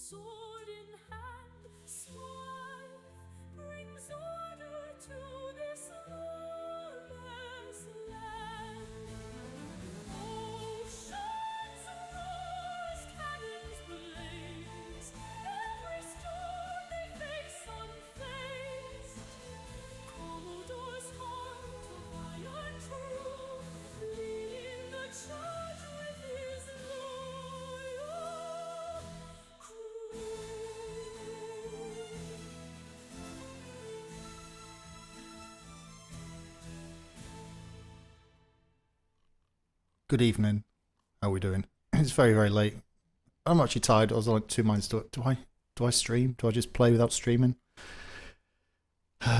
Sword in hand, Smythe brings order to this lawless land. Oceans roar, cannons blaze, every storm they face unfazed. Commodore's heart of iron true, leading the charge with his loyal crew. Good evening. How are we doing? It's very, very late. I'm actually tired. I was like 2 minds. Do I stream? Do I just play without streaming?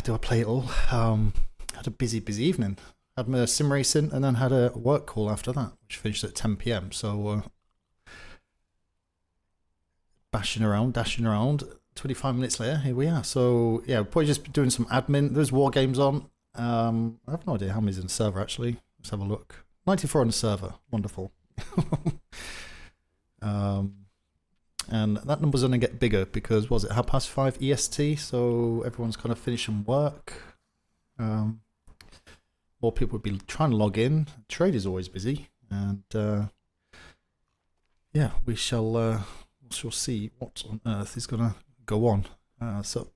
Do I play it all? Had a busy evening. Had my sim racing and then had a work call after that, which finished at 10 PM. So dashing around. 25 minutes later, here we are. So yeah, probably just doing some admin. There's war games on. I have no idea how many's in the server actually. Let's have a look. 94 on the server. Wonderful. And that number's going to get bigger because, was it 5:30 EST? So everyone's kind of finishing work. More people would be trying to log in. Trade is always busy. And yeah, we shall see what on earth is going to go on. So,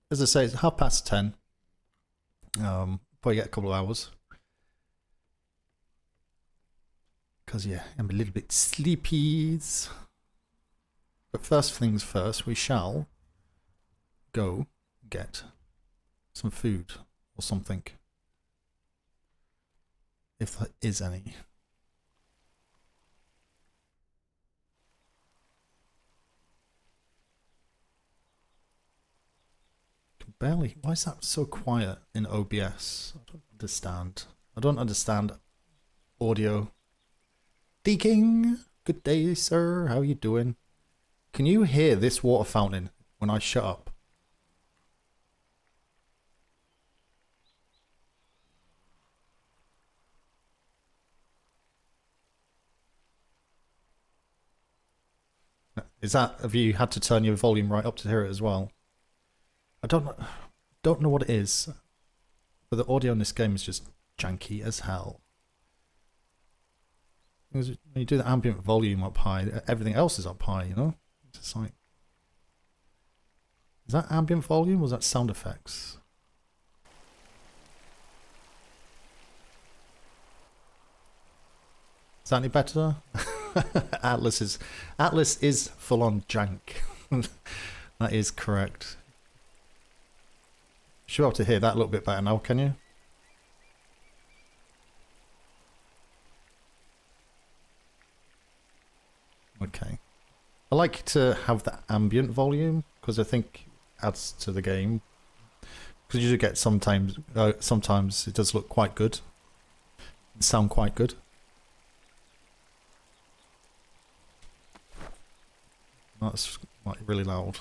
as I say, it's 10:30. Probably get a couple of hours. Because, yeah, I'm a little bit sleepy. But first things first, we shall go get some food or something. If there is any. Barely. Why is that so quiet in OBS? I don't understand. I don't understand audio. Deaking, good day, sir. How are you doing? Can you hear this water fountain when I shut up? Is that, have you had to turn your volume right up to hear it as well? I don't know what it is, but the audio in this game is just janky as hell. When you do the ambient volume up high, everything else is up high, you know? It's just like... Is that ambient volume or is that sound effects? Is that any better? Atlas is full on jank. That is correct. You should be able to hear that a little bit better now, can you? Okay. I like to have the ambient volume because I think it adds to the game. Because you do get sometimes it does look quite good. And sound quite good. That's like really loud.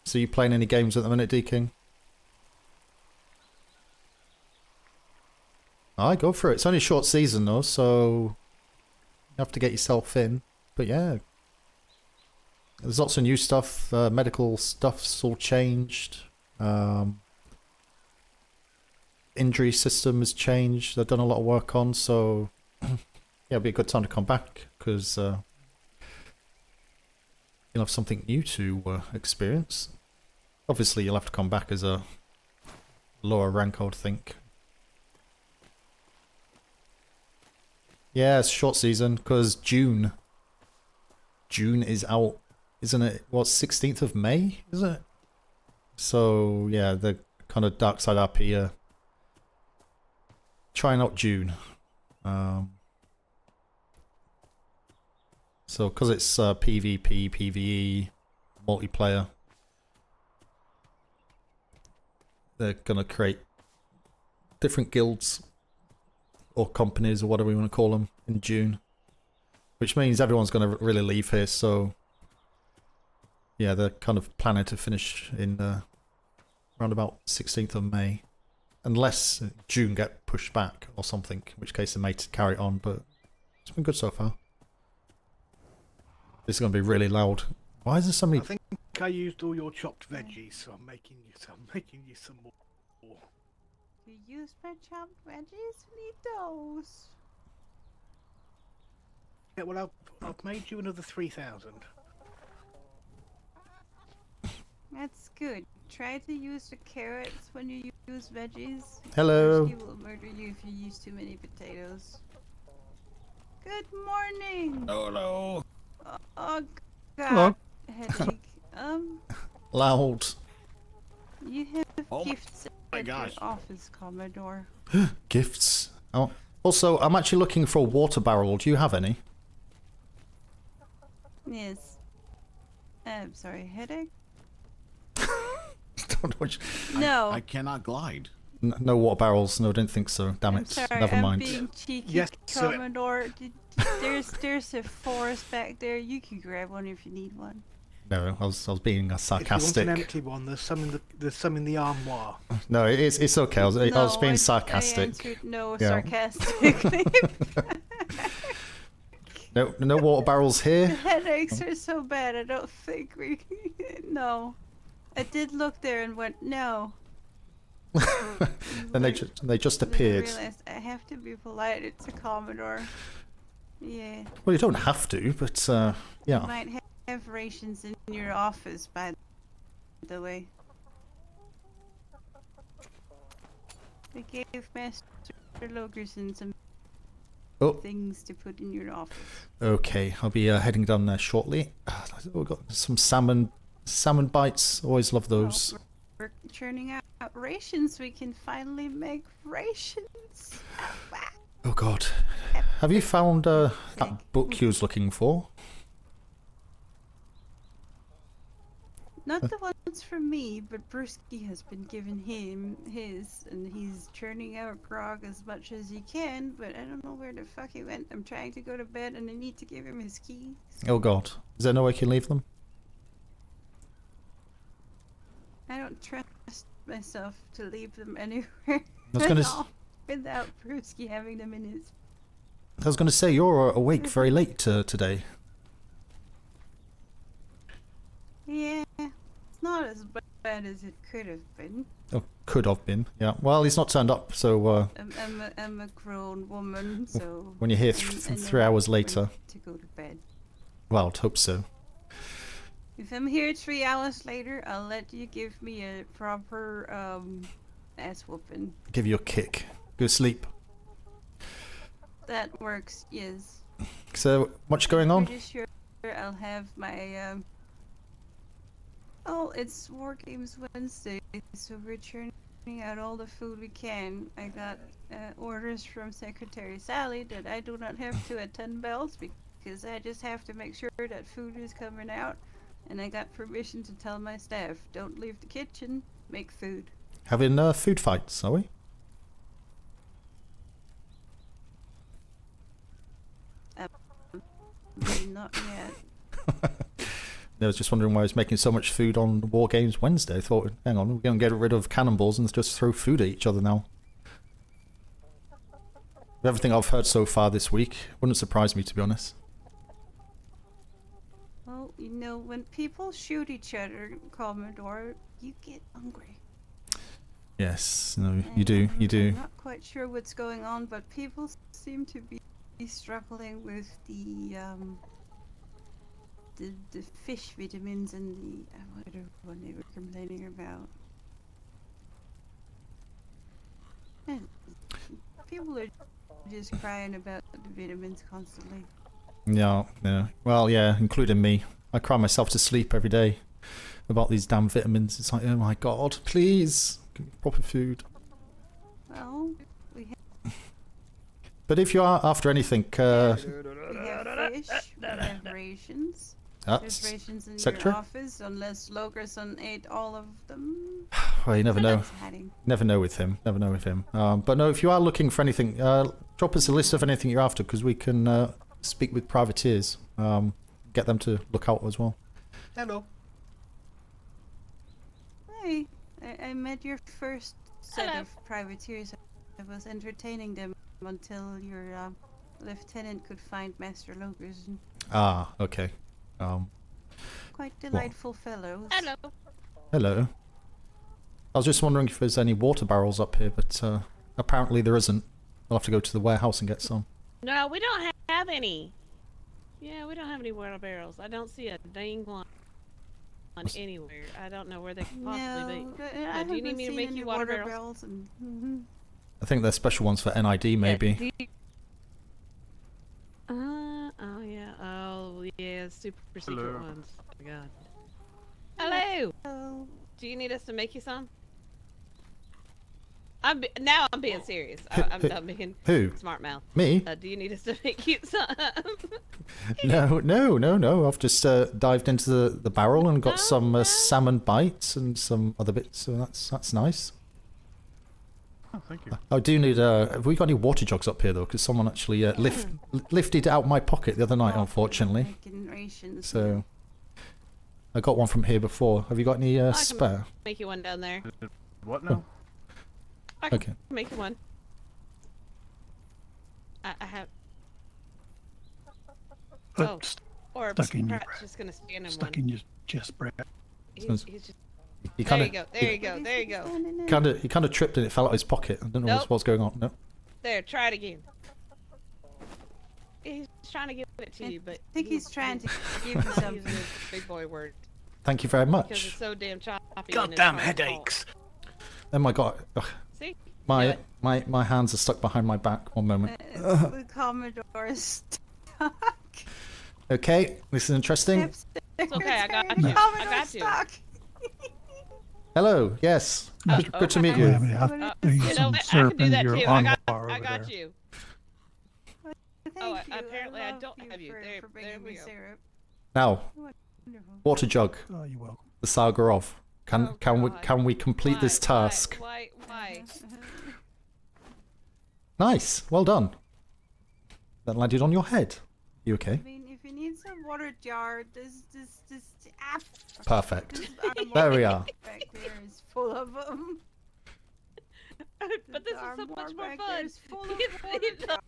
So you playing any games at the minute, D-King? I go for it. It's only a short season though, so you have to get yourself in. But yeah, there's lots of new stuff. Medical stuff's all changed. Injury system has changed. They've done a lot of work on, so yeah, it'll be a good time to come back because you'll have something new to experience. Obviously, you'll have to come back as a lower rank, I would think. Yeah, it's a short season because June is out, isn't it? What, 16th of May, is it? So yeah, the kind of Dark Side RP are trying out June. So because it's PvP, PvE, multiplayer, they're gonna create different guilds or companies or whatever you want to call them in June, which means everyone's going to really leave here. So yeah, they're kind of planning to finish in around about 16th of May, unless June get pushed back or something, in which case they may carry it on. But it's been good so far. This is going to be really loud. Why is there so many... I think I used all your chopped veggies, so I'm making you some more. You used my chopped veggies? Need those. Yeah, well, I've made you another 3,000. That's good. Try to use the carrots when you use veggies. Hello. He will murder you if you use too many potatoes. Good morning. Hello. Oh God. Hello. Headache. Loud. You have Oh gifts my at your gosh. office, Commodore. Gifts. Oh. Also, I'm actually looking for a water barrel. Do you have any? Yes. I'm sorry, headache? Don't know which- No. I cannot glide. No water barrels. No, I don't think so. Damn I'm it. sorry, Never I'm mind. being cheeky, Yes, so- Commodore. There's a forest back there. You can grab one if you need one. No, I was being If sarcastic. you want an empty one, there's some in the armoire. No, it's okay. I was being I sarcastic. answered no Yeah. sarcastically. No water barrels The here. headaches are so bad. I don't think we. No, I did look there and went no. And they just Then I appeared. realized I have to be polite. It's a Commodore. Yeah. Well, you don't have to, but You yeah. might have rations in your office, by the way. We gave Master Logerson some Oh, things to put in your office. okay. I'll be heading down there shortly. We've got some salmon bites. Always love those. Well, we're churning out rations. We can finally make rations. Oh God. Have you found that book you was looking for? Not the ones from me, but Brewski has been giving him his, and he's churning out grog as much as he can, but I don't know where the fuck he went. I'm trying to go to bed and I need to give him his keys. Oh God. Is there no way I can leave them? I don't trust myself to leave them anywhere I was gonna at s- all without Brewski having them in his... I was going to say you're awake very late today. Yeah, it's not as bad as it could have been. Oh, could have been. Yeah. Well, he's not turned up, so I'm a grown woman, so... when you're here I know 3 hours when later, to go to bed. well, I'd hope so. If I'm here 3 hours later, I'll let you give me a proper ass whooping. Give you a kick. Go to sleep. That works, yes. So, much going on? Pretty sure I'll have my oh, it's War Games Wednesday, so we're churning out all the food we can. I got orders from Secretary Sally that I do not have to attend bells because I just have to make sure that food is coming out. And I got permission to tell my staff, don't leave the kitchen, make food. Having food fights, are we? Not yet. I was just wondering why I was making so much food on War Games Wednesday. I thought, hang on, we're going to get rid of cannonballs and just throw food at each other now. With everything I've heard so far this week, wouldn't surprise me, to be honest. Well, you know, when people shoot each other, Commodore, you get hungry. Yes, no, you do, you do. I'm not quite sure what's going on, but people seem to be struggling with the fish vitamins and the whatever one they were complaining about. And people are just crying about the vitamins constantly. Yeah, yeah. Well, yeah, including me. I cry myself to sleep every day about these damn vitamins. It's like, oh my God, please, give me proper food. Well, we But if you are after anything, have fish, we have rations. There's rations in Secretary? your office, unless Logerson ate all of them. Well, you never But know. that's hiding. Never know with him. Never know with him. But no, if you are looking for anything, drop us a list of anything you're after, because we can speak with privateers. Get them to look out as well. Hello. Hey, I met your first set Hello. of privateers. I was entertaining them until your lieutenant could find Master Logerson. Ah, okay. Quite delightful fellows. Hello. Hello. I was just wondering if there's any water barrels up here, but apparently there isn't. I'll have to go to the warehouse and get some. No, we don't have any. Yeah, we don't have any water barrels. I don't see a dang one anywhere. I don't know where they could possibly No, be. I do you need haven't me to seen make any you water barrels? and, I think they're special ones for NID, maybe. Oh yeah. Oh yeah, super secret Hello. ones. Oh my god. Hello. Oh, Do you need us to make you some? Now I'm being serious. I'm not being Who? smart mouth. Me? Do you need us to make you some? No. I've just dived into the barrel and got Oh, some no. salmon bites and some other bits, so that's nice. Oh, thank you. I do need have we got any water jugs up here though? Because someone actually lifted it out of my pocket the other night, unfortunately. making rations. So I got one from here before. Have you got any can spare? Make you one down there. What now? I can Okay. make you one. I have. Oh, or stuck in your perhaps just gonna stand in stuck one. in your chest, Brad. Sounds- He's just. He There kind you go. of There you go. There you go. he kind of tripped and it fell out of his pocket. I don't know Nope. what's going on. No. There. Try it again. He's trying to give it to you, but I think he's trying to give you something. using his big boy word Thank you very because much. it's so damn choppy. and it's Goddamn hard to headaches. Oh my god. Ugh. talk. See? My, Yeah. my hands are stuck behind my back. One moment. The Commodore is stuck. Okay, this is interesting. It's okay. I got The you. I Commodore's got you. stuck. Hello. Yes. Oh, Good to meet Yeah, you. I mean, What I is- need You know some what? I syrup can do in that your too. I got armoire I over got there. you. Thank you. apparently I love don't have you. for There- for there bringing we me go. syrup. Now, Wonderful. water jug. Oh, you're welcome. The saga of. Can Oh, can we God. can we complete this task? Why? Nice. Well done. That landed on your head. You I okay? mean, if you need some water jar, this Perfect. this There we are. back there is full of them. But this is so much more fun. Is full of The water jars.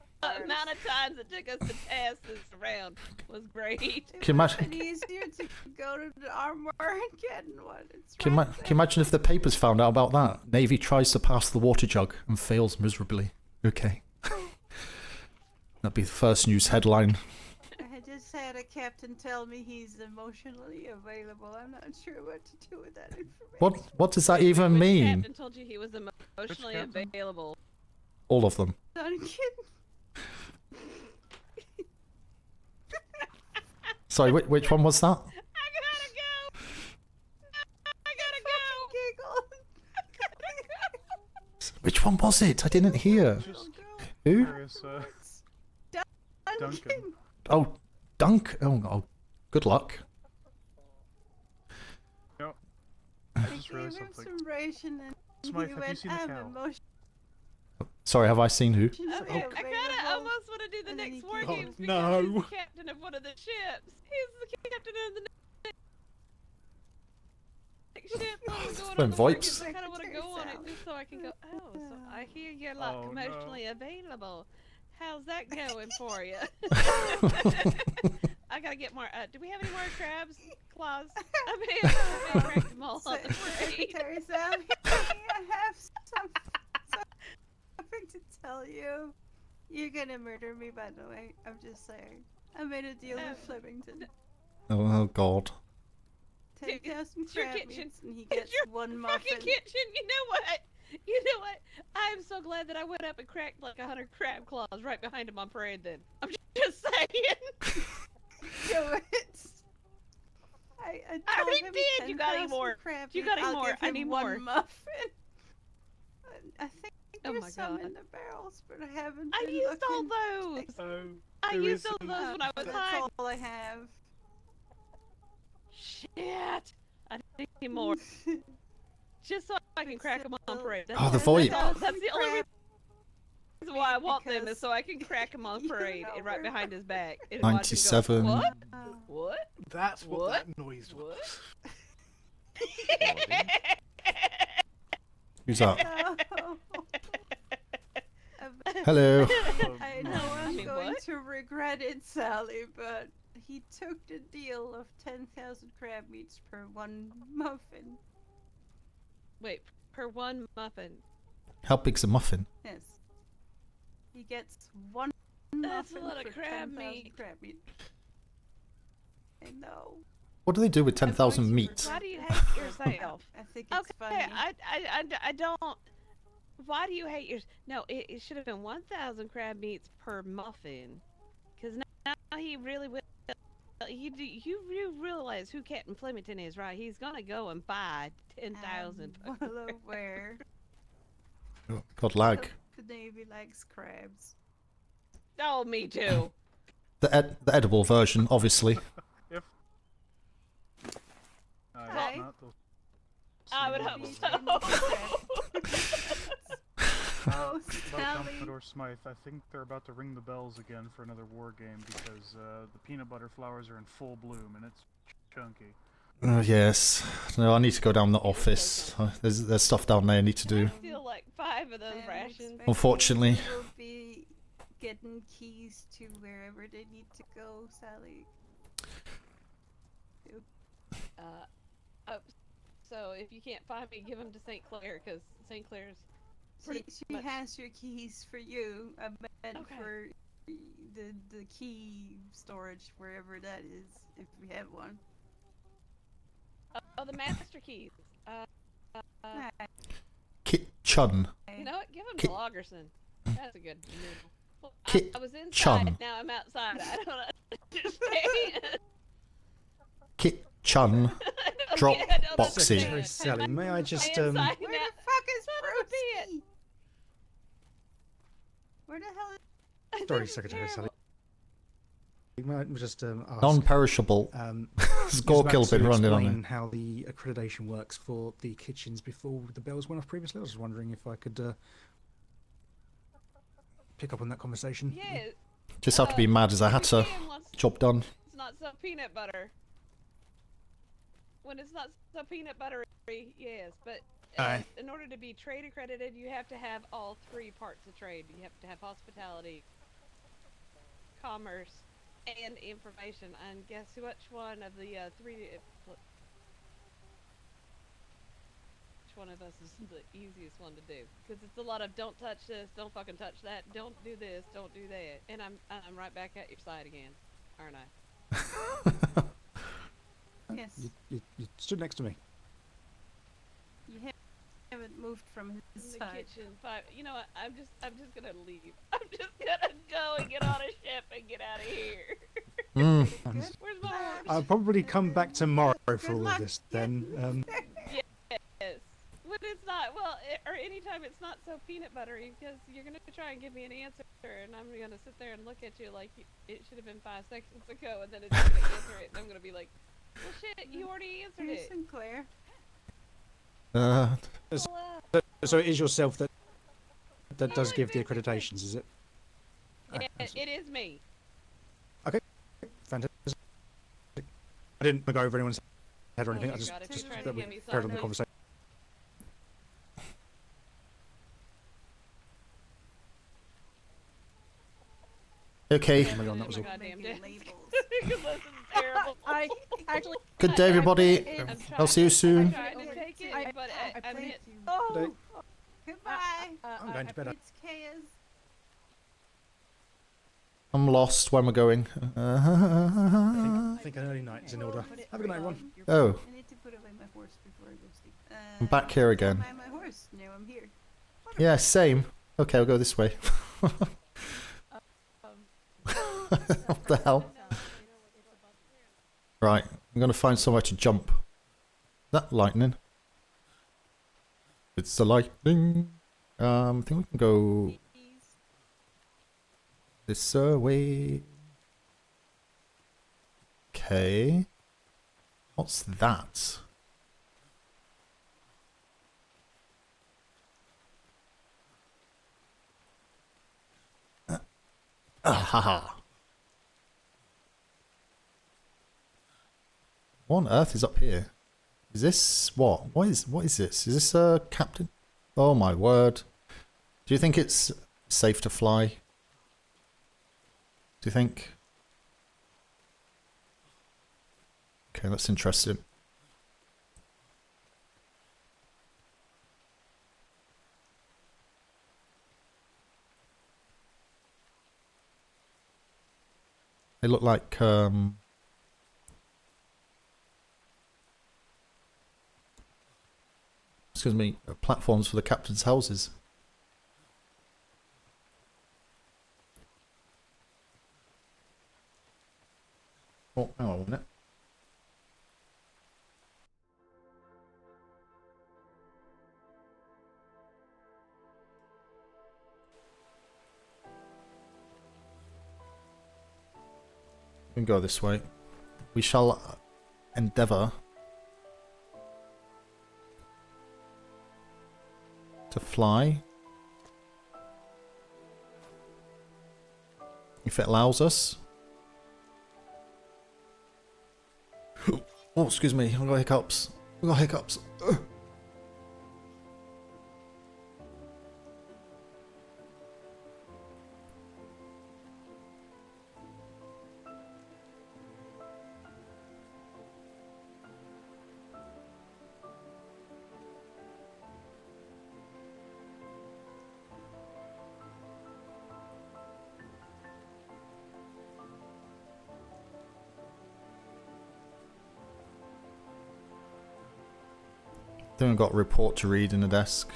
amount of times it took us to pass this around was great. It Can you would have imagine- been easier to go to the armor and get one. It's Can right you imagine if the papers found out about that? Navy tries to pass the water jug and fails miserably. Okay. That'd be the first news headline. there. I just had a captain tell me he's emotionally available. I'm not sure what to do with that information. What does that even Which mean? captain told you he was emotionally captain? available? All of them. Duncan. Sorry, which one was that? I gotta go. I gotta go. Giggle. Which one was it? I didn't hear. Just Who? curious, Duncan. Duncan. Oh, Dunk. Oh, good luck. Yep. I I just gave realized him something. some ration and Smythe, he have you went, seen the I'm cow? emotionally Sorry, have I seen who? I available. kinda almost want to do the And then next he war goes, games "Oh, because he's no." the captain of one of the ships. He's the captain of the next ship. when we're going Them on the war vibes. games. I kind of want to go on it just so I can go. Oh, so I hear you're like Oh, no. emotionally available. How's that going for you? I gotta get more. Do we have any more crabs, claws? I may have cracked them all on the parade. Secretary Sam, I have something to tell you. You're gonna murder me, by the way. I'm just saying. I made a deal with Flemington. Oh God. Take down some It's your crab kitchen. meats and he It's gets your one fucking muffin. kitchen. You know what? You know what? I'm so glad that I went up and cracked like 100 crab claws right behind him on parade. Then I'm just saying. Do it. I I already told him did. You got any 10,000 more? crab You meat, got any I'll more? give I him need one more. muffin. I think Oh there's my some God. in the barrels, but I haven't I been used all looking. those. Oh, I there used is all some- those when I was That's high. all I have. Shit. I need more. Just so I can crack them on parade. That's, Oh, the that's void. all- That's the only Crab reason why I want them is because so I can crack him on you parade know and right we're- behind his back. And watch him go, 97. What? Uh, What? That's what, What? that noise was. Who's that? no. Hello. I know I'm mean, going what? to regret it, Sally, but he took the deal of 10,000 crab meats per one muffin. Wait, per one muffin. How big's a muffin? Yes. He gets one That's a muffin lot of for crab 10,000 meat. crab meat. I know. What do they do with I'm going 10,000 to meat? regret Why do you this. hate yourself? I think it's Okay, funny. I don't. Why do you hate your? No, it should have been 1,000 crab meats per muffin, because now he really will. You realize who Captain Flemington is, right? He's gonna go and buy 10,000. I'm well aware. Oh, God, lag. The Navy likes crabs. Oh, me too. The edible version, obviously. If Hi. not, they'll I would see hope you so. Oh, About Sally. Commodore Smythe, I think they're about to ring the bells again for another war game because the peanut butter flowers are in full bloom and it's chunky. Yes. No, I need to go down the office. There's stuff down there I need to do. I feel like 5 of those I'm rations. expecting Unfortunately. you will be getting keys to wherever they need to go, Sally. So if you can't find me, give them to St. Clair, because St. Clair's She pretty much. has your keys for you. I meant Okay. for the key storage wherever that is, if we have one. Oh, the master keys. Hi. Kit Chun. You know what? Give them Ki- to Lagerson. That's a good noodle. Well, Ki- I was inside, Chun. now I'm outside. I don't understand. Kit Chun. Drop I don't boxing. understand. Sally, may I just I am um? inside Where now. the fuck is Son of a bitch. Brewski? Where the hell is... Sorry, This is Secretary Sally. terrible. May I just ask? Non-perishable. Score about kill to been running on explain it. how the accreditation works for the kitchens before the bells went off previously. I was wondering if I could pick up on that conversation. Yeah. Just have to be mad as a hatter. Job done. It's not so peanut butter. When it's not so peanut buttery, yes. But Aye. in order to be trade accredited, you have to have all 3 parts of trade. You have to have hospitality, commerce, and information. And guess which one of the 3? Which one of us is the easiest one to do? Because it's a lot of don't touch this, don't fucking touch that, don't do this, don't do that. And I'm right back at your side again, aren't I? Yes. You stood next to me. You haven't moved from In his the side. kitchen. You know what? I'm just gonna leave. I'm just gonna go and get on a ship and get out of here. Good. Where's my horse? I'll probably come back tomorrow Good for all luck. of this then. Yes. When it's not, well, or anytime it's not so peanut buttery, because you're gonna try and give me an answer, and I'm gonna sit there and look at you like it should have been 5 seconds ago, and then it's gonna answer it, and I'm gonna be like, well, shit, you already answered Here's it. Sinclair. Hello. So it is yourself that does Yeah, give the basically. accreditations, is it? It is me. Fantastic. I didn't go over anyone's head or Oh anything. my I just God, if you're just trying that to we get me carried on the something. conversation. Okay. Oh my God, that was my all. goddamn Making desk. labels. Because this is terrible. I actually. Good day, everybody. I'm I'll see you I soon. tried to take it, I- but I I played meant. Good day. Oh! Goodbye! I'm going to bed. It's Kaya's. I'm lost. Where am I going? I think an early night is in order. Put it Have a good night, on everyone. your- Oh. I need to put away my horse before I go sleep. I'm back here again. I'm my horse. Now I'm here. Yeah, same. Okay, I'll go this way. What the hell? Right, I'm gonna find somewhere to jump. That lightning. It's the lightning. I think we can go Please. this way. Okay. What's that? Haha. What on earth is up here? Is this what? What is this? Is this a captain? Oh my word. Do you think it's safe to fly? Do you think? Okay, that's interesting. They look like excuse me, platforms for the captain's houses. Oh, hang on a minute. We can go this way. We shall endeavour to fly. If it allows us. Oh, excuse me, I've got hiccups. I've got hiccups. Ugh. Then we've got a report to read in the desk.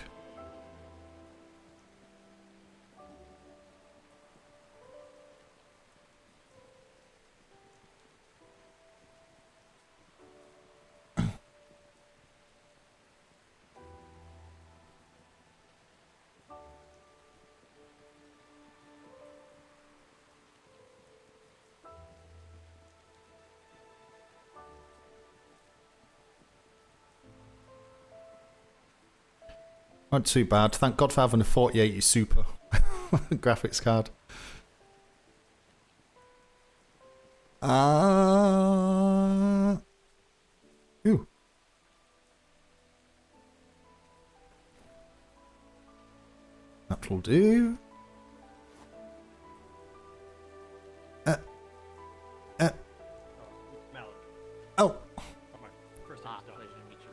Not too bad. Thank God for having a 4080 Super graphics card. Ooh. That will do. Malak. Oh. First Ah, name's Donald. pleasure to meet you.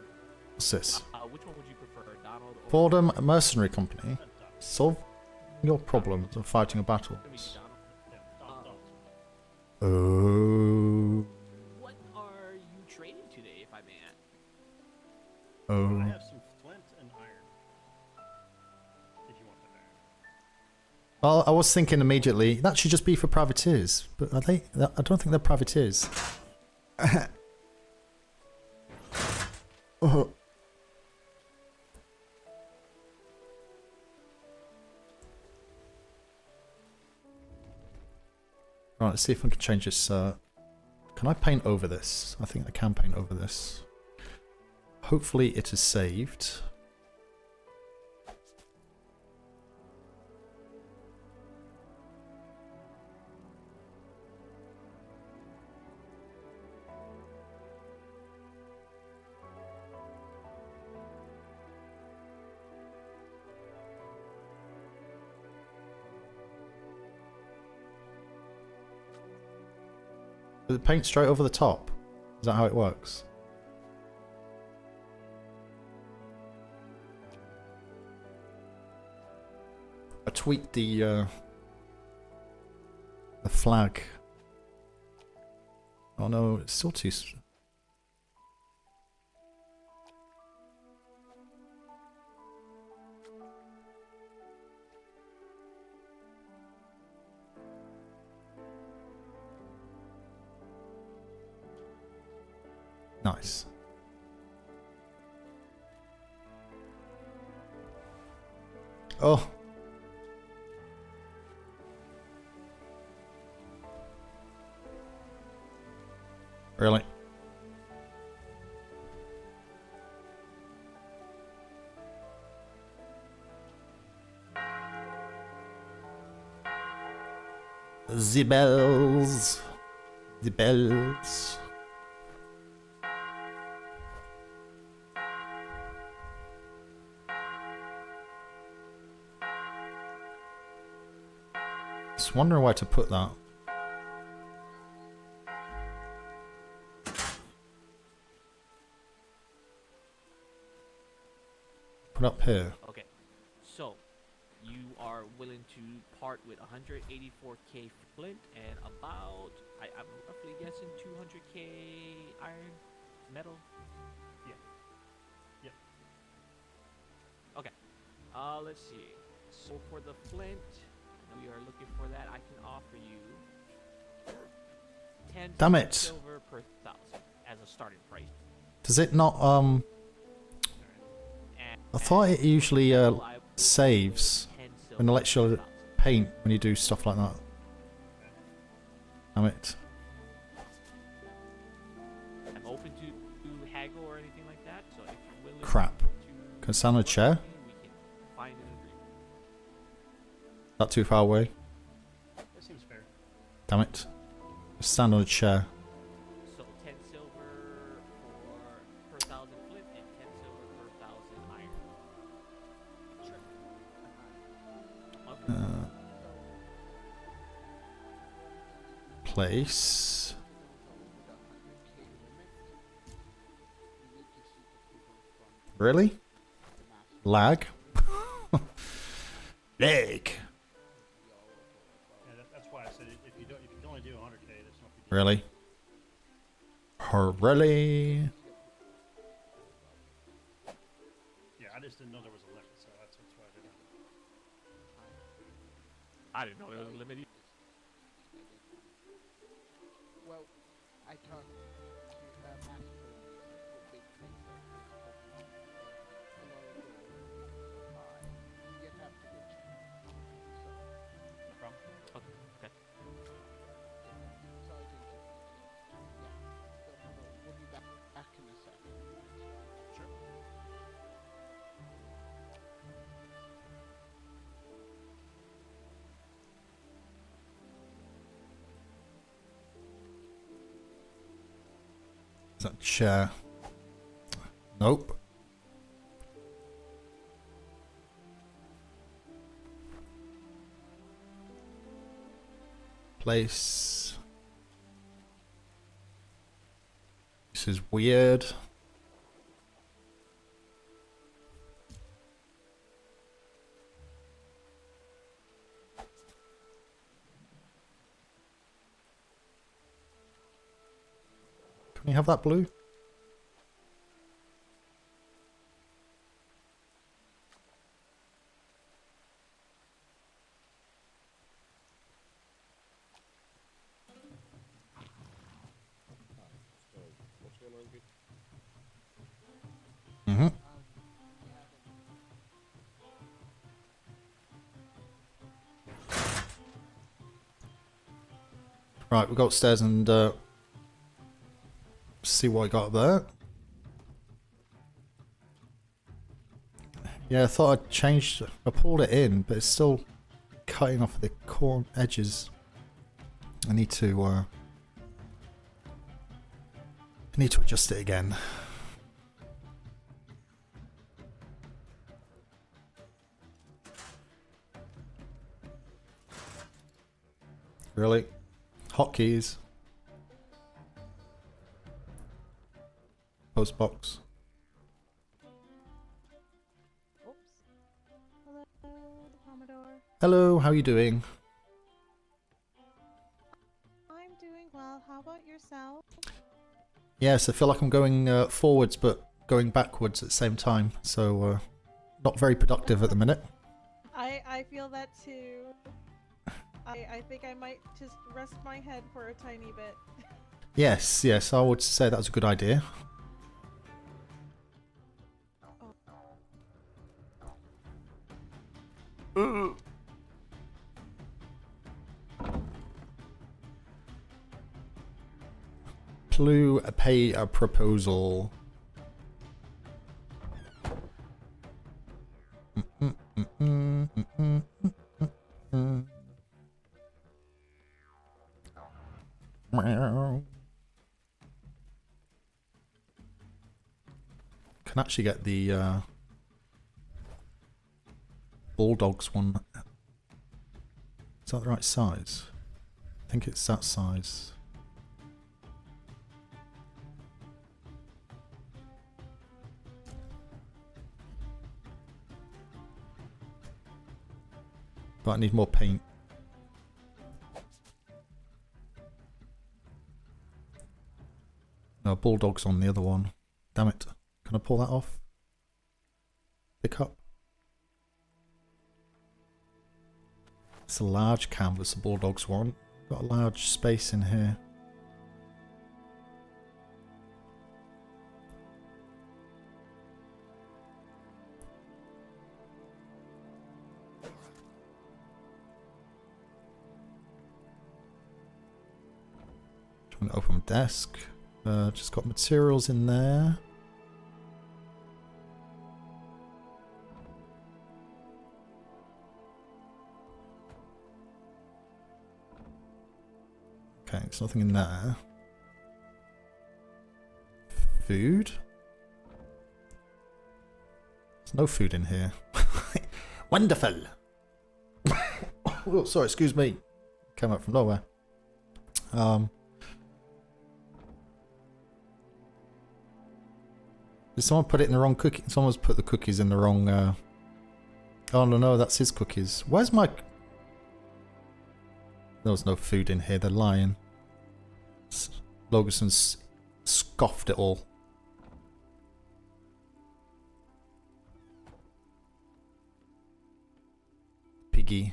What's this? Which one would you prefer, Donald or Fordham Mercenary Company. Donald. Solve your problems of fighting a battle. Let me see, Donald. Yeah, Donald. Oh. What are you trading today, if I may ask? I Oh. have some flint and iron. If you want that iron. Well, I was thinking immediately, that should just be for privateers. But are they? I don't think they're privateers. Oh. Right, let's see if I can change this. Can I paint over this? I think I can paint over this. Hopefully it is saved. Does it paint straight over the top? Is that how it works? I tweaked the flag. Oh no, it's still too. Nice. Oh. Really? The bells. The bells. Just wondering where to put that. Put up here. Okay. So, you are willing to part with 184k flint and about, I'm roughly guessing 200k iron, metal. Yeah. Yep. Okay. Let's see. So for the flint, we are looking for that. I can offer you 10 Damn it. silver per 1,000 as a starting price. Does it not, And, I thought it usually, metal, I will saves 10 silver when it lets per you 1,000. paint when you do stuff like that. Damn it. I'm open to haggle or anything like that. So if you're willing Crap. to Can I stand on a work chair? with me, we can find an agreement. Not too far away. That seems fair. Damn it. Stand on a chair. So 10 silver per 1,000 flint and 10 silver per 1,000 iron. Okay. Place. Really? Lag? Lag. Yeah, that's why I said if you can only do 100k, that's not big deal. Really? Really? Yeah, I just didn't know there was a limit, so that's why I did it. I didn't know there was a limit. Well, I talked to Master for big things like this, but in order to you have to go check. No problem. Okay. Okay. So I think we'll be back in a second. Sure. Is that chair? Nope. Place. This is weird. Can we have that blue? Mm-hmm. Right, we'll go upstairs and see what I got up there. Yeah, I thought I'd changed. I pulled it in, but it's still cutting off the core edges. I need to adjust it again. Really? Hotkeys. Postbox. Oops. Hello, the Commodore. Hello, how you doing? I'm doing well. How about yourself? Yes, I feel like I'm going forwards, but going backwards at the same time. So, not very productive at the minute. I feel that too. I think I might just rest my head for a tiny bit. Yes, yes, I would say that was a good idea. Clue, pay a proposal. Can actually get the Bulldogs one. Is that the right size? I think it's that size. But I need more paint. No, bulldog's on the other one. Damn it. Can I pull that off? Pick up. It's a large canvas the bulldogs want. Got a large space in here. Trying to open my desk. Just got materials in there. Okay, there's nothing in there. Food? There's no food in here. Wonderful! Oh, sorry, excuse me. Came out from nowhere. Did someone put it in the wrong cookie? Someone's put the cookies in the wrong... Oh no, that's his cookies. Where's my... There was no food in here, they're lying. Logason's scoffed it all. Piggy.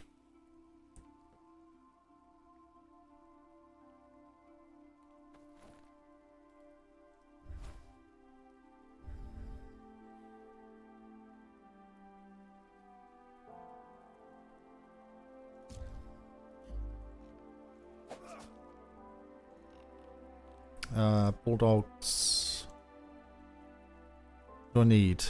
Bulldogs. What do I need?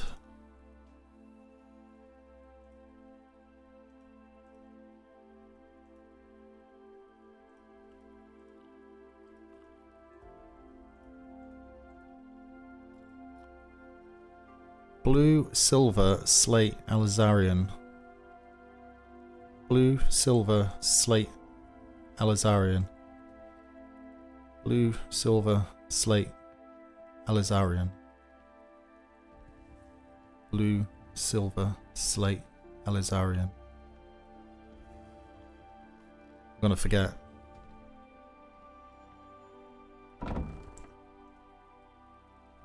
Blue, silver, slate, alizarian. Blue, silver, slate, alizarian. Blue, silver, slate, alizarian. Blue, silver, slate, alizarian. I'm gonna forget.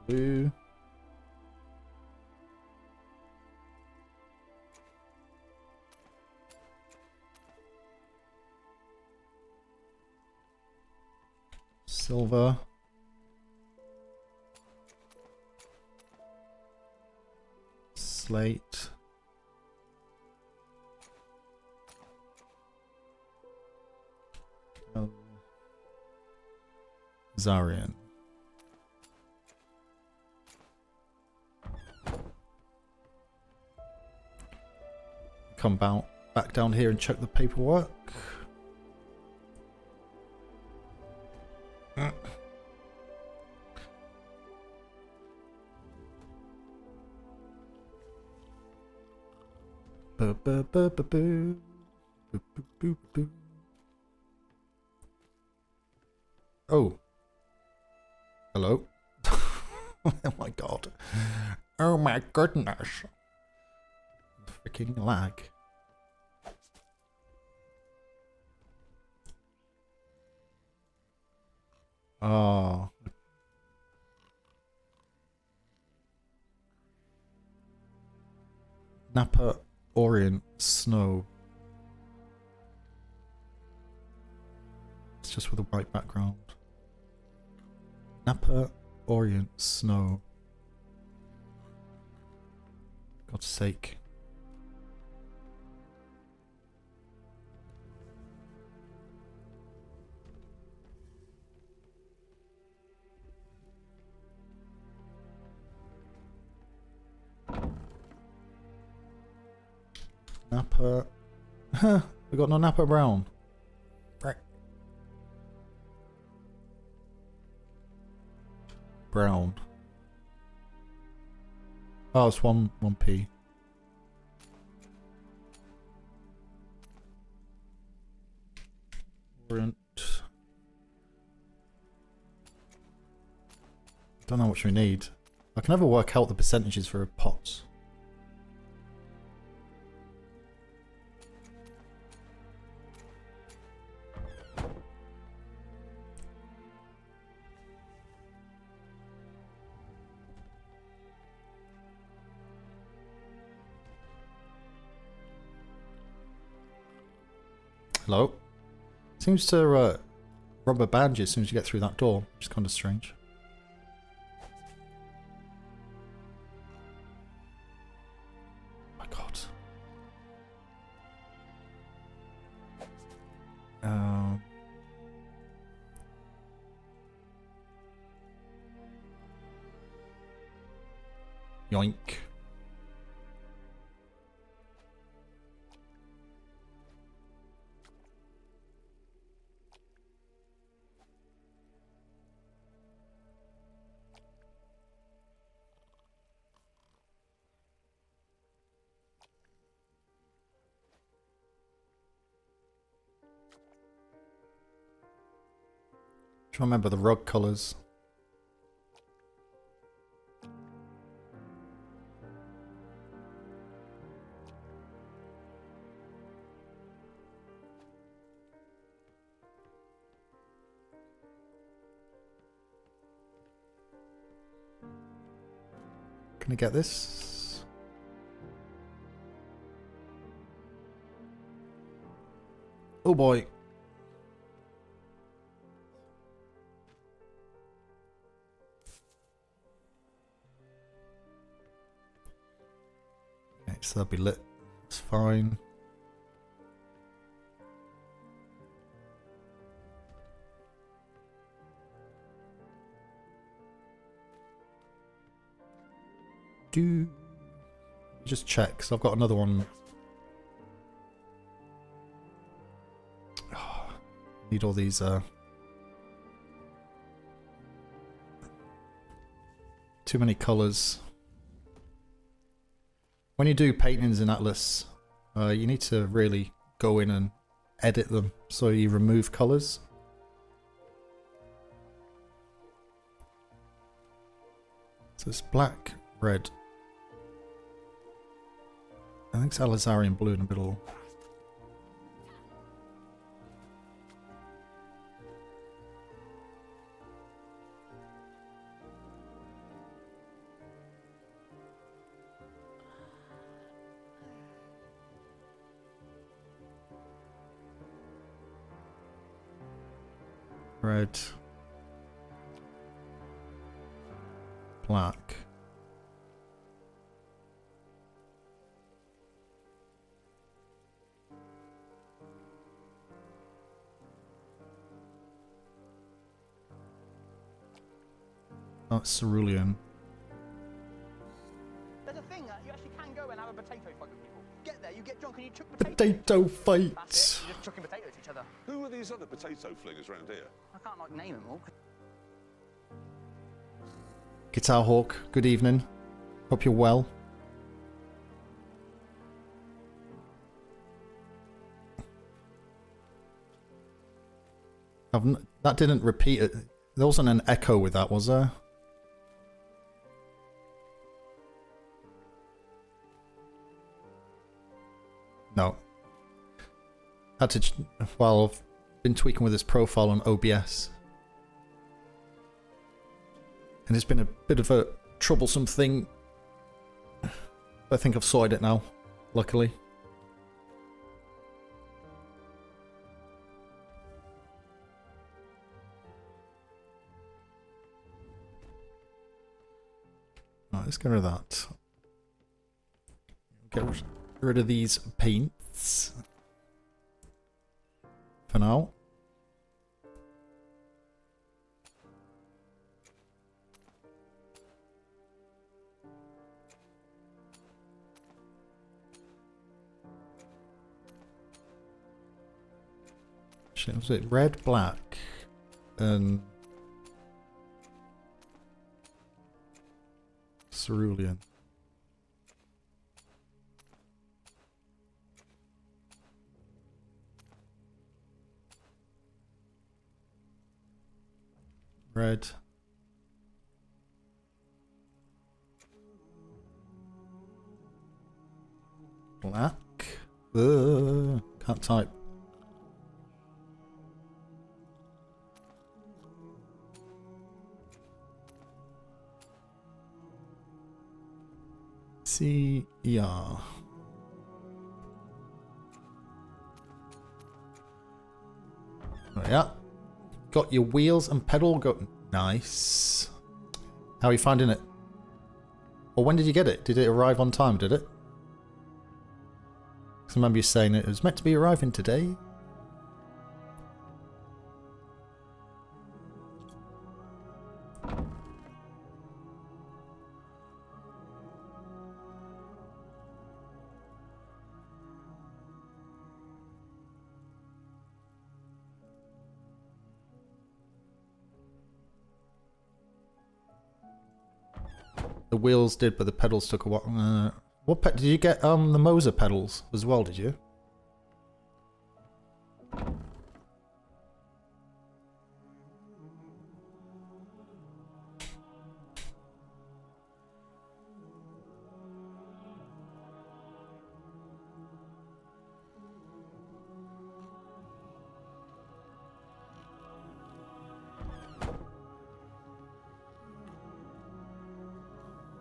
Blue. Silver. Slate. Zarian. Come back down here and check the paperwork. Oh. Hello. Oh my god. Oh my goodness. Freaking lag. Oh. Napa Orient Snow. It's just with a white background. Napa Orient Snow. God's sake. Napa. Huh, we got no Napa Brown. Right. Brown. Oh, it's 1p. Orient. Don't know what we need. I can never work out the percentages for pots. Hello? Seems to rubber band you as soon as you get through that door, which is kind of strange. Oh my god. Yoink. Trying to remember the rug colours. Can I get this? Oh boy. Okay, so that'll be lit. It's fine. Just check, because I've got another one. Oh, need all these too many colours. When you do paintings in Atlas, you need to really go in and edit them, so you remove colours. So it's black, red. I think it's Alizarian blue in the middle. Red. Black. That's cerulean. There's a thing, you actually can go and have a potato fight with people. Get there, you get drunk and you chuck potatoes. Potato fight! That's it, you're just chucking potatoes at each other. Who are these other potato flingers around here? I can't like name them all. Guitar Hawk, good evening. Hope you're well. That didn't repeat it. There wasn't an echo with that, was there? No. Had to. Well, I've been tweaking with this profile on OBS. And it's been a bit of a troublesome thing. I think I've sorted it now, luckily. Right, let's get rid of that. Get rid of these paints. For now. Shit, was it red, black, and cerulean? Red. Black. Can't type. CER. yeah. Got your wheels and pedal. Go nice. How are you finding it? Or when did you get it? Did it arrive on time? Did it? 'Cause I remember you saying it was meant to be arriving today. The wheels did, but the pedals took a while. What did you get? The Moser pedals as well? Did you?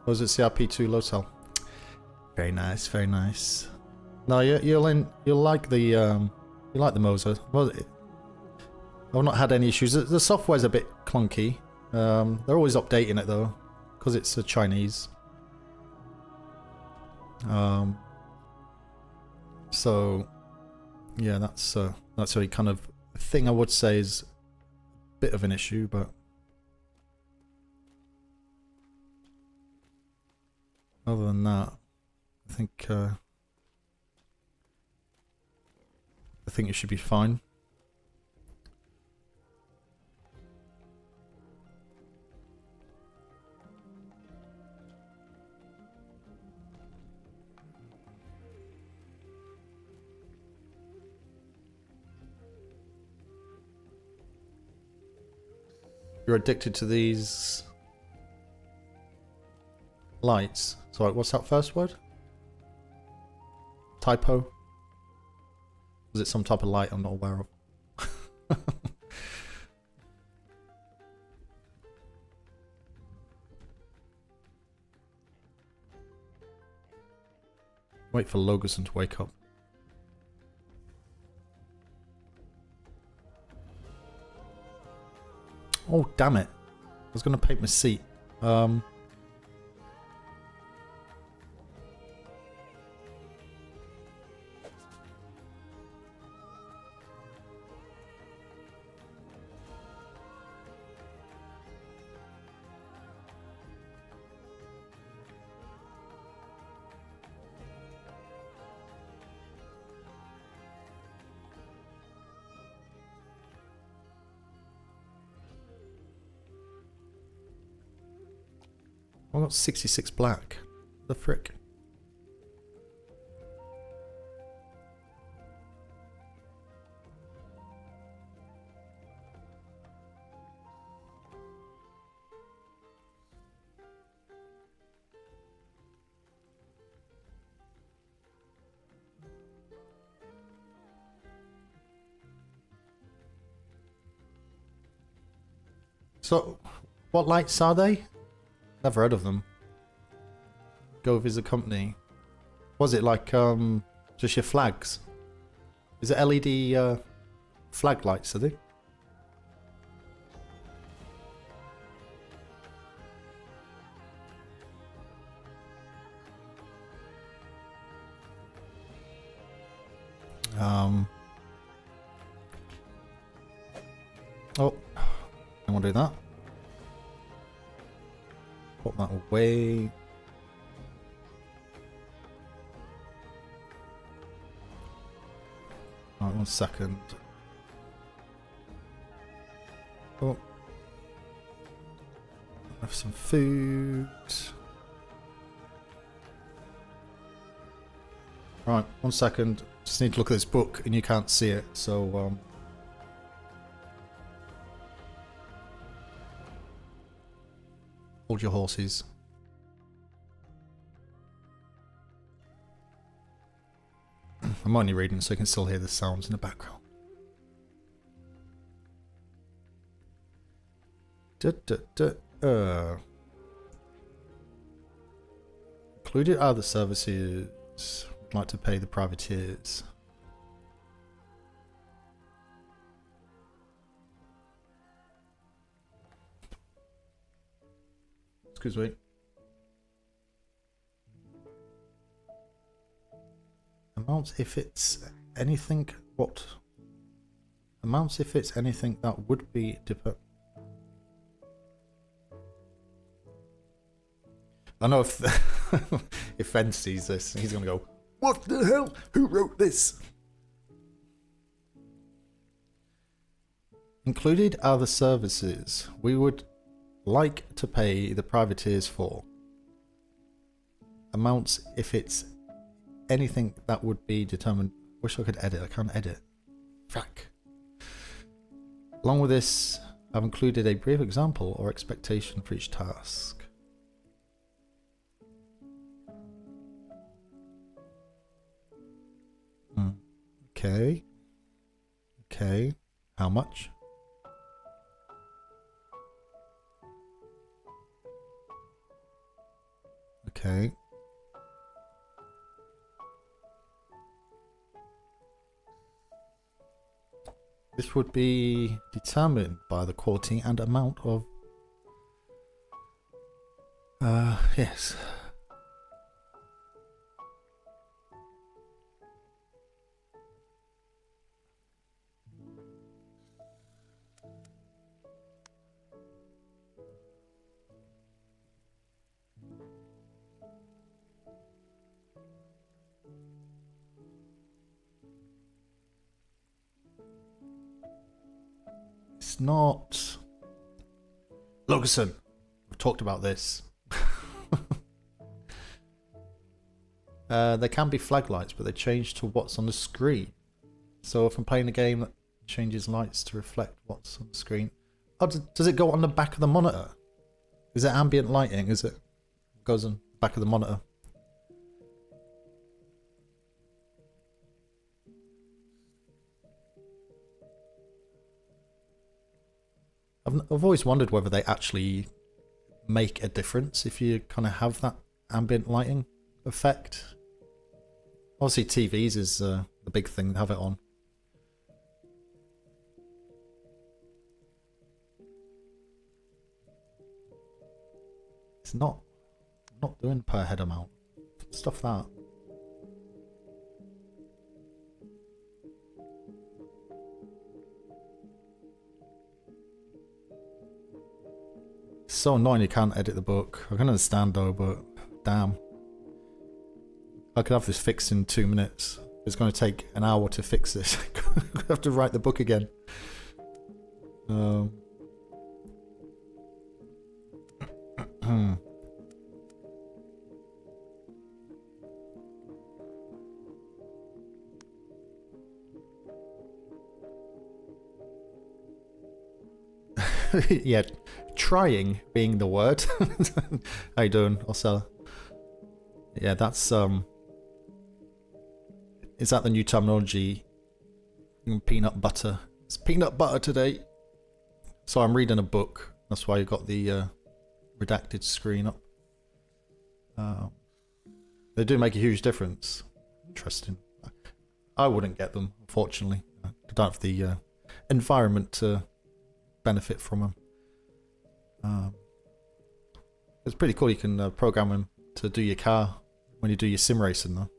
Or was it CRP2 Lotel? Very nice, very nice. No, you'll like the Moser. Well, I've not had any issues. The software's a bit clunky. They're always updating it though, because it's a Chinese. So yeah, that's a kind of thing I would say is a bit of an issue, but other than that, I think it should be fine. You're addicted to these lights. Sorry, what's that first word? Typo? Was it some type of light I'm not aware of? Wait for Logerson to wake up. Oh, damn it. I was going to paint my seat. I got 66 black. The frick. So, what lights are they? Never heard of them. Go visit company. Was it like just your flags? Is it LED flag lights, are they? Oh, I want to do that. Put that away. Right, 1 second. Oh. Have some food. Right, 1 second. Just need to look at this book and you can't see it, so hold your horses. I'm only reading so you can still hear the sounds in the background. Included other services. Would like to pay the privateers. Excuse me. Amounts if it's anything. What? Amounts if it's anything that would be I know if if Fen sees this, he's gonna go, "What the hell? Who wrote this?" Included are the services we would like to pay the privateers for. Amounts if it's anything that would be determined. Wish I could edit. I can't edit. Frack. Along with this, I've included a brief example or expectation for each task. Okay. Okay. How much? Okay. This would be determined by the quality and amount of... yes. It's not... Logason, we've talked about this. They can be flag lights, but they change to what's on the screen. So if I'm playing a game that changes lights to reflect what's on the screen... Oh, does it go on the back of the monitor? Is it ambient lighting? Is it goes on the back of the monitor? I've always wondered whether they actually make a difference if you kind of have that ambient lighting effect. Obviously TVs is the big thing to have it on. It's not doing per head amount. Stuff that. It's so annoying you can't edit the book. I can understand though, but damn. I could have this fixed in 2 minutes. It's going to take an hour to fix this. I have to write the book again. Yeah, trying being the word. How you doing, Osella? Yeah, that's is that the new terminology? Peanut butter. It's peanut butter today. So I'm reading a book. That's why you got the redacted screen up. They do make a huge difference. Interesting. I wouldn't get them, unfortunately. I don't have the environment to benefit from them. It's pretty cool. You can program them to do your car when you do your sim racing, though.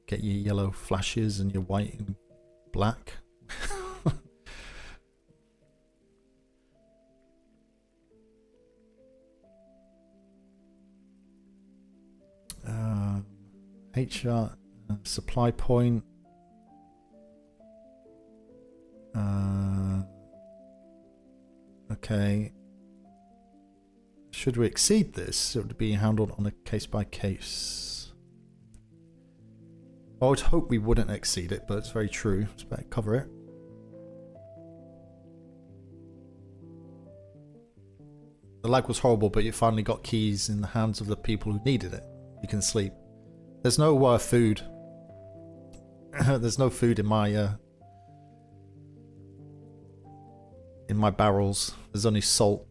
Get your yellow flashes and your white and black. HR supply point. Okay. Should we exceed this? It would be handled on a case by case. I would hope we wouldn't exceed it, but it's very true. Let's better cover it. The lag was horrible, but you finally got keys in the hands of the people who needed it. You can sleep. There's no food. There's no food in my barrels. There's only salt.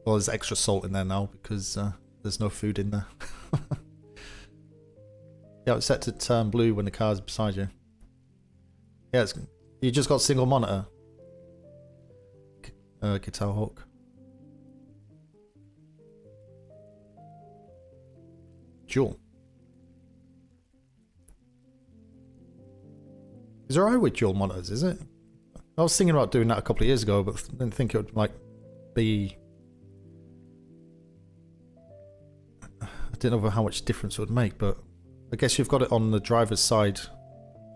Well, there's extra salt in there now because there's no food in there. Yeah, it's set to turn blue when the car's beside you. Yeah, you just got single monitor. Guitar Hawk. Jewel. Is it alright with dual monitors, is it? I was thinking about doing that a couple of years ago, but didn't think it would like be... I didn't know how much difference it would make, but I guess you've got it on the driver's side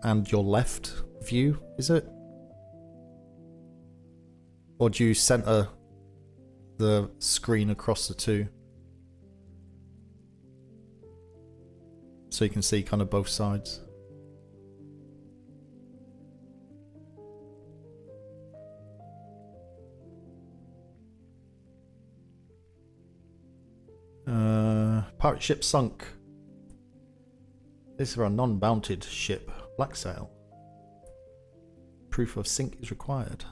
and your left view, is it? Or do you center the screen across the two? So you can see kind of both sides. Pirate ship sunk. This is a non-mounted ship. Black sail. Proof of sink is required.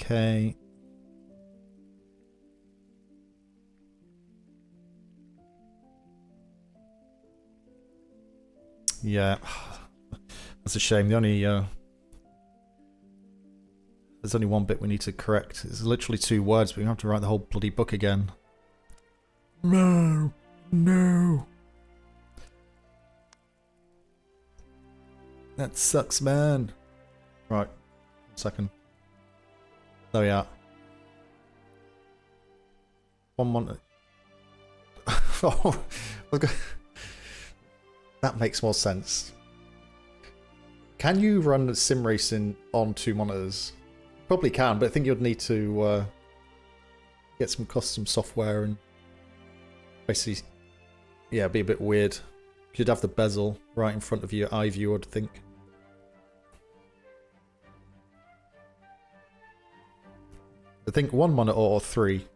Okay. Yeah. That's a shame. The only there's only one bit we need to correct. It's literally 2 words, but we have to write the whole bloody book again. No. No. That sucks, man. Right. 1 second. There we are. One monitor. Oh, that makes more sense. Can you run sim racing on 2 monitors? Probably can, but I think you'd need to get some custom software and basically, yeah, be a bit weird. You'd have the bezel right in front of your eye view, I'd think. I think 1 monitor or 3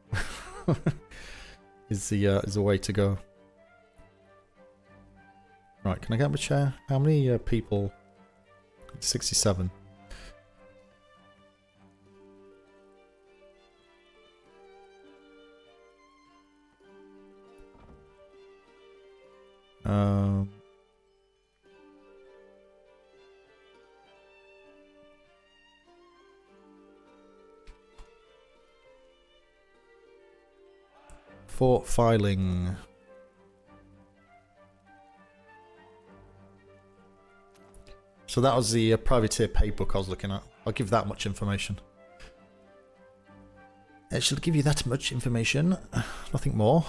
is the way to go. Right, can I get my chair? How many people? 67. For filing. So that was the privateer pay book I was looking at. I'll give that much information. It should give you that much information. Nothing more.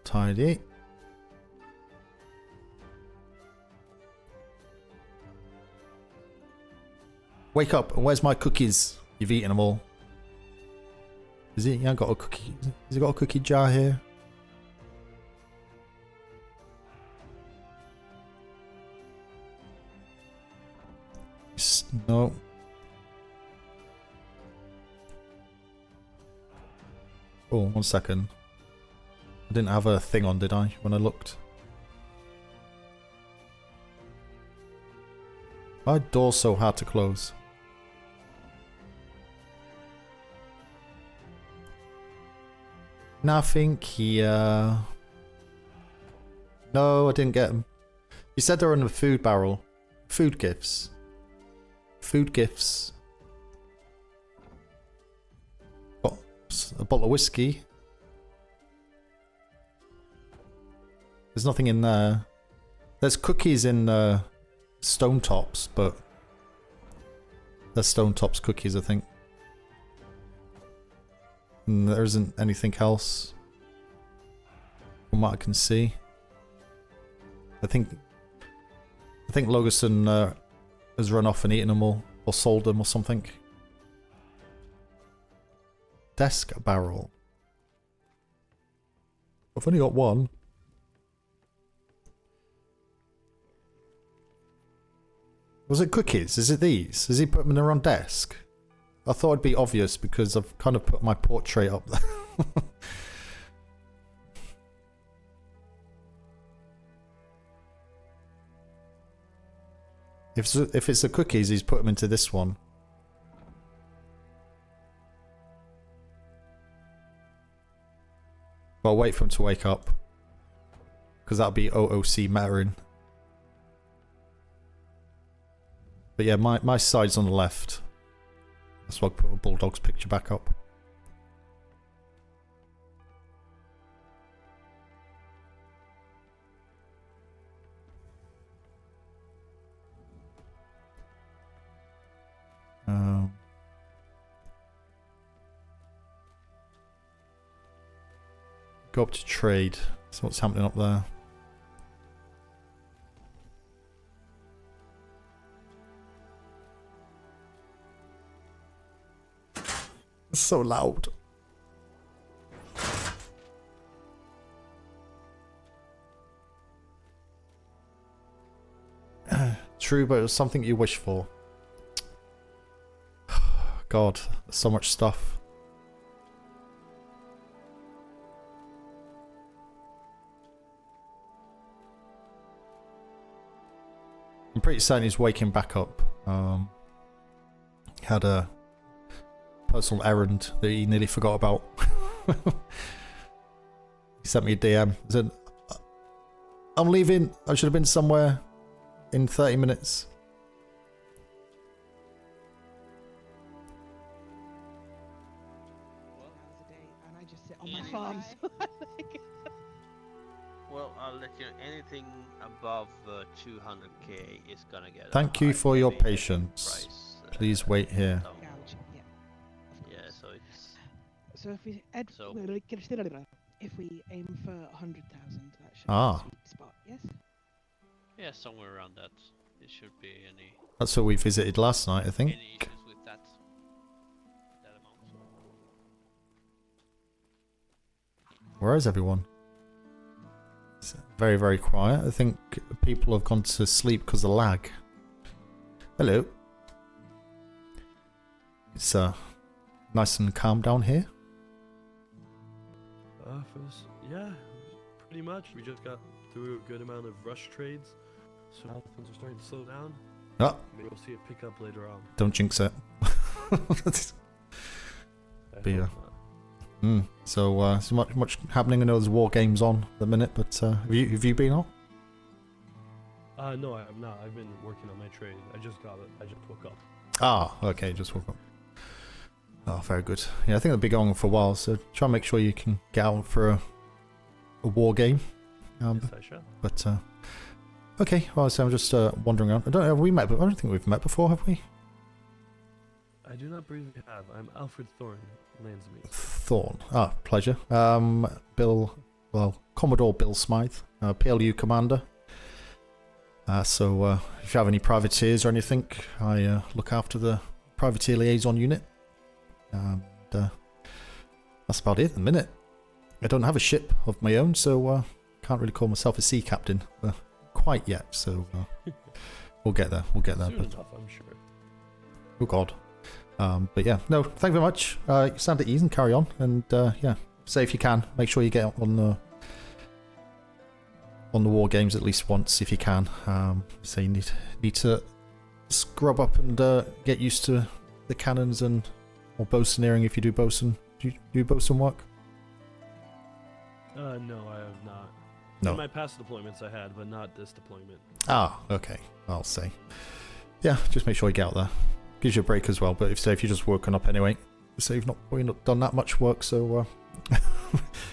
Tidy. Wake up! Where's my cookies? You've eaten them all. Is it? Yeah, got a cookie. Has he got a cookie jar here? No. Oh, 1 second. I didn't have a thing on, did I, when I looked? Why are doors so hard to close? Nothing here. No, I didn't get them. You said they're in the food barrel. Food gifts. Food gifts. Got a bottle of whiskey. There's nothing in there. There's cookies in Stone Tops, but they're Stone Tops cookies, I think. And there isn't anything else from what I can see. I think Logerson has run off and eaten them all, or sold them or something. Desk barrel. I've only got one. Was it cookies? Is it these? Has he put them in the wrong desk? I thought it'd be obvious because I've kind of put my portrait up there. If it's the cookies, he's put them into this one. But I'll wait for him to wake up. Because that'll be OOC mattering. But yeah, my side's on the left. That's why I put a bulldog's picture back up. Go up to trade. So what's happening up there? It's so loud. True, but it was something you wish for. God, so much stuff. I'm pretty certain he's waking back up. Had a personal errand that he nearly forgot about. He sent me a DM. He said, I'm leaving. I should have been somewhere in 30 minutes. And I just sit on my farms. Well, I'll let you know, anything above 200k is gonna get Thank you for your patience. Please wait here. Yeah, so it's... So if we if we aim for 100,000, that should be Ah. a sweet spot, yes? Yeah, somewhere around that. It should be any... That's what we visited last night, I think. Any issues with that amount. Where is everyone? It's very, very quiet. I think people have gone to sleep because of lag. Hello. It's nice and calm down here. Yeah, pretty much. We just got through a good amount of rush trades, so now things are starting to slow down. Ah. Maybe we'll see a pickup later on. Don't jinx it. But yeah. So, so much happening. I know there's war games on at the minute, but have you been on? No, I have not. I've been working on my trade. I just got it. I just woke up. Ah, okay, just woke up. Oh, very good. Yeah, I think they'll be going on for a while, so try and make sure you can get out for a war game. Yes, I shall. But okay, well, so I'm just wandering around. I don't know, have we met? But I don't think we've met before, have we? I do not believe we have. I'm Alfred Thorne, Landsmeet. Thorne. Ah, pleasure. Commodore Bill Smythe, PLU commander. So if you have any privateers or anything, I look after the privateer liaison unit. And that's about it at the minute. I don't have a ship of my own, so can't really call myself a sea captain quite yet. So we'll get there. We'll get there. Soon enough, I'm sure. Oh God. But yeah, no, thank you very much. You stand at ease and carry on. And yeah, say if you can, make sure you get on the war games at least once if you can. So you need to scrub up and get used to the cannons and or bosuneering if you do bosun. Do you do bosun work? No, I have not. No. In my past deployments I had, but not this deployment. Ah, okay. I'll say. Yeah, just make sure you get out there. Gives you a break as well. But if you're just working up anyway, so you've not done that much work, so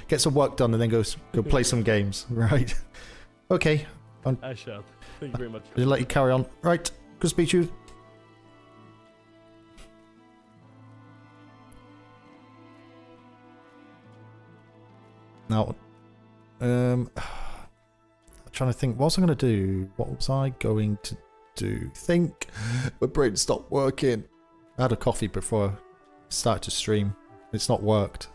get some work done and then go play some games, right? Okay. I shall. Thank you very much. I'll let you carry on. Right. Good to speak to you. Now, I'm trying to think. What was I going to do? What was I going to do? Think. My brain stopped working. I had a coffee before I started to stream. It's not worked.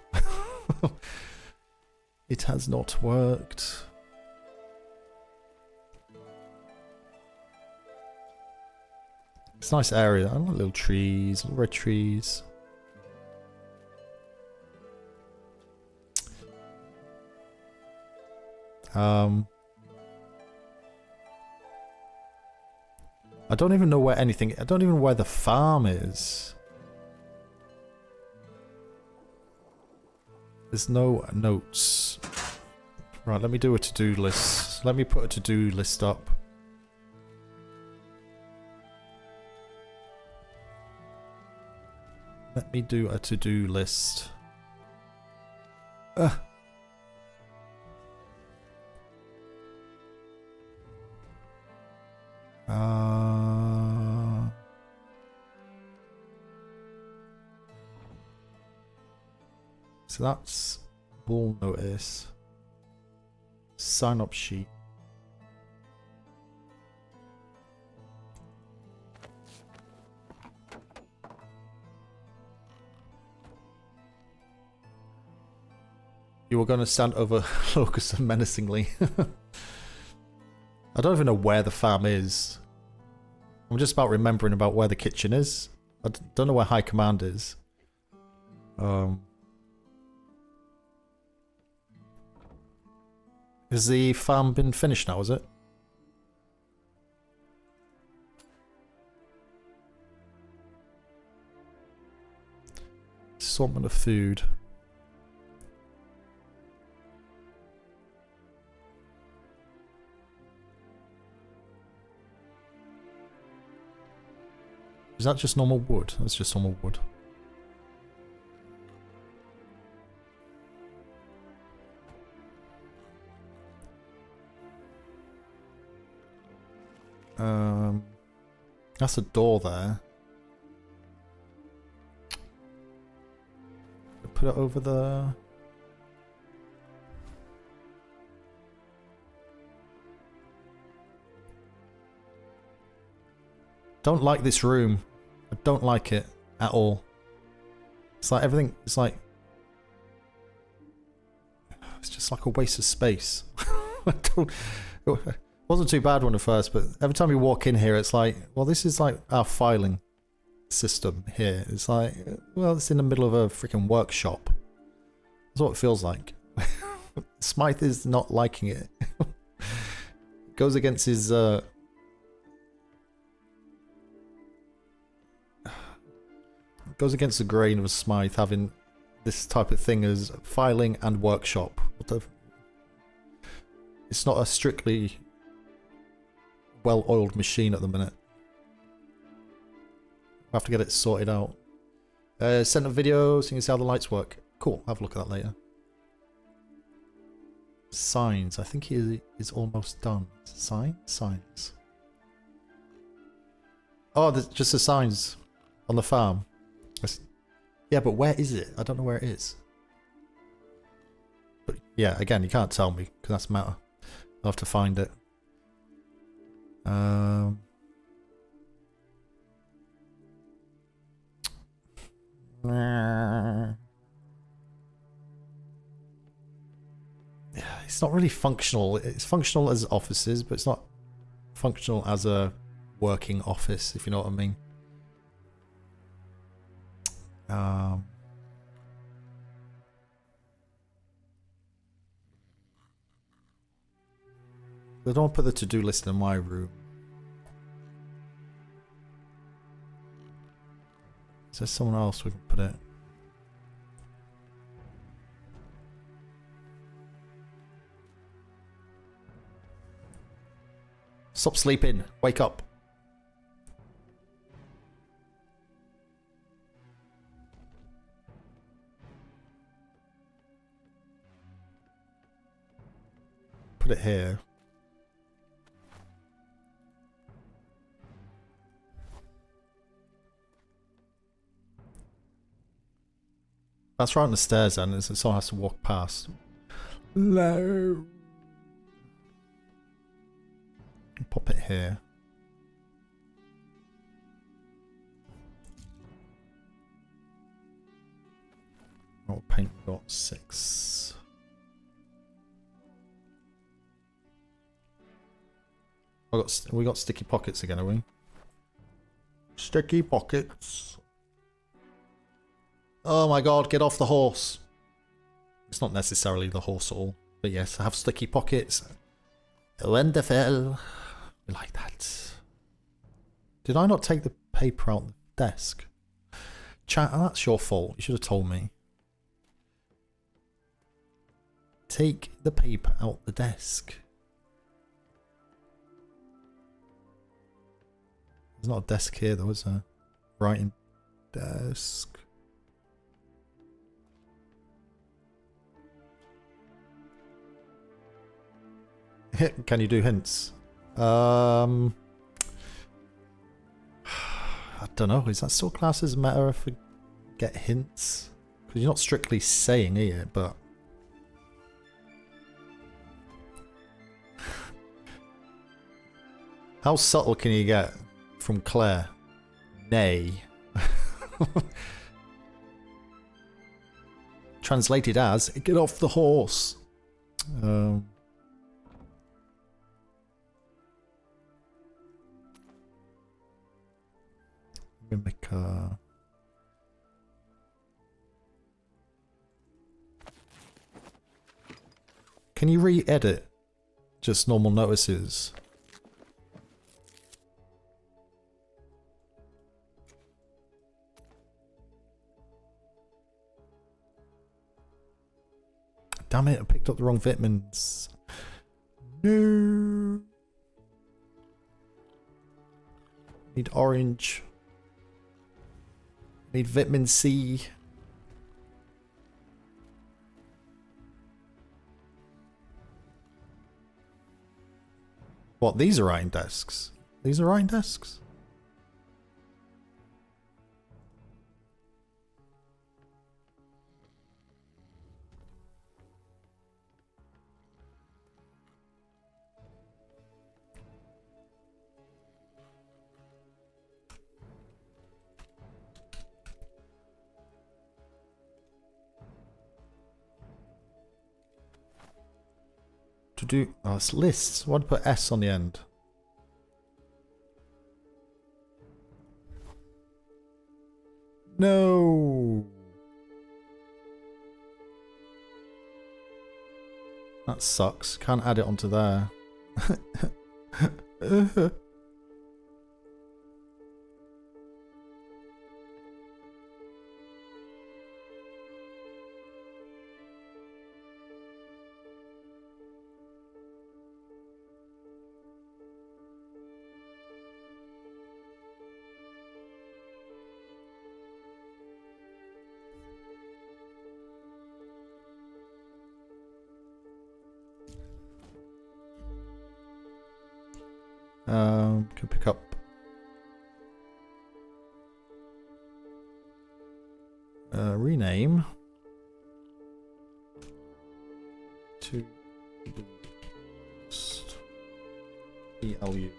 It has not worked. It's a nice area. I like little trees, little red trees. I I don't even know where anything... I don't even know where the farm is. There's no notes. Right, let me do a to-do list. Let me put a to-do list up. Let me do a to-do list. So that's wall notice. Sign up sheet. You were going to stand over Locust menacingly. I don't even know where the farm is. I'm just about remembering about where the kitchen is. I don't know where High Command is. Has the farm been finished now, is it? Assortment of food. Is that just normal wood? That's just normal wood. That's a door there. Put it over the... Don't like this room. I don't like it at all. It's like everything, it's like... It's just like a waste of space. I don't... It wasn't too bad when at first, but every time you walk in here, it's like, well, this is like our filing system here. It's like, well, it's in the middle of a freaking workshop. That's what it feels like. Smythe is not liking it. Goes against his... Goes against the grain of Smythe having this type of thing as filing and workshop. What the... It's not a strictly well-oiled machine at the minute. I have to get it sorted out. Sent a video so you can see how the lights work. Cool, I'll have a look at that later. Signs, I think he is almost done. Signs. Oh, there's just the signs on the farm. Yeah, but where is it? I don't know where it is. But yeah, again, you can't tell me because that's a matter. I'll have to find it. It's not really functional. It's functional as offices, but it's not functional as a working office, if you know what I mean. I don't put the to-do list in my room. Is there someone else we can put it? Stop sleeping. Wake up. Put it here. That's right on the stairs, and someone has to walk past. Low. Pop it here. Oh, paint got 6. We got sticky pockets again, are we? Sticky pockets. Oh my god, get off the horse. It's not necessarily the horse at all. But yes, I have sticky pockets. Wonderful. We like that. Did I not take the paper out the desk? Chat, that's your fault. You should have told me. Take the paper out the desk. There's not a desk here though, is there? Writing desk. Can you do hints? I don't know. Is that still classed as meta if we get hints? Because you're not strictly saying it, but how subtle can you get from Claire? Nay. Translated as "get off the horse." Mimica. Can you re-edit just normal notices? Damn it, I picked up the wrong vitamins. No. Need orange. Need vitamin C. What, these are writing desks? These are writing desks? To do, oh, it's lists. Why do I put S on the end? No. That sucks. Can't add it onto there. Can pick up rename to ELU.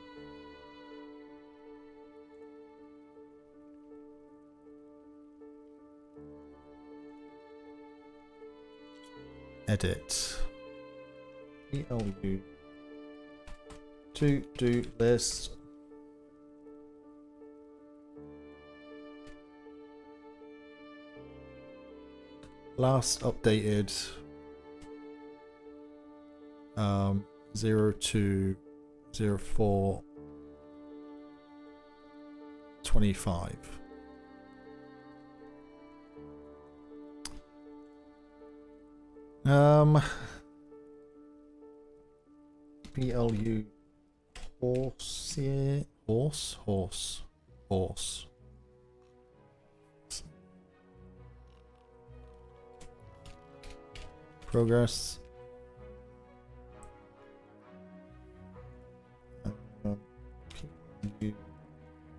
Edit ELU to do list. Last updated 02/04/25. BLU horse, yeah. Horse. Progress.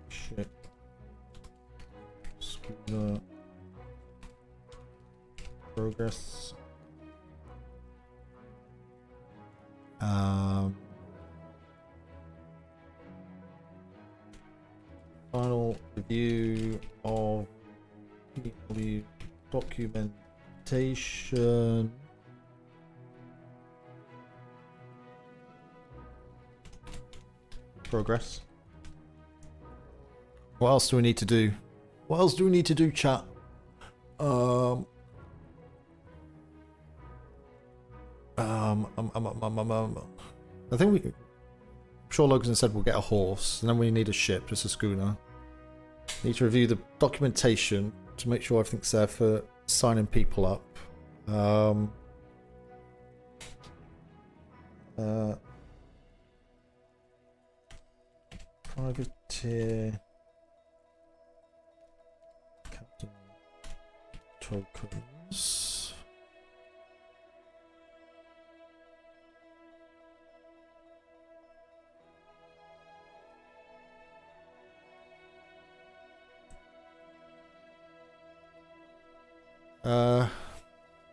Ship. Scooter. Progress. Final review of the documentation. Progress. What else do we need to do? What else do we need to do, chat? I think we sure Logan said we'll get a horse, and then we need a ship, just a schooner. Need to review the documentation to make sure everything's there for signing people up. Privateer Captain tokens.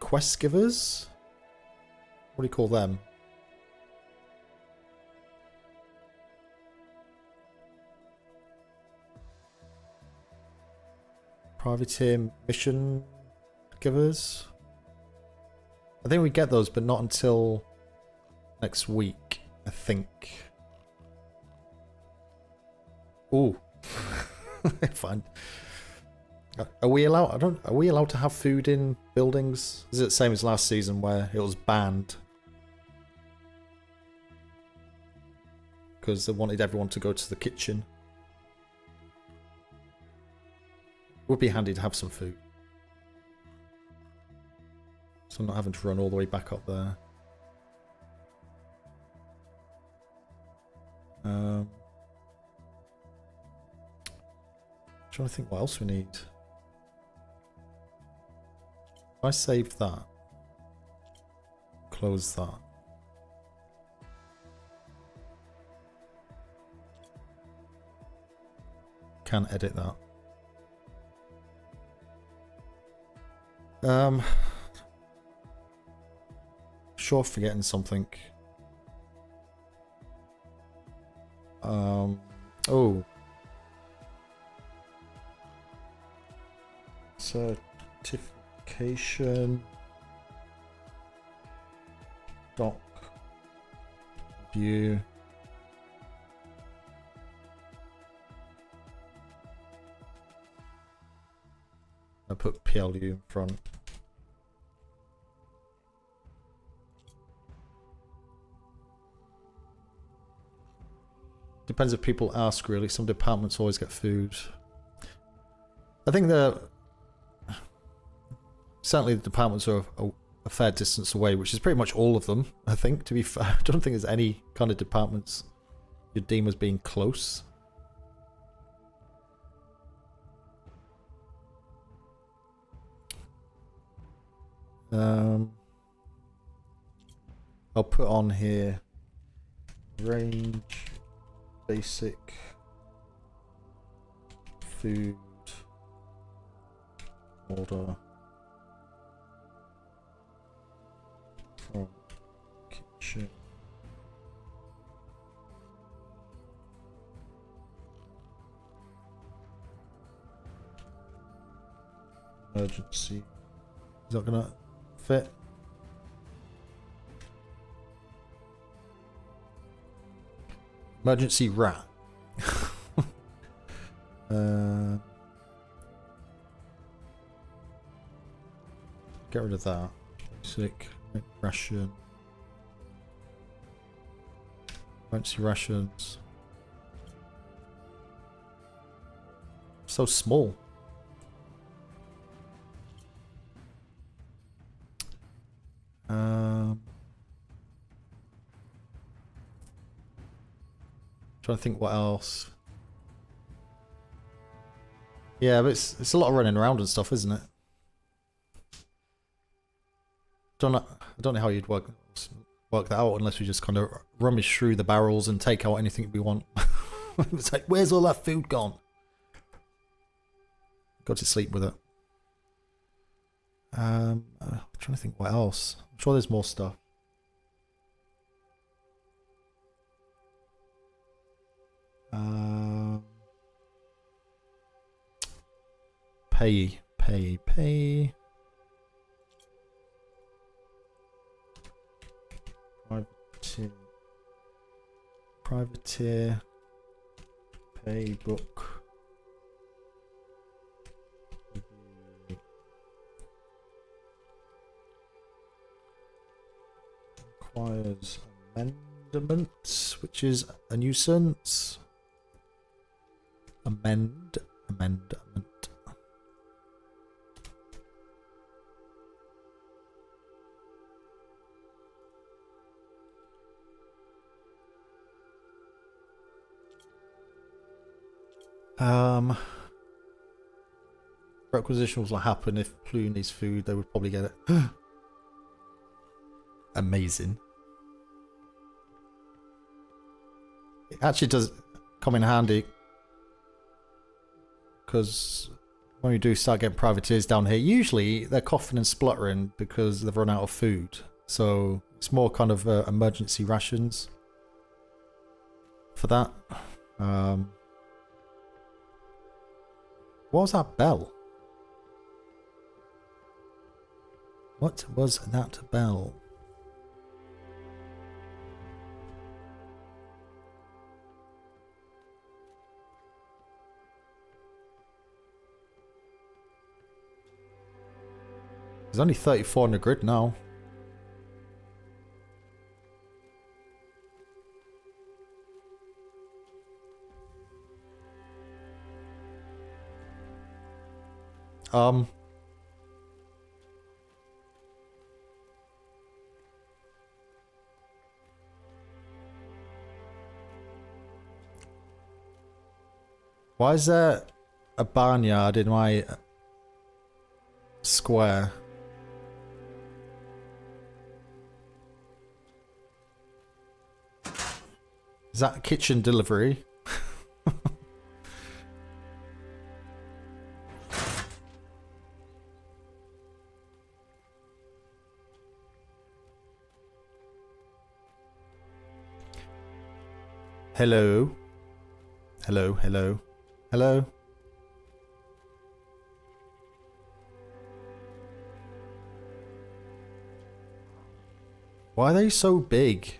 Quest givers? What do you call them? Privateer mission givers? I think we get those, but not until next week, I think. Ooh. Fine. Are we allowed? Are we allowed to have food in buildings? Is it the same as last season where it was banned? Because they wanted everyone to go to the kitchen. It would be handy to have some food. So I'm not having to run all the way back up there. Trying to think what else we need. If I save that, close that. Can edit that. Sure, forgetting something. Oh. Certification. Doc. View. I put PLU in front. Depends if people ask, really. Some departments always get food. I think certainly the departments are a fair distance away, which is pretty much all of them, I think, to be fair. I don't think there's any kind of departments you'd deem as being close. I'll put on here range, basic, food, order from kitchen. Emergency. Is that gonna fit? Emergency rat. Get rid of that. Basic ration. Emergency rations. So small. Trying to think what else. Yeah, but it's a lot of running around and stuff, isn't it? I don't know how you'd work that out unless we just kind of rummage through the barrels and take out anything we want. It's like, where's all that food gone? Got to sleep with it. I'm trying to think what else. I'm sure there's more stuff. Pay. Privateer. Pay book. Requires amendments, which which is a nuisance. Amendment. Requisitions will happen if Plu needs food. They would probably get it. Amazing. It actually does come in handy because when we do start getting privateers down here, usually they're coughing and spluttering because they've run out of food. So it's more kind of emergency rations for that. What was that bell? What was that bell? There's only 34 on the grid now. Why is there a barnyard in my square? Is that kitchen delivery? Hello. Hello, hello. Hello. Why are they so big?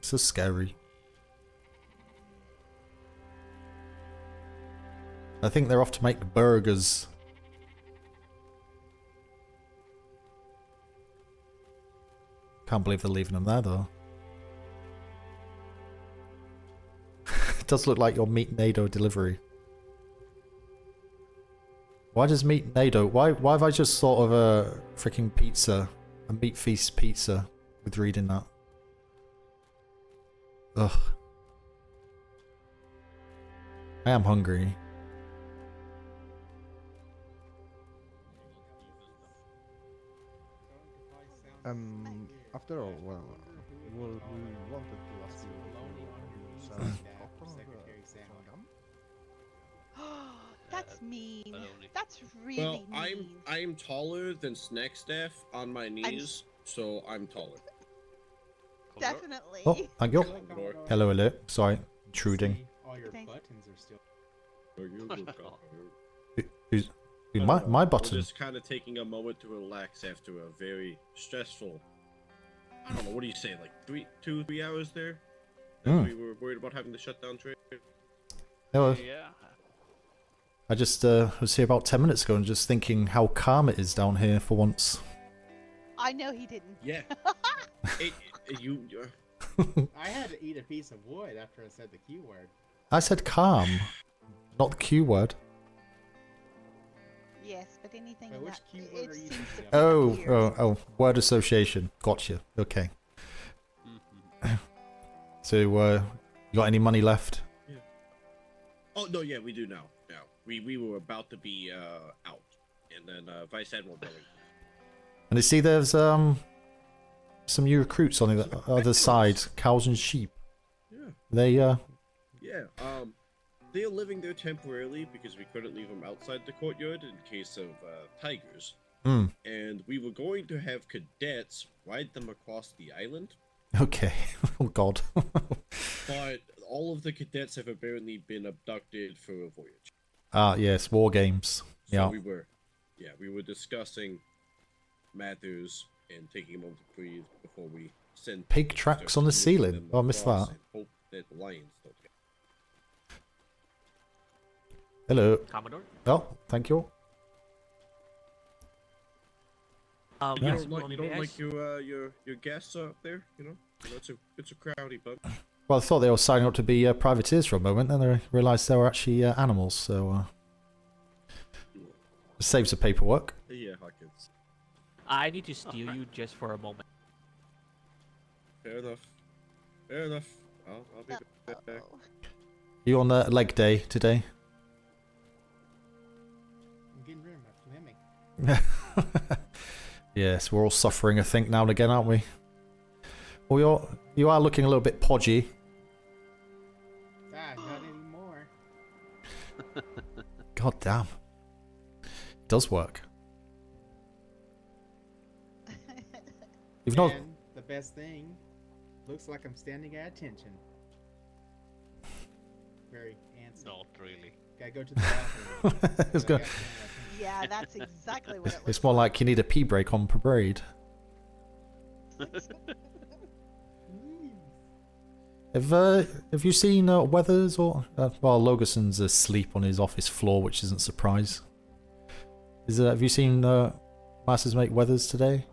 So scary. I think they're off to make burgers. Can't believe they're leaving them there though. It does look like your Meat Nado delivery. Why does Meat Nado? Why have I just thought of a freaking pizza? A Meat Feast pizza with reading that. Ugh. I am hungry. After all, well, we wanted to ask you That's mean. That's really well, mean. I'm taller than Snack Staff on my knees, so I'm taller. Definitely. Oh, thank you. Hello, hello. Sorry, intruding. All your buttons are still. Who's my button? We're just kind of taking a moment to relax after a very stressful. I don't know. What do you say? Like 3 hours there. We were worried about having to shut down trade. Hello. Yeah. I just was here about 10 minutes ago and just thinking how calm it is down here for once. I know he didn't. Yeah. I had to eat a piece of wood after I said the Q word. I said calm, not the Q word. Yes, but anything But which that Q word it are you seems to Oh, oh, word association. Gotcha. Okay. So, you got any money left? Yeah. Oh no, yeah, we do now. Yeah, we were about to be out, and then Vice Admiral going. And I see there's some new recruits on the other side, cows and sheep. Yeah. They Yeah. They are living there temporarily because we couldn't leave them outside the courtyard in case of tigers. And we were going to have cadets ride them across the island. Okay. Oh God. But all of the cadets have apparently been abducted for a voyage. Ah, yes, war games. So Yeah. we were discussing matters and taking a moment to breathe before we send Pig tracks on the ceiling. Oh, I missed that. Hope that lions don't get. Hello. Commodore? Oh, thank you. You Yes, don't like, Ronnie, you don't may I like your guests up there, you know? It's a crowdy bunch. Well, I thought they were signing up to be privateers for a moment, and they realised they were actually animals, so... it saves the paperwork. Yeah, Hawkins. I need to steal you just for a moment. Fair enough. Fair enough. I'll be right back. You on leg day today? I'm getting rid of my Fleming. Yes, we're all suffering, I think, now and again, aren't we? Well, you are looking a little bit podgy. Ah, not anymore. God damn. It does work. You've not... And the best thing, looks like I'm standing at attention. Very handsome. Not really. Gotta go to the bathroom. It's good. Yeah, that's exactly what it looks It's more like you need a pee break on parade. Have you seen Weathers or... well, Logerson's asleep on his office floor, which isn't a surprise. Have you seen Masters Mate Weathers today?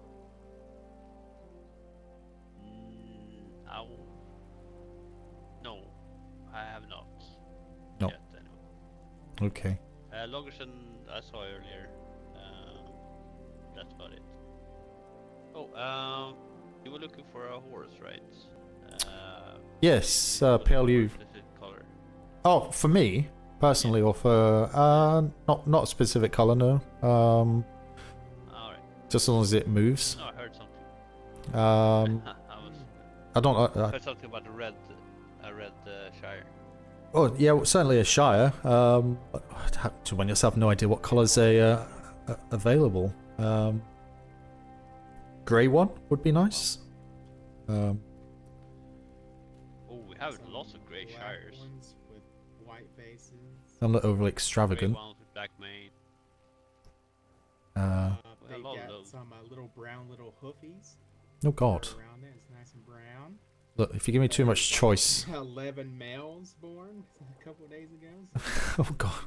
No, I have not. No. Yet, anyway. Okay. Logerson, I saw earlier. That's about it. Oh, you were looking for a horse, right? Yes, PLU. Color. Oh, for me personally, or for not a specific color, no. Alright. Just as long as it moves. No, I heard something. I don't. I heard something about a red Shire. Oh yeah, well, certainly a Shire. To when yourself, no idea what colours are available. Grey one would be nice. Oh, we have lots of grey Shires. Ones with white faces. I'm not overly extravagant. Grey ones with black mane. They got some little brown little hoofies. Oh God. Around it. It's nice and brown. Look, if you give me too much choice. 11 males born a couple of days ago. Oh God.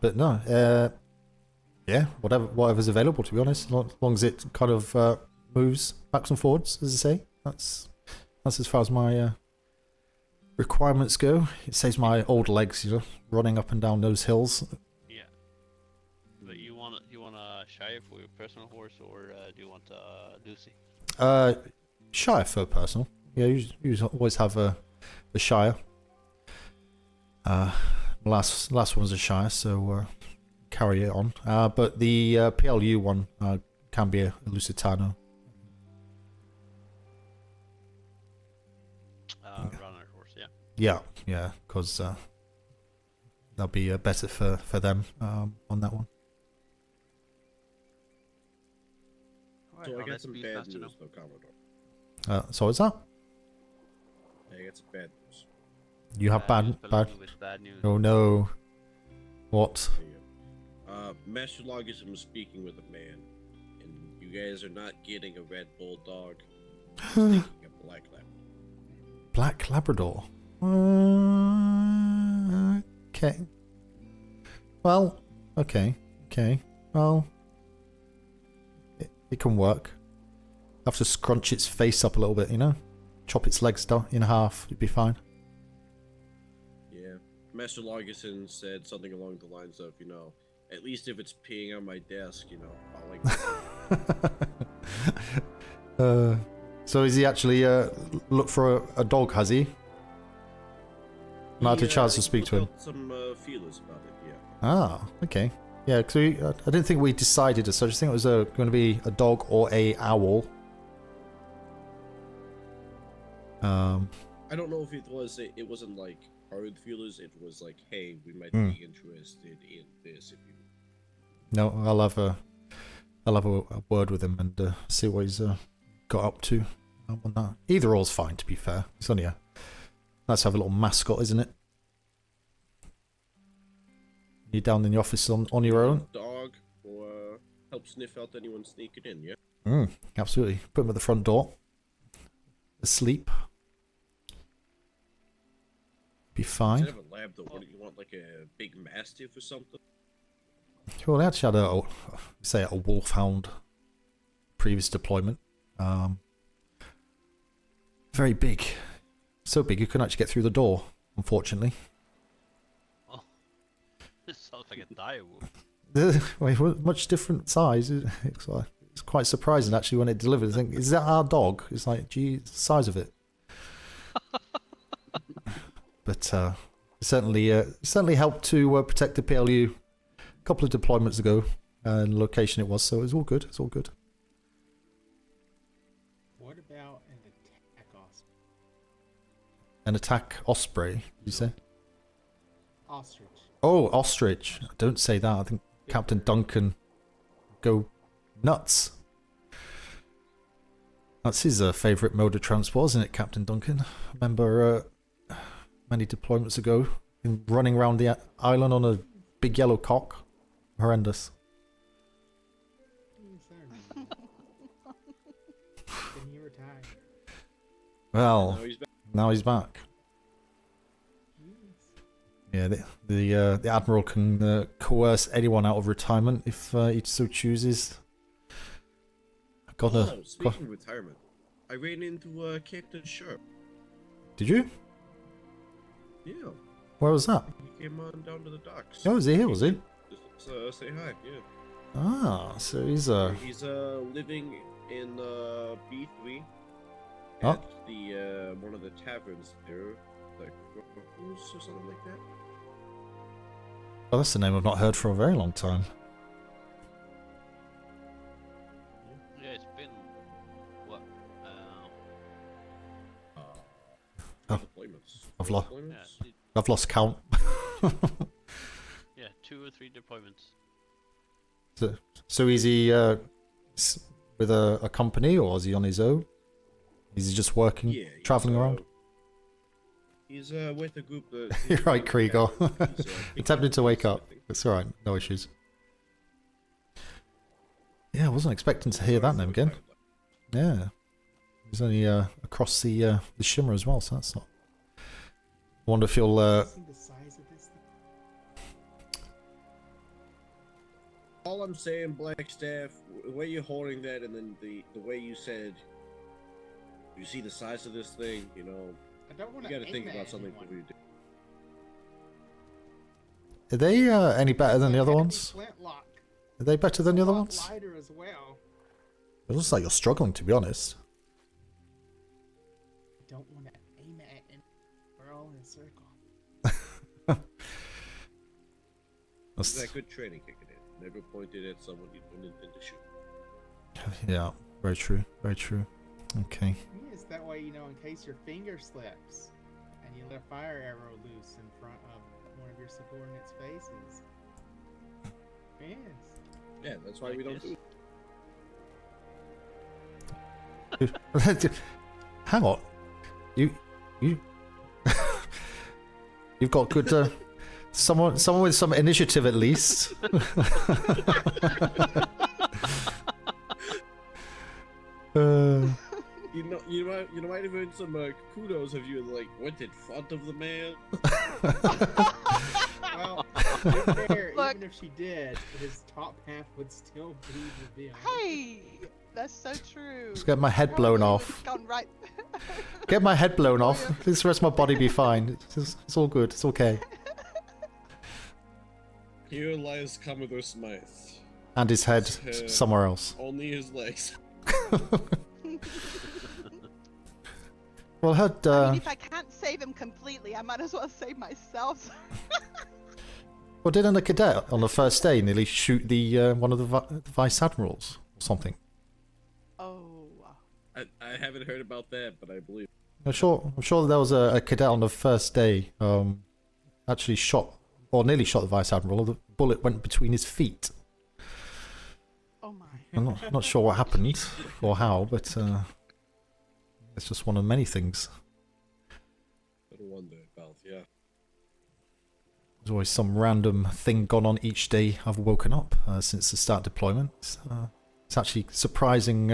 But no, yeah, whatever's available, to be honest, as long as it kind of moves backs and forwards, as I say. That's as far as my requirements go. It saves my old legs, running up and down those hills. Yeah. But you want a Shire for your personal horse, or do you want a Lucy? Shire for personal. Yeah, you always have a Shire. Last one was a Shire, so carry it on. But the PLU one can be a Lusitano. Runner horse, yeah. Yeah, because that'll be better for them on that one. So I got some bad news, though, Commodore. So what's that? I got some bad news. You have bad news. Oh no. What? Master Logism was speaking with a man, and you guys are not getting a red bulldog. You're taking a black Labrador. Black Labrador. Okay. Well, okay. Well, it can work. Have to scrunch its face up a little bit, chop its legs down in half. It'd be fine. Yeah, Master Logerson said something along the lines of, at least if it's peeing on my desk, I'll like that. So is he actually look for a dog, has he? Not had a chance to speak to him. Some feelers about it, yeah. Ah, okay. Yeah, because I didn't think we decided as such. I think it was going to be a dog or a owl. I don't know if it wasn't like hard feelers. It was like, hey, we might be interested in this if you. No, I'll have a word with him and see what he's got up to on that. Either or's fine, to be fair. It's only nice to have a little mascot, isn't it? You're down in the office on your own. Dog or help sniff out anyone sneaking in, yeah. Absolutely. Put him at the front door. Asleep. Be fine. Instead of a lab, though, what do you want, like a big mastiff or something? Well, they actually had a wolfhound previous deployment. Very big. So big you couldn't actually get through the door, unfortunately. Oh, this sounds like a dire wolf. Much different size. It's quite surprising actually when it delivered. I think, is that our dog? It's like, gee, the size of it. But it certainly helped to protect the PLU a couple of deployments ago, and location it was. So it was all good. It's all good. What about an attack osprey? An attack osprey, you say? Ostrich. Oh, ostrich. Don't say that. I think Captain Duncan go nuts. That's his favourite mode of transport, isn't it, Captain Duncan? I remember many deployments ago, him running around the island on a big yellow cock. Horrendous. Then he retired. Well, now he's back. Yeah, the Admiral can coerce anyone out of retirement if he so chooses. Speaking of retirement, I ran into Captain Sharp. Did you? Yeah. Where was that? He came on down to the docks. Oh, was he here? Was he? Just say hi. Yeah. Ah, so he's He's living in B3 Oh. at the one of the taverns there, like Rose or something like that. Oh, that's the name I've not heard for a very long time. Yeah, it's been what? Deployments. I've lost count. Yeah, 2 or 3 deployments. So is he with a company, or is he on his own? Is he just working, traveling around? He's with a group that. You're right, Krieger. Attempted to wake up. It's alright, no issues. Yeah, I wasn't expecting to hear that name again. Yeah. He's only across the shimmer as well, so that's not. I wonder if you'll All I'm saying, Blackstaff, the way you're holding that, and then the way you said, you see the size of this thing, you know, I don't want you to got to think about something before you do. Are they any better than the other ones? Flintlock. Are they better than the other ones? Lighter as well. It looks like you're struggling, to be honest. I don't want to aim at it. We're all in a circle. Is that good training kicking in? Never pointed at someone you don't intend to shoot. Yeah, very true, very true. Okay. Yes, that way, you know, in case your finger slips and you let a fire arrow loose in front of one of your subordinates' faces. Yes. Yeah, that's why we don't do it. Hang on. You've got good someone with some initiative at least. You might have earned some kudos if you like went in front of the man. Well, to be fair, even if she did, his top half would still be revealed. Hey, that's so true. Just get my head blown off. Gone right. Get my head blown off. This rest of my body be fine. It's all good. It's okay. Here lies Commodore Smythe. And his head somewhere else. Only his legs. Well, I heard. I mean, if I can't save him completely, I might as well save myself. Well, didn't a cadet on the first day nearly shoot the one of the vice admirals or something? Oh. I haven't heard about that, but I believe. I'm sure there was a cadet on the first day. Actually shot or nearly shot the vice admiral. The bullet went between his feet. Oh my. I'm not sure what happened or how, but it's just one of many things. I don't wonder about, yeah. There's always some random thing gone on each day I've woken up since the start deployment. It's actually surprising.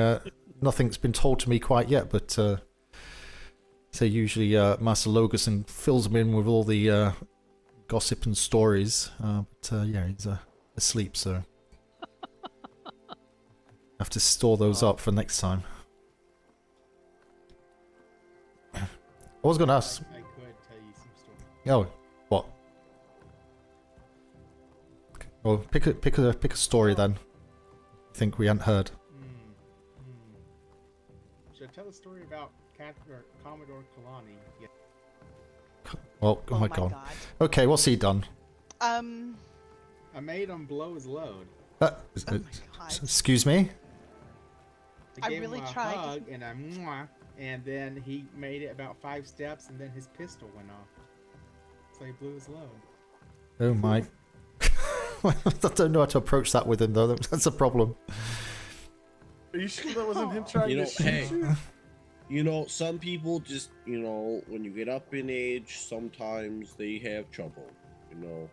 Nothing's been told to me quite yet, but so usually Master Logerson fills me in with all the gossip and stories. But yeah, he's asleep, so I have to store those up for next time. I was gonna ask. I could tell you some stories. Oh, what? Okay. Well, pick a story then. I think we hadn't heard. Should I tell a story about Commodore Kalani? Yeah. Well, oh my god. Okay, what's he done? I made him blow his load. Excuse me? I gave really him a tried. hug and a mwah, and then he made it about 5 steps, and then his pistol went off. So he blew his load. Oh my. I don't know how to approach that with him though. That's a problem. Are you sure that wasn't him trying to shoot you? You know, some people just, you know, when you get up in age, sometimes they have trouble. You know,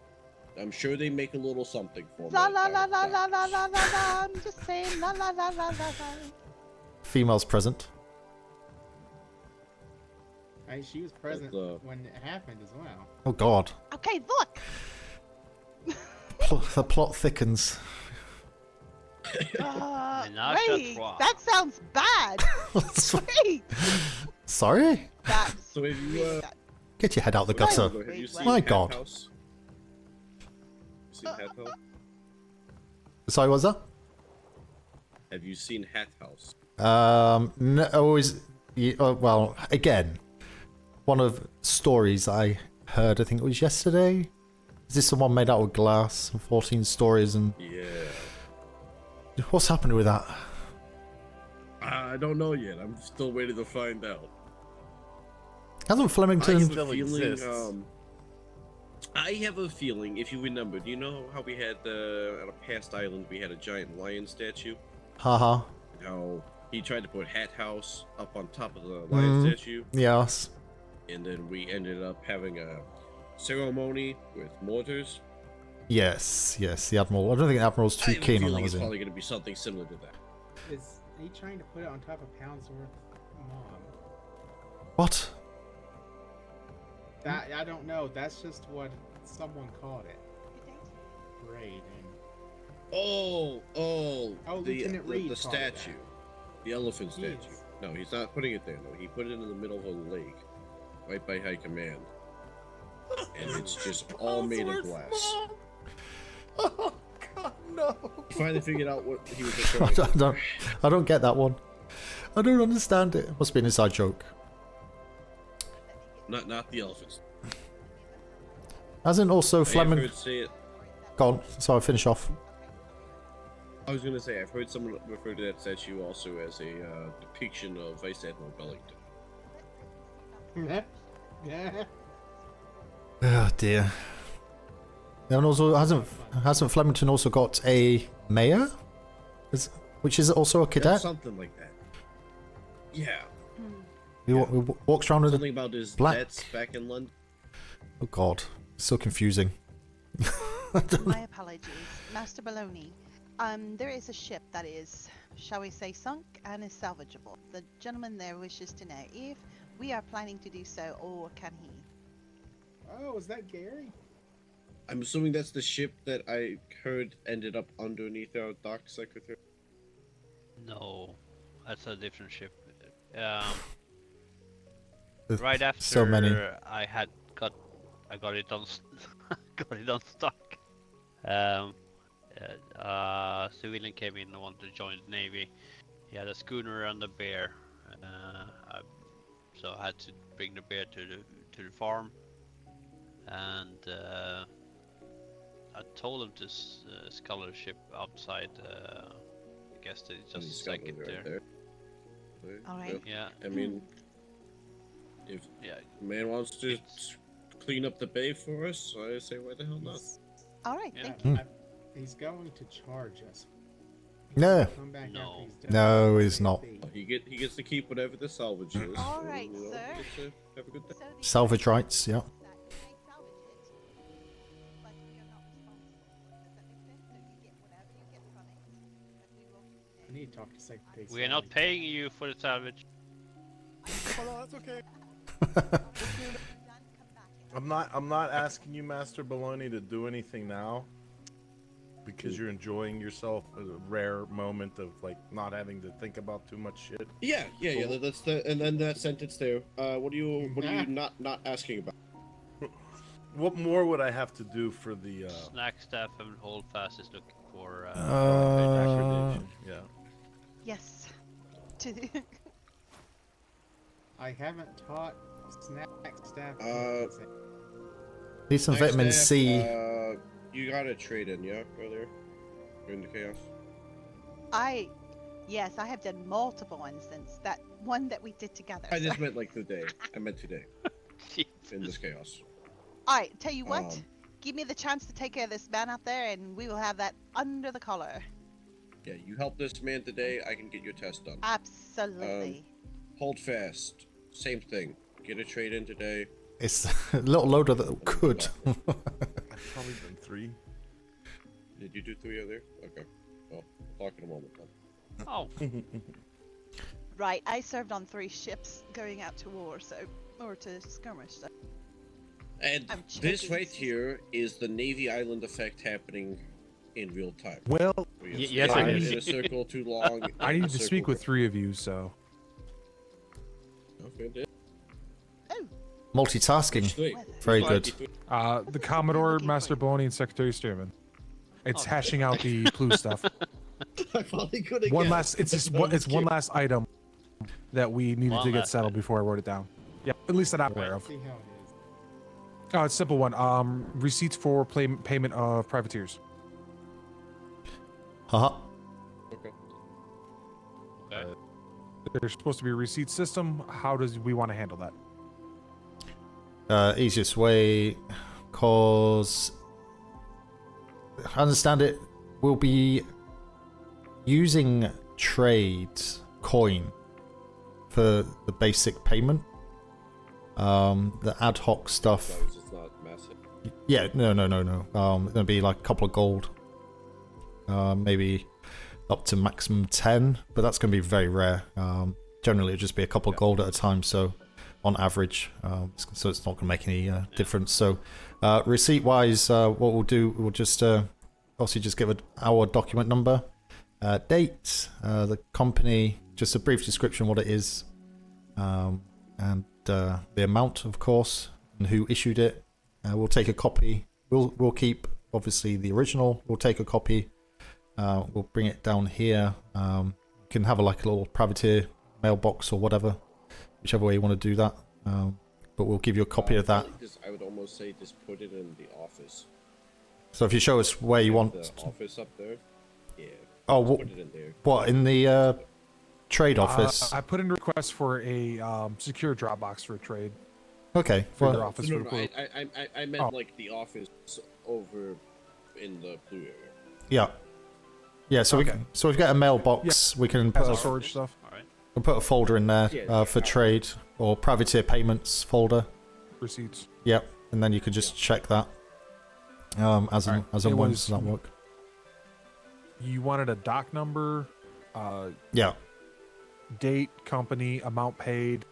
I'm sure they make a little something for me. La la la la la la la la. I'm just saying la la la la la la. Females present. She was present when it happened as well. Oh god. Okay, look. The plot thickens. Wait, that sounds bad. Wait. Sorry? So if you Get your head out the gutter. Have you seen My Hat god. House? Seen Hat House? Sorry, what's that? Have you seen Hat House? No, always. Well, again, one of stories I heard. I think it was yesterday. Is this the one made out of glass? 14 stories and. Yeah. What's happening with that? I don't know yet. I'm still waiting to find out. Hasn't Flemington? I have a feeling, if you remember, do you know how we had at a past island we had a giant lion statue? Haha. How he tried to put Hat House up on top of the lion statue? Yes. And then we ended up having a ceremony with mortars. Yes, the Admiral. I don't think the Admiral's too keen on that, it's was he? probably going to be something similar to that. Is he trying to put it on top of Poundsworth Mom? What? That I don't know. That's just what someone called it. Raid. Oh, Lieutenant Reed the called it statue, the elephant statue. Yes. No, he's not putting it there. No, he put it in the middle of a lake, right by High Command, and it's just all made of glass. Oh god, no! He finally figured out what he was referring to. I don't get that one. I don't understand it. Must be an inside joke. Not the elephants. Hasn't also I've Fleming. heard say it. Go on. Sorry, finish off. I was gonna say I've heard someone refer to that statue also as a depiction of Vice Admiral Bellington. Yeah. Oh dear. And also, hasn't Flemington also got a mayor? Which is also a cadet? Something like that. Yeah. He walks around with something about his black. debts back in London. Oh god, so confusing. My apologies, Master Baloney. There is a ship that is, shall we say, sunk and is salvageable. The gentleman there wishes to know if we are planning to do so, or can he? Oh, is that Gary? I'm assuming that's the ship that I heard ended up underneath our dock secretary. No, that's a different ship. Right after so many. I got it on stock. Civilian came in and wanted to join the Navy. He had a schooner and a bear, so I had to bring the bear to the farm, and I told him to scull the ship outside. I guess they just sank it there. All right. Yeah. I mean, if the man wants to clean up the bay for us, I say why the hell not? All right, Yeah, thank you. he's going to charge us. No. Come back after he's done. No, he's not. He gets to keep whatever the salvage is. All right, and, sir. gets to have a good day. Salvage rights, yeah. I need to talk to Secretary. We are not paying you for the salvage. Oh no, that's okay. I'm not asking you, Master Baloney, to do anything now. because you're enjoying yourself, a rare moment of like not having to think about too much shit. Yeah. That's the and then that sentence there. What are you not asking about? What more would I have to do for the Snack staff and hold fast is looking for accreditation? Yeah. Yes. To the I haven't taught snack staff. Need some Snack vitamin staff, C. You got a trade in, yeah, earlier in the chaos. Yes, I have done multiple ones since that one that we did together. I just meant like today. I meant today. In this chaos. Alright, tell you what. Give me the chance to take care of this man out there and we will have that under the collar. Yeah, you help this man today, I can get your test done. Absolutely. Hold fast. Same thing. Get a trade in today. It's a little loader that could. I've probably done 3. Did you do 3 other? Okay. Well, we'll talk in a moment then. Oh. Right, I served on 3 ships going out to war, or to skirmish. So. And this right here is the Navy Island effect happening in real time. Well, yes, I did. In a circle too long. I need to speak with 3 of you, so. Okay. Multitasking. Very good. The Commodore, Master Baloney, and Secretary Stearman. It's hashing out the clue stuff. I finally could One last. It's one last item that we needed to get settled before I wrote it down. Yeah, at least that I'm aware of. Oh, it's a simple one. Receipts for payment of privateers. Haha. Okay. There's supposed to be a receipt system. How does we want to handle that? Easiest way, cause I understand it, we'll be using trade coin for the basic payment. The ad hoc stuff. It's not massive. Yeah, no. It'll be like a couple of gold. Maybe up to maximum 10, but that's going to be very rare. Generally, it'll just be a couple of gold at a time, so on average, so it's not going to make any difference. So, receipt-wise, what we'll do, we'll just obviously just give our document number, date, the company, just a brief description what it is, and the amount, of course, and who issued it. We'll take a copy. We'll keep obviously the original. We'll take a copy. We'll bring it down here. You can have like a little privateer mailbox or whatever, whichever way you want to do that. But we'll give you a copy of that. I would almost say just put it in the office. So if you show us where you want the office up there. Yeah. Oh, put it in there. What in the trade office? I put in a request for a secure Dropbox for a trade. Okay. For Well, your office. No, for the I meant like the office over in the blue area. Yeah. Yeah. So Okay. we've got a mailbox. We can put Has storage stuff. we'll put a folder in there Yeah, for trade or privateer payments folder. Receipts. Yep. And then you could just check that. As and It when was- does that work? You wanted a doc number, Yeah. date, company, amount paid.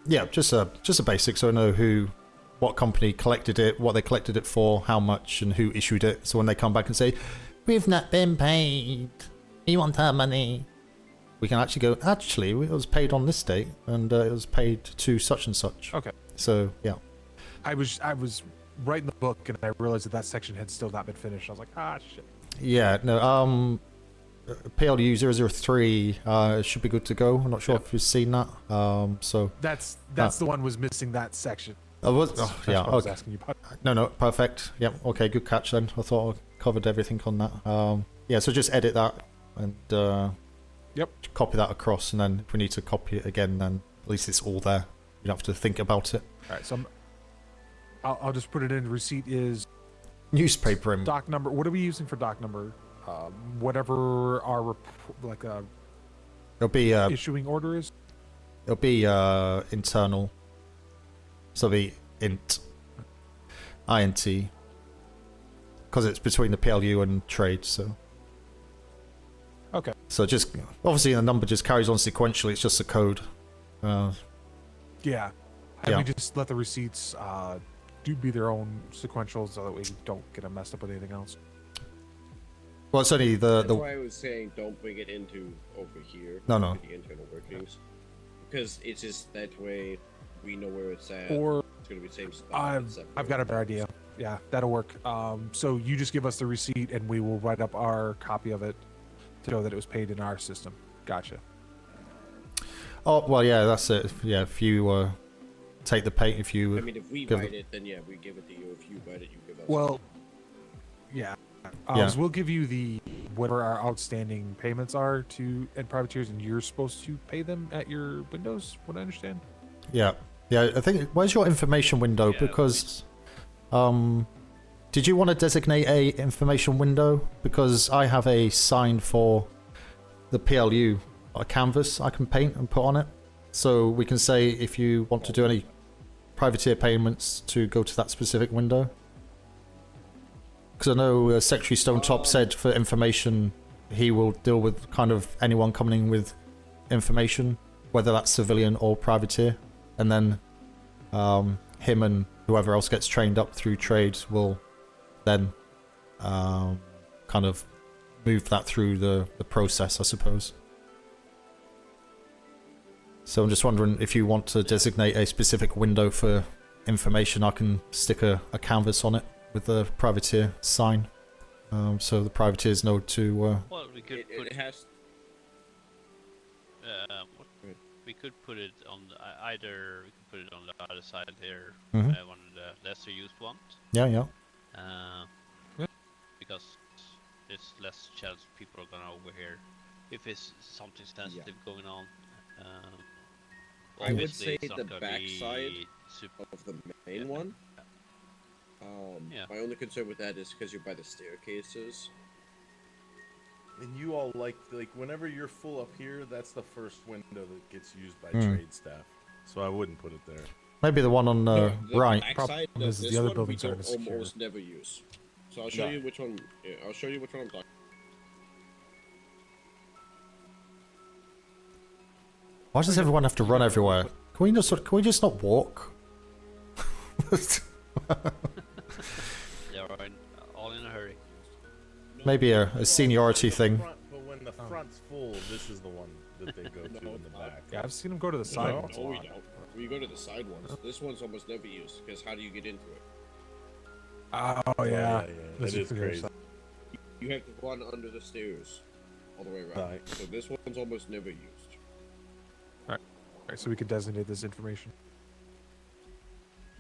Yeah, just a basic, so I know what company collected it, what they collected it for, how much, and who issued it. So when they come back and say, "We've not been paid. We want our money," we can actually go, "Actually, it was paid on this date, and it was paid to such and such." Okay. So yeah. I was writing the book and I realized that section had still not been finished. I was like, shit. Yeah. No. PLU 003 should be good to go. I'm not sure if you've seen that. So That's the one was missing that section. That's That's yeah. what I was Okay. asking you about. No, perfect. Yep. Okay, good catch then. I thought I covered everything on that. Yeah, so just edit that and copy that across, and then if we need to copy it again, then at least it's all there. You don't have to think about it. All right, so I'll just put it in. Receipt is newspaper. Doc number. What are we using for doc number? Whatever our It'll be issuing order is. It'll be internal. So it'll be int. Because it's between the PLU and trade, so. Okay. So just obviously the number just carries on sequentially. It's just a code. Yeah. And we just let the receipts be their own sequential so that we don't get them messed up with anything else. Well, it's only That's why I was saying don't bring it into over here. No, no. The internal workings, because it's just that way we know where it's at. Or it's gonna be the same spot. I've got a better idea. Yeah, that'll work. So you just give us the receipt, and we will write up our copy of it to know that it was paid in our system. Gotcha. Oh well, yeah, that's it. Yeah, if you take the pay, if you. I mean, if we write it, then yeah, we give it to you. If you write it, you give us. Well, yeah. Yeah. So we'll give you the whatever our outstanding payments are to end privateers, and you're supposed to pay them at your windows. What I understand. Yeah, yeah. I think where's your information window? Because, did you want to designate a information window? Because I have a sign for the PLU, a canvas I can paint and put on it, so we can say if you want to do any privateer payments to go to that specific window. Because I know Secretary Stonetop said for information, he will deal with kind of anyone coming in with information, whether that's civilian or privateer. And then him and whoever else gets trained up through trade will then kind of move that through the process, I suppose. So I'm just wondering if you want to designate a specific window for information, I can stick a canvas on it with the privateer sign, so the privateers know to. Well, we could put it has. We could put it on either. We could put it on the other side here, Mhm. one of the lesser used ones. Yeah, yeah. Because there's less chance people are gonna overhear if it's something sensitive going on. I would Obviously, say it's not the gonna backside be super. of the main one. My only concern with that is because you're by the staircases. And you all like whenever you're full up here, that's the first window that gets used by Hmm. trade staff. So I wouldn't put it there. Maybe the one on the right. Backside of is this the other one, buildings we are don't secure. almost never use. So I'll show No. you which one. Yeah, I'll show you which one I'm talking. Why does everyone have to run everywhere? Can we just not walk? They're all in a hurry. Maybe a seniority thing. But when the front's full, this is the one that they go to in the back. Yeah, I've seen them go to the side ones a No, we lot. don't. We go to the side ones. This one's almost never used because how do you get into it? Oh yeah, That is crazy. You have to run under the stairs all the way around. Right. So this one's almost never used. Alright, so we could designate this information.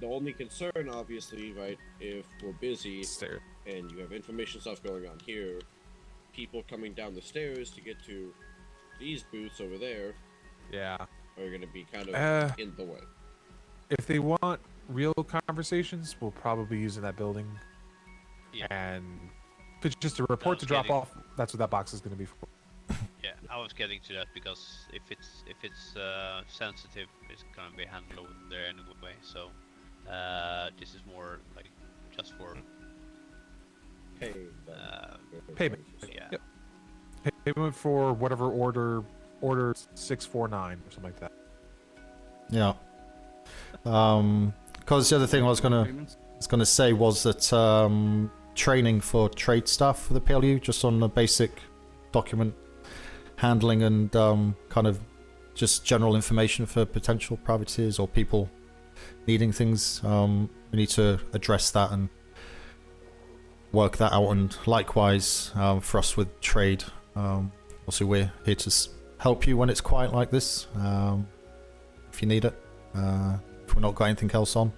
The only concern, obviously, right, if we're busy and you have information stuff going on here, people coming down the stairs to get to these booths over there, yeah, are going to be kind of in the way. If they want real conversations, we'll probably be using that building. Yeah. And if it's just a report to drop off, that's what that box is going to be for. Yeah, I was getting to that because if it's sensitive, it's gonna be handled over there anyway. So this is more like just for Payment. Yeah. Yep. Payment for whatever order 649 or something like that. Yeah. Because the other thing I was gonna say was that training for trade staff for the PLU, just on the basic document handling and kind of just general information for potential privateers or people needing things. We need to address that and work that out, and likewise for us with trade. Also, we're here to help you when it's quiet like this, if you need it, if we're not got anything else on.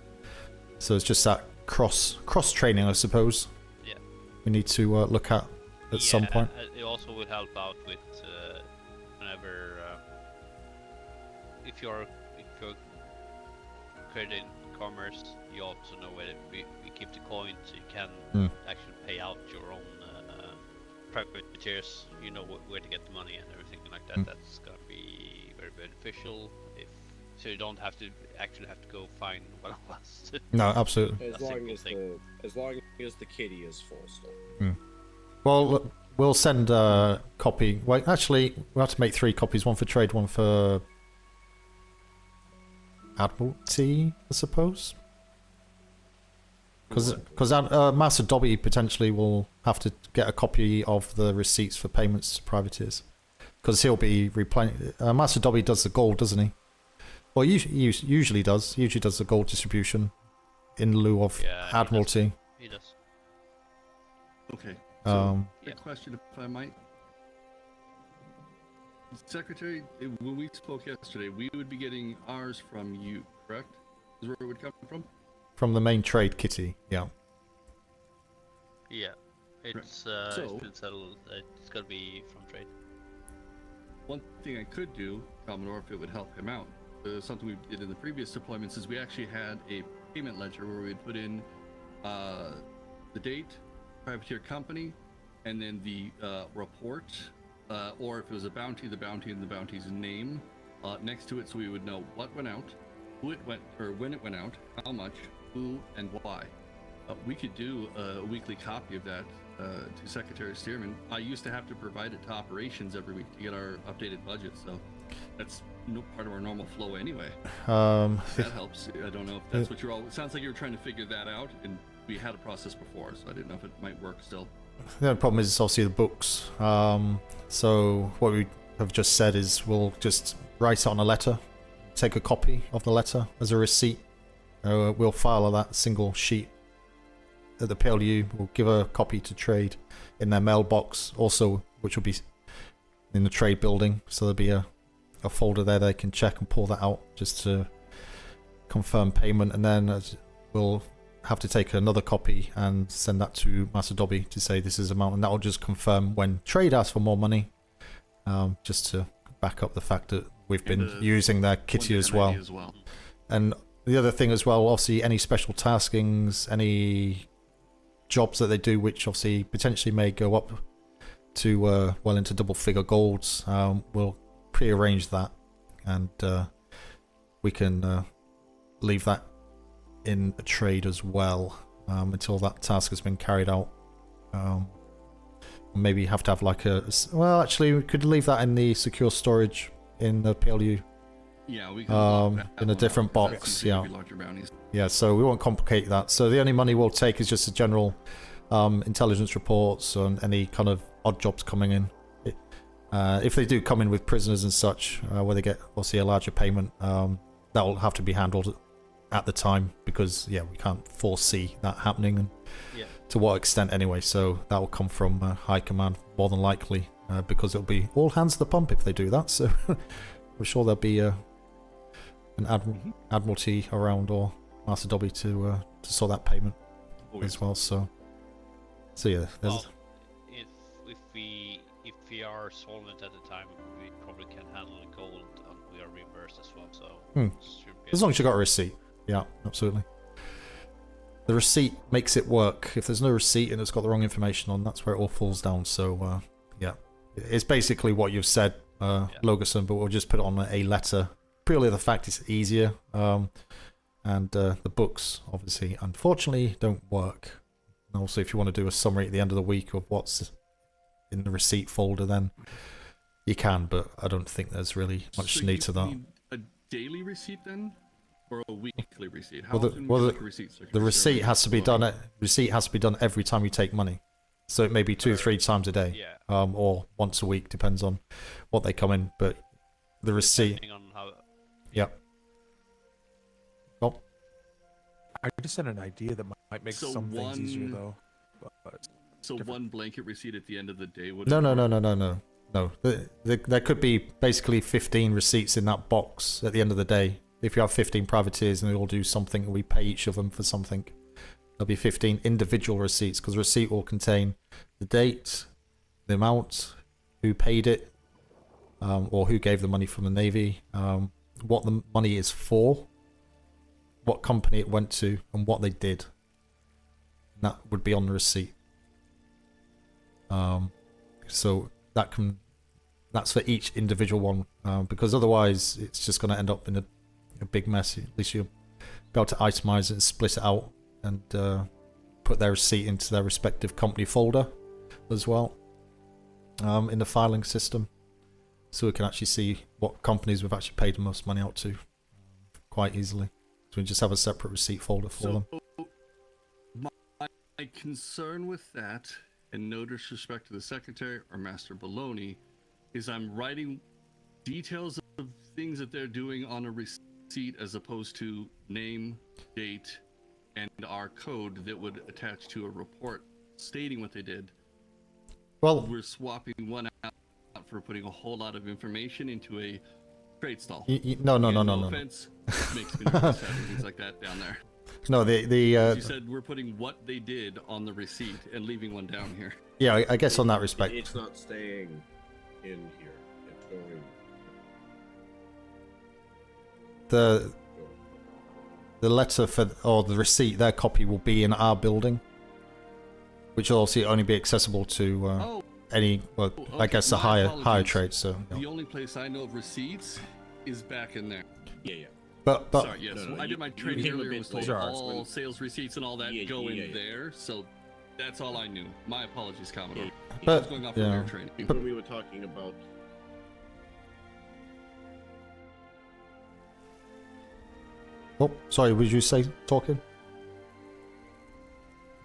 So it's just that cross training, I suppose. Yeah. We need to look at some point. It also will help out with whenever if you're creating commerce, you also know where we keep the coins, so you can actually pay out your own privateers. You know where to get the money and everything like that. That's gonna be very beneficial. So you don't have to go find one of us. No, absolutely. As long as the kitty is full still. Well, look, we'll send a copy. Wait, actually, we'll have to make 3 copies. One for trade, one for Admiralty, I suppose. Because Master Dobby potentially will have to get a copy of the receipts for payments to privateers, because he'll be replenishing. Master Dobby does the gold, doesn't he? Well, usually does the gold distribution in lieu of Admiralty. He does. Okay. So, a question, if I might. Secretary, when we spoke yesterday, we would be getting ours from you, correct? Is where it would come from? From the main trade kitty, yeah. Yeah, it's been settled. It's gonna be from trade. One thing I could do, Commodore, if it would help him out, something we did in the previous deployments is we actually had a payment ledger where we'd put in the date, privateer company, and then the report, or if it was a bounty, the bounty and the bounty's name next to it, so we would know what went out, who it went, or when it went out, how much, who, and why. We could do a weekly copy of that to Secretary Stearman. I used to have to provide it to operations every week to get our updated budget, so that's no part of our normal flow anyway. That helps. I don't know if that's what you're all. It sounds like you're trying to figure that out, and we had a process before, so I didn't know if it might work still. The only problem is obviously the books. So what we have just said is we'll just write it on a letter, take a copy of the letter as a receipt. We'll file that single sheet at the PLU. We'll give a copy to trade in their mailbox, also, which will be in the trade building. So there'll be a folder there they can check and pull that out just to confirm payment, and then we'll have to take another copy and send that to Master Dobby to say this is amount, and that will just confirm when trade asks for more money, just to back up the fact that we've been using their kitty as well. And the other thing as well, obviously any special taskings, any jobs that they do which obviously potentially may go up to well into double figure golds, we'll pre-arrange that, and we can leave that in a trade as well until that task has been carried out. Maybe have to have like a, well, actually we could leave that in the secure storage in the PLU. Yeah, we can in a different box. Yeah. Yeah, so we won't complicate that. So the only money we'll take is just the general intelligence reports and any kind of odd jobs coming in. If they do come in with prisoners and such, where they get obviously a larger payment, that will have to be handled at the time, because yeah, we can't foresee that happening, and to what extent anyway. So that will come from high command more than likely, because it'll be all hands to the pump if they do that. So I'm sure there'll be an Admiralty around, or Master Dobby to sort that payment as well. So yeah, there's. Well, if we are solvent at the time, we probably can handle the gold, and we are reimbursed as well. So as long as you got a receipt. Yeah, absolutely. The receipt makes it work. If there's no receipt and it's got the wrong information on, that's where it all falls down. So yeah, it's basically what you've said, Logerson, but we'll just put it on a letter. Purely the fact it's easier, and the books obviously, unfortunately, don't work. And also, if you want to do a summary at the end of the week of what's in the receipt folder, then you can. But I don't think there's really much need to that. Need a daily receipt then? Or a weekly receipt? How the receipt has to be done. Receipt has to be done every time you take money, so it may be 2 or 3 times a day, or once a week, depends on what they come in. But the receipt, Oh, I just had an idea that might make some things easier though. But so one blanket receipt at the end of the day would. No. There could be basically 15 receipts in that box at the end of the day. If you have 15 privateers and they all do something, and we pay each of them for something, there'll be 15 individual receipts, because the receipt will contain the date, the amount, who paid it, or who gave the money from the Navy, what the money is for, what company it went to, and what they did. And that would be on the receipt. So that's for each individual one, because otherwise it's just going to end up in a big mess. At least you'll be able to itemize it and split it out, and put their receipt into their respective company folder as well, in the filing system, so we can actually see what companies we've actually paid the most money out to quite easily. So we just have a separate receipt folder for them. My concern with that and no disrespect to the secretary or Master Baloney, is I'm writing details of things that they're doing on a receipt as opposed to name, date, and our code that would attach to a report stating what they did. Well, we're swapping one out for putting a whole lot of information into a trade stall. No. Offense, makes me nervous having things like that down there. No, you said we're putting what they did on the receipt and leaving one down here. Yeah, I guess on that respect. It's not staying in here. It's going. The letter for or the receipt, their copy will be in our building, which will obviously only be accessible to any. Well, I guess the higher trade. So the only place I know of receipts is back in there. Yeah. But sorry, yes, I did my trading came a earlier. bit Was told later. all sales receipts and all that go in yeah. there. So that's all I knew. My apologies, Commodore. I But- was going off yeah. of their training. When we were talking about. Oh, sorry. Would you say talking?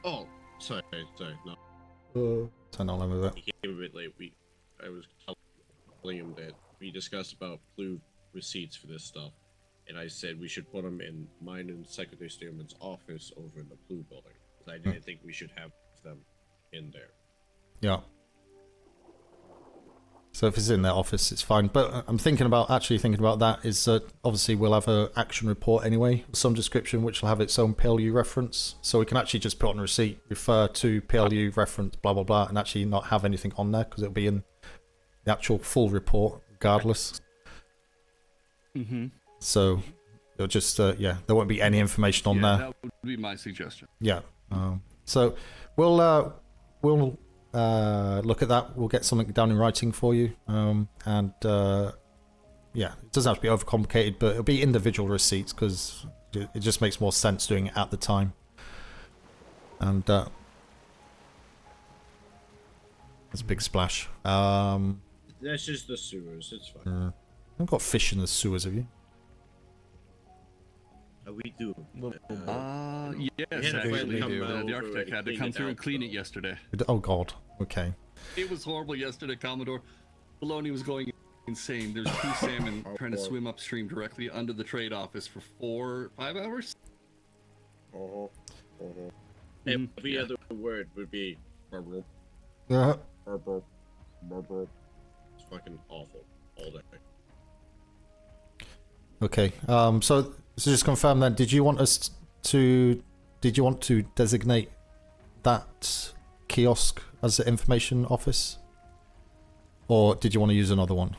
Oh, sorry, no. Turn on with it. He came a bit late. I was telling him that we discussed about blue receipts for this stuff, and I said we should put them in mine and Secretary Stearman's office over in the blue building. I didn't think we should have them in there. Yeah. So if it's in their office, it's fine. But I'm thinking about that is that obviously we'll have an action report anyway, some description which will have its own PLU reference. So we can actually just put on a receipt, refer to PLU reference, blah, blah, blah, and actually not have anything on there because it'll be in the actual full report regardless. Mm-hmm. So it'll just, there won't be any information on there. That would be my suggestion. Yeah. So we'll look at that. We'll get something down in writing for you. It doesn't have to be overcomplicated, but it'll be individual receipts because it just makes more sense doing it at the time. And that's a big splash. That's just the sewers. It's fine. I've got fish in the sewers, have you? We do. Yes, We had a actually, friendly come the over architect and had to clean come it through out, and clean so- it yesterday. Oh God. Okay. It was horrible yesterday, Commodore. Baloney was going insane. There's 2 salmon trying to swim upstream directly under the trade office for 5 hours. Every other word would be. Yeah. It's fucking awful all day. Okay. So just confirm then. Did you want to designate that kiosk as the information office, or did you want to use another one?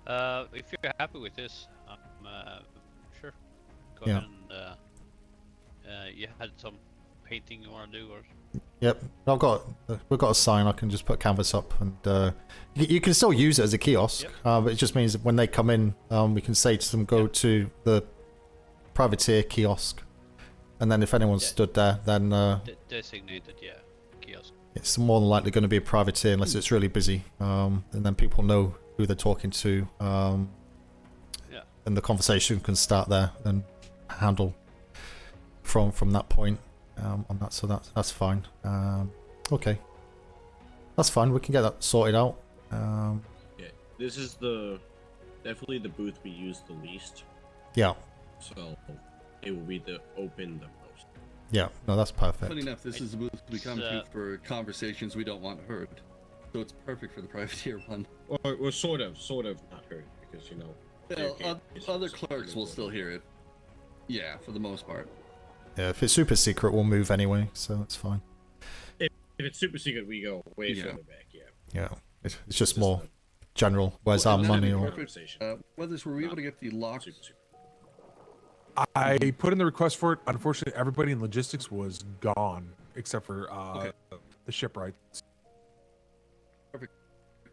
If you're happy with this, sure. Go Yeah. ahead and you had some painting you want to do, or Yep. We've got a sign. I can just put canvas up, and you can still use it as a kiosk. But it just means that when they come in, we can say to them, go to the privateer kiosk, and then if anyone's stood there, then designated, kiosk. it's more than likely going to be a privateer unless it's really busy, and then people know who they're talking to, and the conversation can start there and handle from that point on that. So that's fine. Okay, that's fine. We can get that sorted out. This is definitely the booth we use the least. Yeah. So it will be the open the most. Yeah. No, that's perfect. Funny enough, this is the booth we come to for conversations we don't want heard. So it's perfect for the privateer one. Or sort of not heard because Well, other clerks will still hear it. Yeah, for the most part. Yeah, if it's super secret, we'll move anyway, so it's fine. If it's super secret, we go way further back. Yeah, it's just more general. Where's our money? Or Weathers, were we able to get the locks? I put in the request for it. Unfortunately, everybody in logistics was gone except for the shipwrights. Perfect.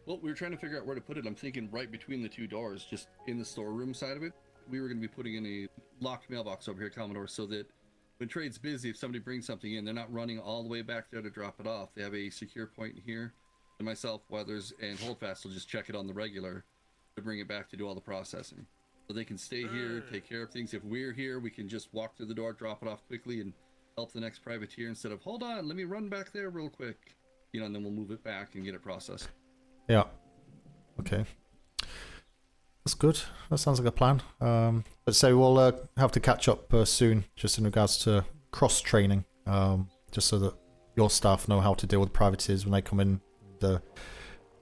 Well, we were trying to figure out where to put it. I'm thinking right between the 2 doors, just in the storeroom side of it. We were going to be putting in a locked mailbox over here, Commodore, so that when trade's busy, if somebody brings something in, they're not running all the way back there to drop it off. They have a secure point here, and myself, Weathers, and Holdfast will just check it on the regular to bring it back to do all the processing. So they can stay here, take care of things. If we're here, we can just walk through the door, drop it off quickly, and help the next privateer instead of hold on, let me run back there real quick, you know, and then we'll move it back and get it processed. Yeah. Okay. That's good. That sounds like a plan. But so we'll have to catch up soon, just in regards to cross training, just so that your staff know how to deal with privateers when they come in.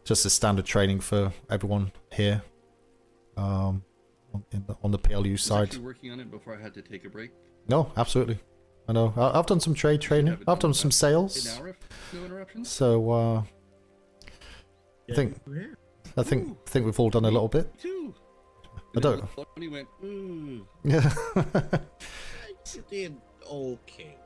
Just a standard training for everyone here. On the PLU I was side. actually working on it before I had to take a break. No, absolutely. I know. I've done some trade training. I've done some sales. An hour if no interruptions. So I think we've all done a little bit. Too. I don't. He went, ooh. Yeah. You did okay.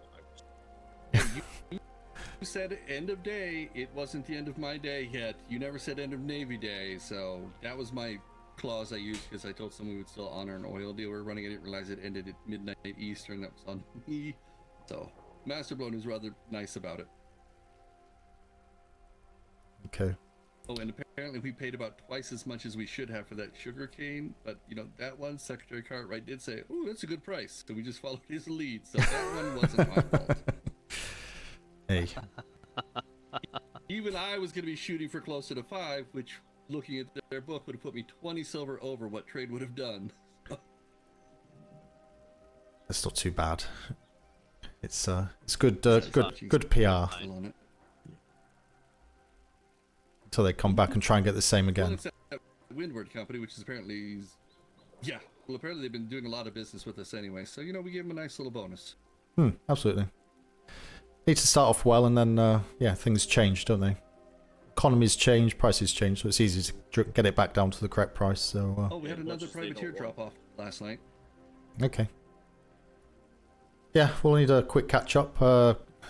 You said end of day. It wasn't the end of my day yet. You never said end of Navy Day, so that was my clause I used because I told someone we would still honor an oil deal we're running. I didn't realize it ended at midnight Eastern. That was on me. So Master Blown was rather nice about it. Okay. Oh, and apparently we paid about twice as much as we should have for that sugar cane. But, you know, that one, Secretary Cartwright did say, oh, that's a good price. So we just followed his lead. So that one wasn't my fault. Hey. Even I was going to be shooting for closer to 5, which, looking at their book, would have put me 20 silver over what trade would have done. That's not too bad. It's good good PR. Until they come back and try and get the same again. Well, except that Windward Company, which is apparently, yeah, well, apparently they've been doing a lot of business with us anyway. So, you know, we gave them a nice little bonus. Absolutely. Need to start off well, and then yeah, things change, don't they? Economies change, prices change, so it's easy to get it back down to the correct price. So. Oh, we had another privateer drop off last night. Okay. Yeah, we'll need a quick catch up.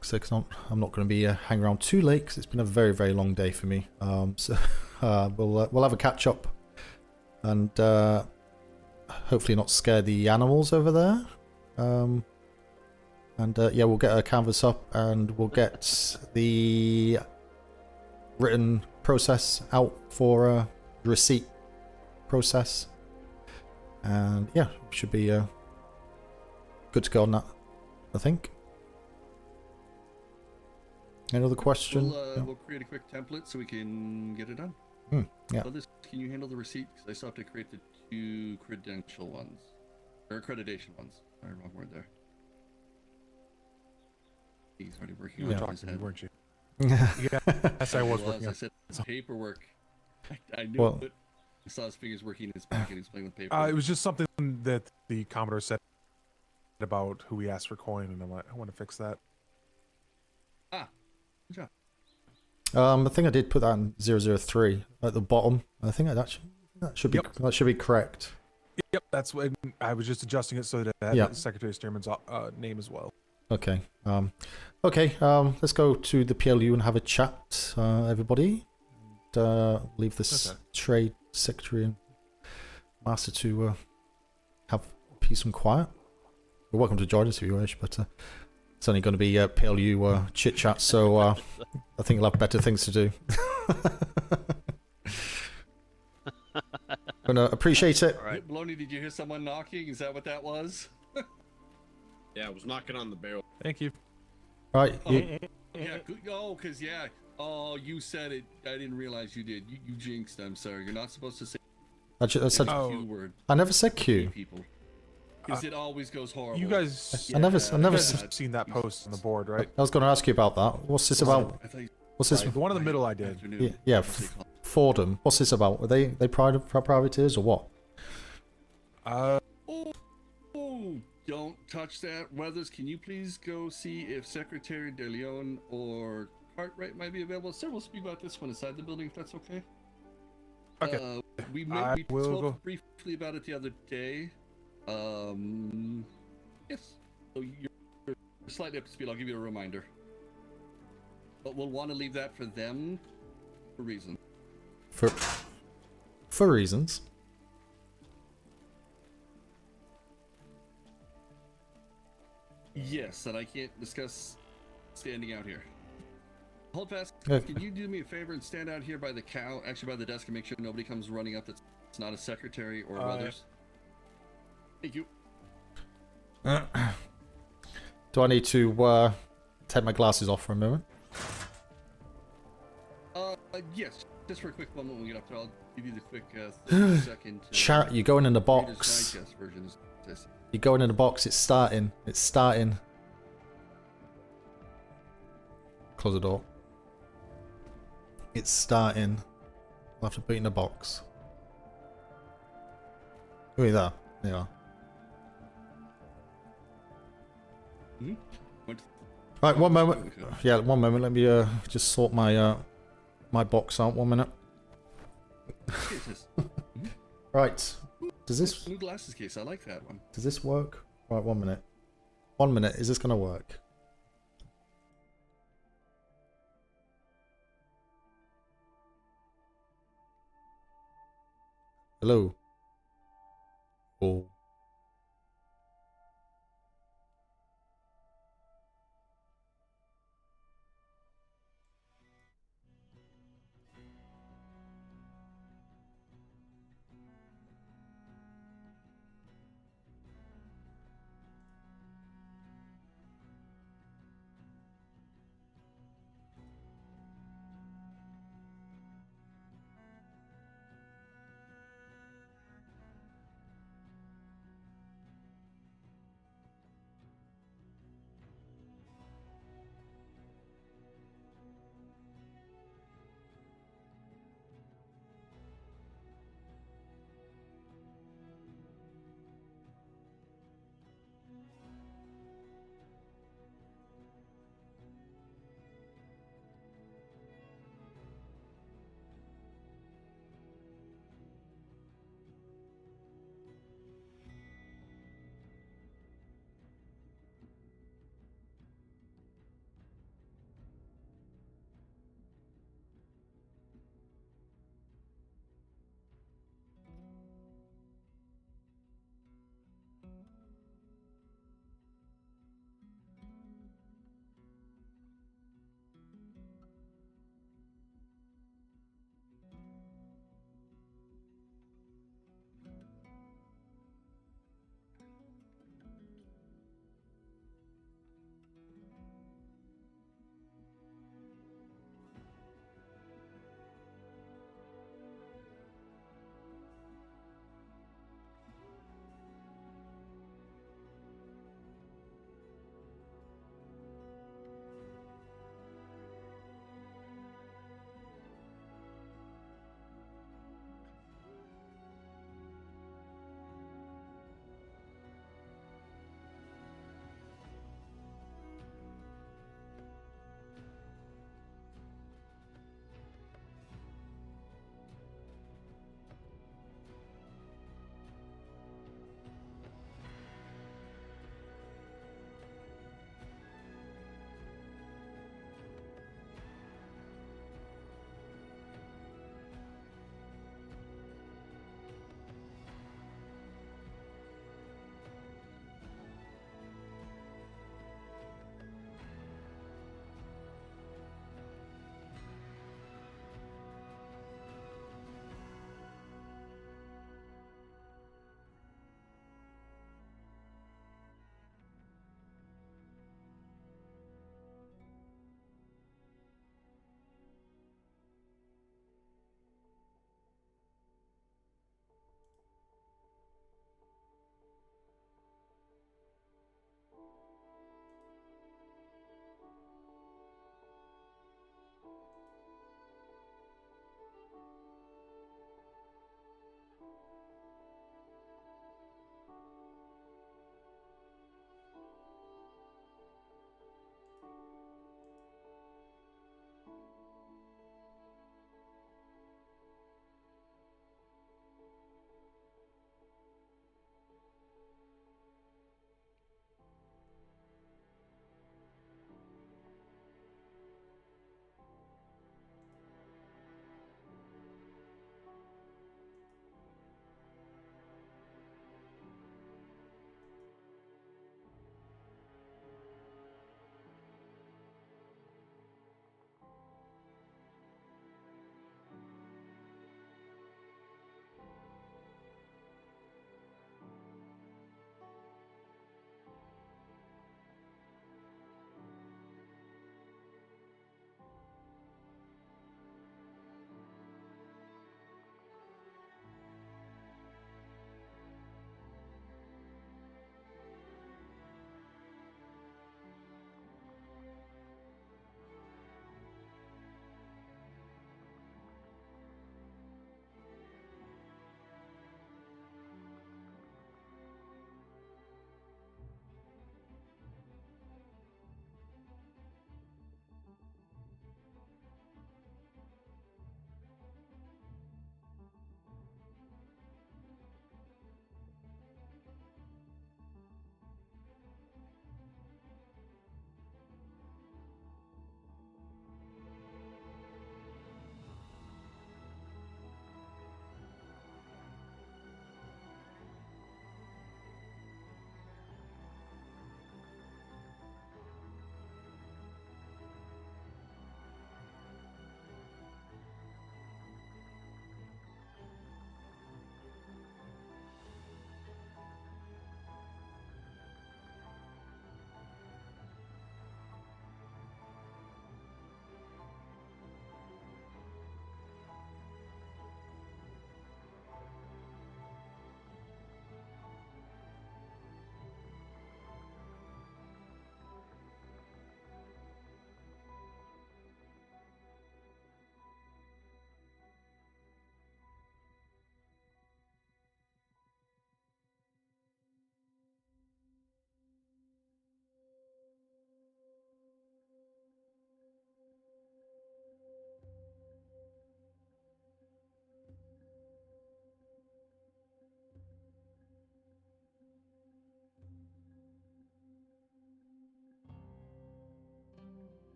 Because I'm not going to be hanging around too late because it's been a very, very long day for me. So we'll have a catch up, and hopefully not scare the animals over there. And yeah, we'll get a canvas up and we'll get the written process out for a receipt process. And yeah, should be good to go on that, I think. Any other question? We'll create a quick template so we can get it done. Yeah. So can you handle the receipt? Because I still have to create the 2 credential ones. Or accreditation ones. Sorry, wrong word there. He's already working on You it. were talking, weren't you? Yes, I was working on I said paperwork. I knew it. I saw his fingers working in his back and he's playing with paper. It was just something that the Commodore said about who we asked for coin, and I'm like, I want to fix that. Good job. I think I did put that in 003 at the bottom. I think that should be correct. Yep, that's when I was just adjusting it so that it had the Secretary of Steerman's name as well. Okay. Okay. Let's go to the PLU and have a chat, everybody. And, leave this trade secretary and master to have peace and quiet. You're welcome to join us if you wish, but it's only going to be PLU chit chat, so I think you'll have better things to do. But appreciate it. All right. Baloney, did you hear someone knocking? Is that what that was? Yeah, I was knocking on the barrel. Thank you. Right. Yeah. Good. Oh, because yeah. Oh, you said it. I didn't realize you did. You jinxed. I'm sorry. You're not supposed to say. I said Q word. I never said Q. People. Because it always goes horrible. You guys, I never seen that post on the board, right? I was going to ask you about that. What's this about? What's this? The one in the middle I did. Yeah, Fordham. What's this about? Are they privateers or what? Oh, don't touch that. Weathers, can you please go see if Secretary De Leon or Cartwright might be available? Sir, we'll speak about this one inside the building if that's okay. Okay. We spoke briefly about it the other day. Yes. So you're slightly up to speed. I'll give you a reminder. But we'll want to leave that for them for reasons. For reasons. Yes, that I can't discuss standing out here. Hold fast. Okay. Can you do me a favor and stand out here by the cow, actually by the desk, and make sure nobody comes running up that's not a secretary or Weathers? Thank you. Do I need to take my glasses off for a moment? Yes. Just for a quick moment when we get up there, I'll give you the quick 30-second. Chat, you're going in the Reader's box. Digest version is this. You're going in the box. It's starting. It's starting. Close the door. It's starting. I'll have to put it in the box. Who is that? There you are. Right, one moment. Yeah, one moment. Let me just sort my my box out. 1 minute. Right. Does this New glasses case. I like that one. does this work? Right, 1 minute. 1 minute. Is this gonna work? Hello. Oh.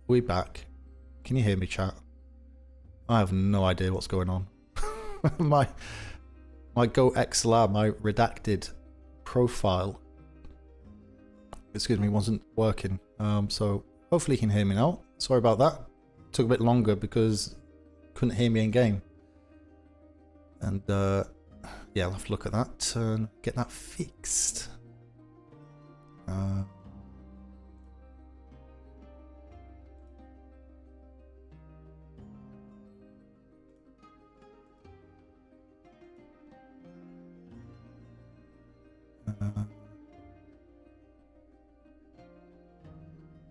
we back? Can you hear me, chat? I have no idea what's going on. my Go XLR, my redacted profile, excuse me, wasn't working. So hopefully you can hear me now. Sorry about that. Took a bit longer because couldn't hear me in game. And yeah, I'll have to look at that and get that fixed.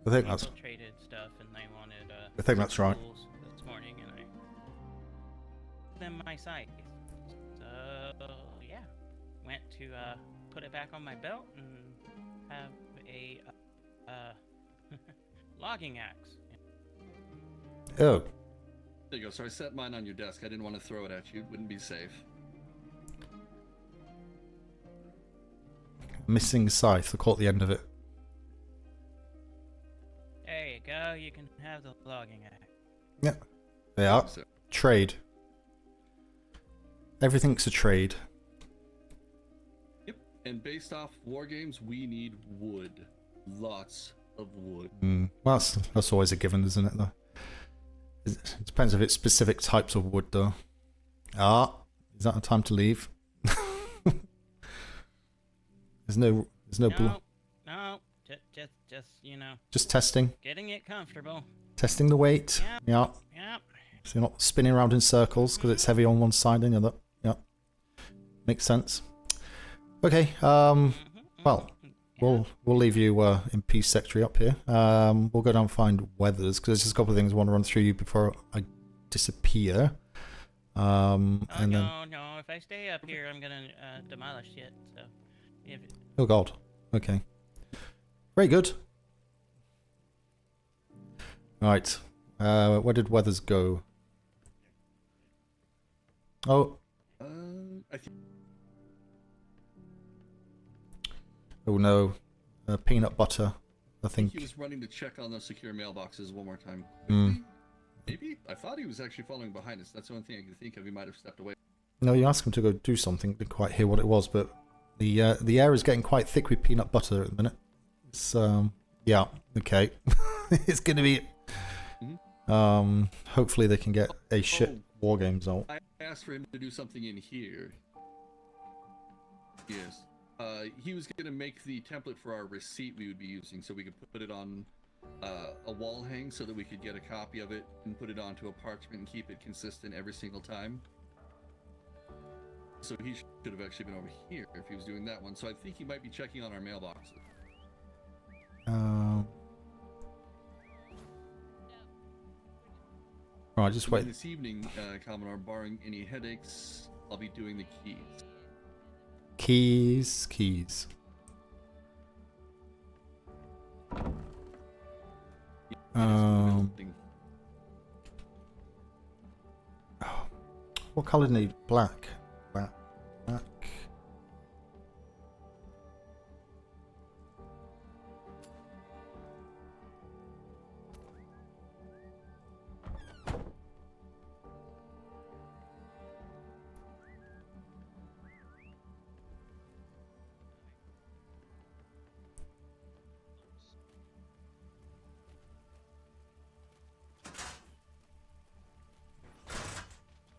I think that's. Traded stuff, and they wanted. I think that's right. This morning, and I them my site. So yeah, went to put it back on my belt and have a logging axe. Oh. There you go. So I set mine on your desk. I didn't want to throw it at you. It wouldn't be safe. Missing scythe. I caught the end of it. There you go. You can have the logging axe. Yeah. They are. Trade. Everything's a trade. Yep. And based off war games, we need wood. Lots of wood. Well, that's always a given, isn't it? Though. It depends if it's specific types of wood, though. Ah, is that a time to leave? There's no blue. No, just you know. Just testing. Getting it comfortable. Testing the weight. Yep. Yeah. Yep. So you're not spinning around in circles because it's heavy on one side and the other. Yeah. Makes sense. Okay. Well, we'll leave you in peace, Secretary, up here. We'll go down and find Weathers because there's just a couple of things I want to run through you before I disappear. And then. No. If I stay up here, I'm gonna demolish it. So. Oh God. Okay. Very good. Right. Where did Weathers go? Oh. I think. Oh no. Peanut butter. I think. He was running to check on the secure mailboxes one more time. Maybe? I thought he was actually following behind us. That's the only thing I could think of. He might have stepped away. No, you asked him to go do something. Didn't quite hear what it was, but the air is getting quite thick with peanut butter at the minute. It's yeah, okay. It's gonna be hopefully they can get a shit war games out. I asked for him to do something in here. Yes. He was gonna make the template for our receipt we would be using so we could put it on a wall hang so that we could get a copy of it and put it onto a parchment and keep it consistent every single time. So he should have actually been over here if he was doing that one. So I think he might be checking on our mailboxes. Alright, just wait. This evening, Commodore, barring any headaches, I'll be doing the keys. Keys. What colour do you need? Black. Black.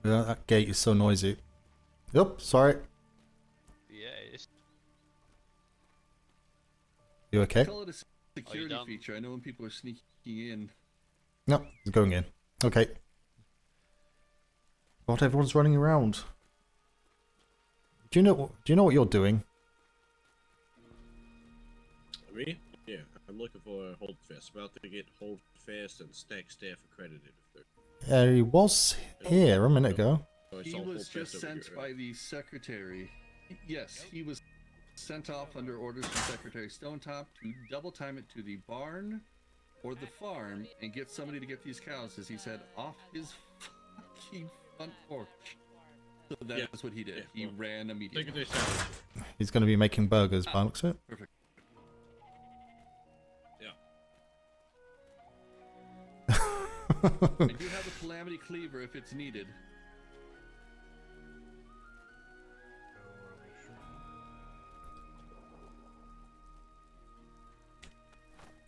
Yeah, that gate is so noisy. Yep, sorry. Yeah. You okay? Call it a security feature. I know when people are sneaking in. No, he's going in. Okay. God, everyone's running around. Do you know what you're doing? Me? Yeah, I'm looking for Holdfast. About to get Holdfast and Stack Staff accredited. He was here a minute ago. He was just sent by the secretary. Yes, he was sent off under orders from Secretary Stonetop to double time it to the barn or the farm and get somebody to get these cows, as he said, off his fucking front porch. So that's what he did. He ran immediately. He's going to be making burgers by the looks of it. Perfect. do have a calamity cleaver if it's needed.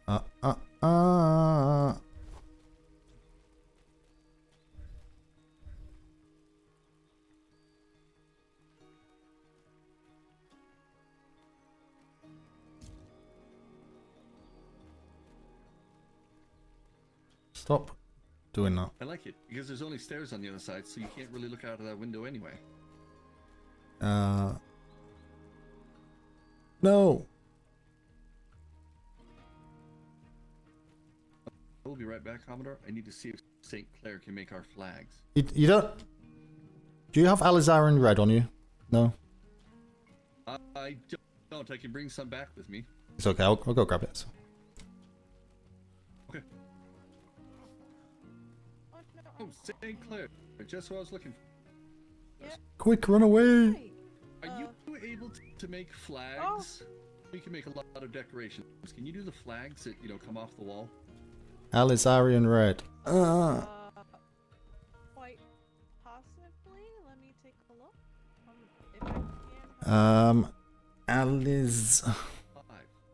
Uh, uh, uh. Stop doing that. I like it because there's only stairs on the other side, so you can't really look out of that window anyway. No. We'll be right back, Commodore. I need to see if St. Clair can make our flags. You don't. Do you have alizarin red on you? No. I don't. I can bring some back with me. It's okay. I'll go grab it. Okay. Oh, St. Clair. Just what I was looking for. Quick, run away! Are you able to make flags? We can make a lot of decorations. Can you do the flags that, come off the wall? Alizarian red. Quite possibly. Let me take a look. If I can.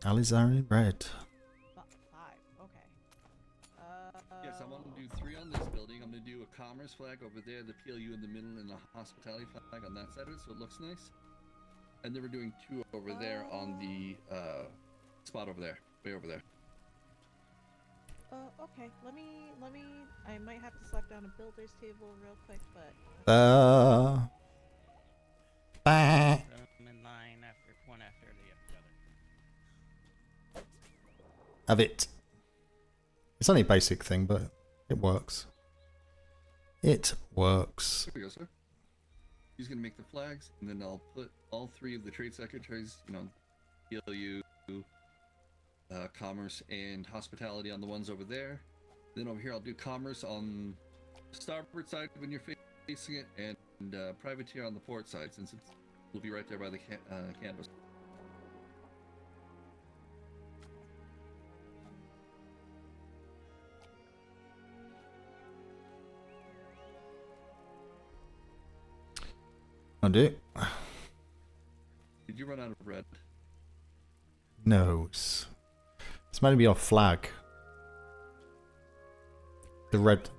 Alizarian red. 5. Okay. Yes, I want to do 3 on this building. I'm going to do a commerce flag over there, the PLU in the middle, and the hospitality flag on that side of it, so it looks nice. And then we're doing 2 over there on the spot over there, way over there. Okay. Let me. I might have to select down a builder's table real quick, but. In line after one after the other. Have it. It's only a basic thing, but it works. It works. There we go, sir. He's going to make the flags, and then I'll put all 3 of the trade secretaries, PLU, commerce, and hospitality on the ones over there. Then over here, I'll do commerce on the starboard side when you're facing it, and privateer on the port side, since it will be right there by the canvas. I do. Did you run out of red? No. It's meant to be our flag. The red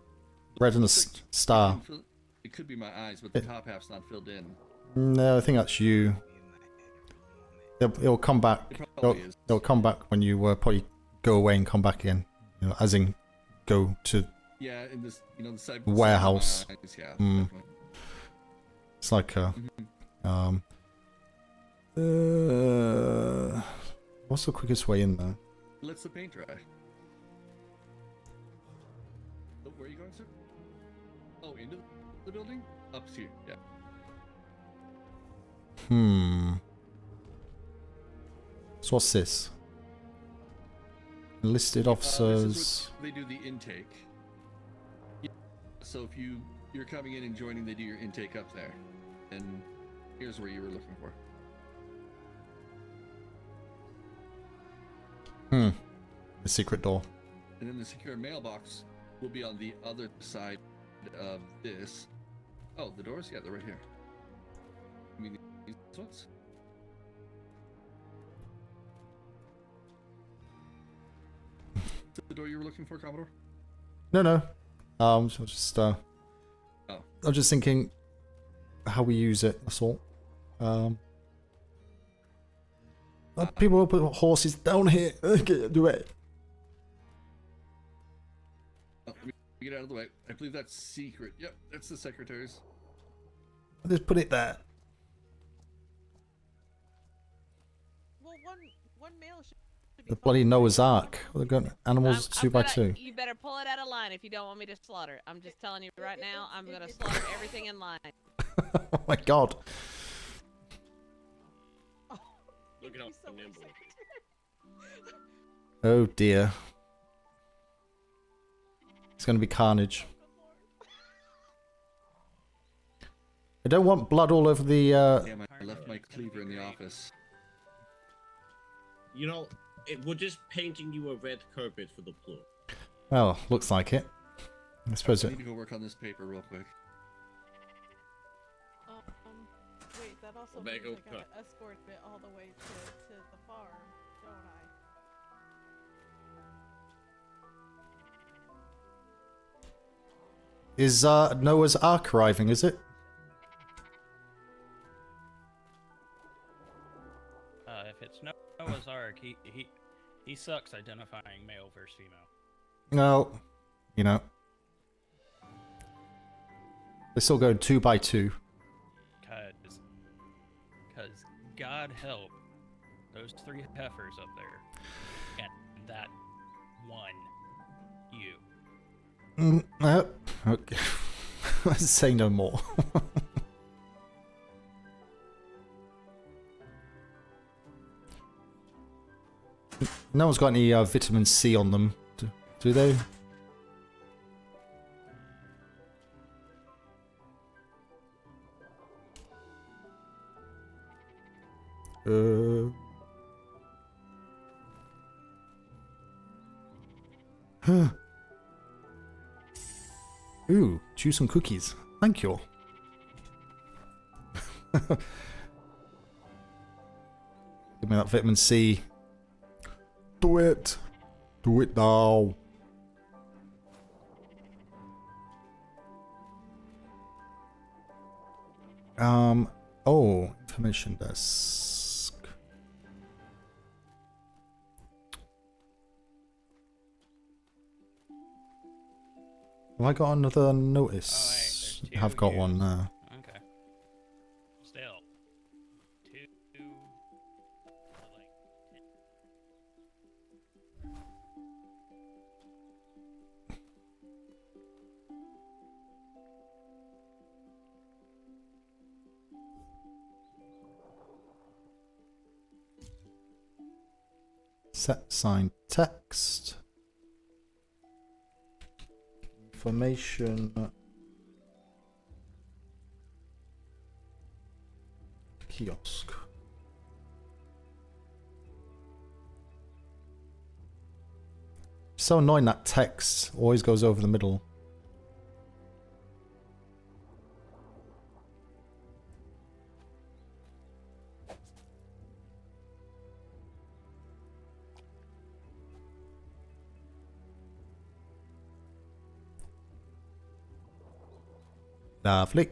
and the star. It could be my eyes, but the top half's not filled in. No, I think that's you. It'll come back. It'll come back when you probably go away and come back in. As in go to. Yeah, in this, the side warehouse. Eyes, yeah, It's like a. What's the quickest way in there? Let's the paint dry. Oh, where are you going, sir? Oh, into the building? Up to you, yeah. So what's this? Enlisted officers. This is what they do the intake. Yeah. So if you're coming in and joining, they do your intake up there. And here's where you were looking for. The secret door. And then the secure mailbox will be on the other side of this. Oh, the doors? Yeah, they're right here. You mean these ones? Is that the door you were looking for, Commodore? No. So just I was just thinking how we use it. That's all. People will put horses down here. Do it. Oh, let me get out of the way. I believe that's secret. Yep, that's the secretaries. I'll just put it there. Well, one male should be. The bloody Noah's Ark. They've got animals 2x2. You better pull it out of line if you don't want me to slaughter. I'm just telling you right now. I'm gonna slaughter everything in line. Oh my god. Look at how nimble. Oh dear. It's gonna be carnage. I don't want blood all over the Damn, I left my cleaver in the office. We're just painting you a red carpet for the floor. Well, looks like it. I suppose I it. need to go work on this paper real quick. Wait, that also means I gotta escort it all the way to the farm, don't I? Is Noah's Ark arriving, is it? If it's Noah's Ark, he sucks identifying male versus female. No, you know. They're still going 2 by 2. Cause God help those 3 heifers up there and that one you. Okay. Let's say no more. No one's got any vitamin C on them, do they? Ooh, choose some cookies. Thank you. Give me that vitamin C. Do it. Do it now. Oh, information desk. Have I got another notice? Oh, wait, I've got one now. Okay. Still. 2. Set sign text. Information. Kiosk. So annoying that text always goes over the middle. Lovely.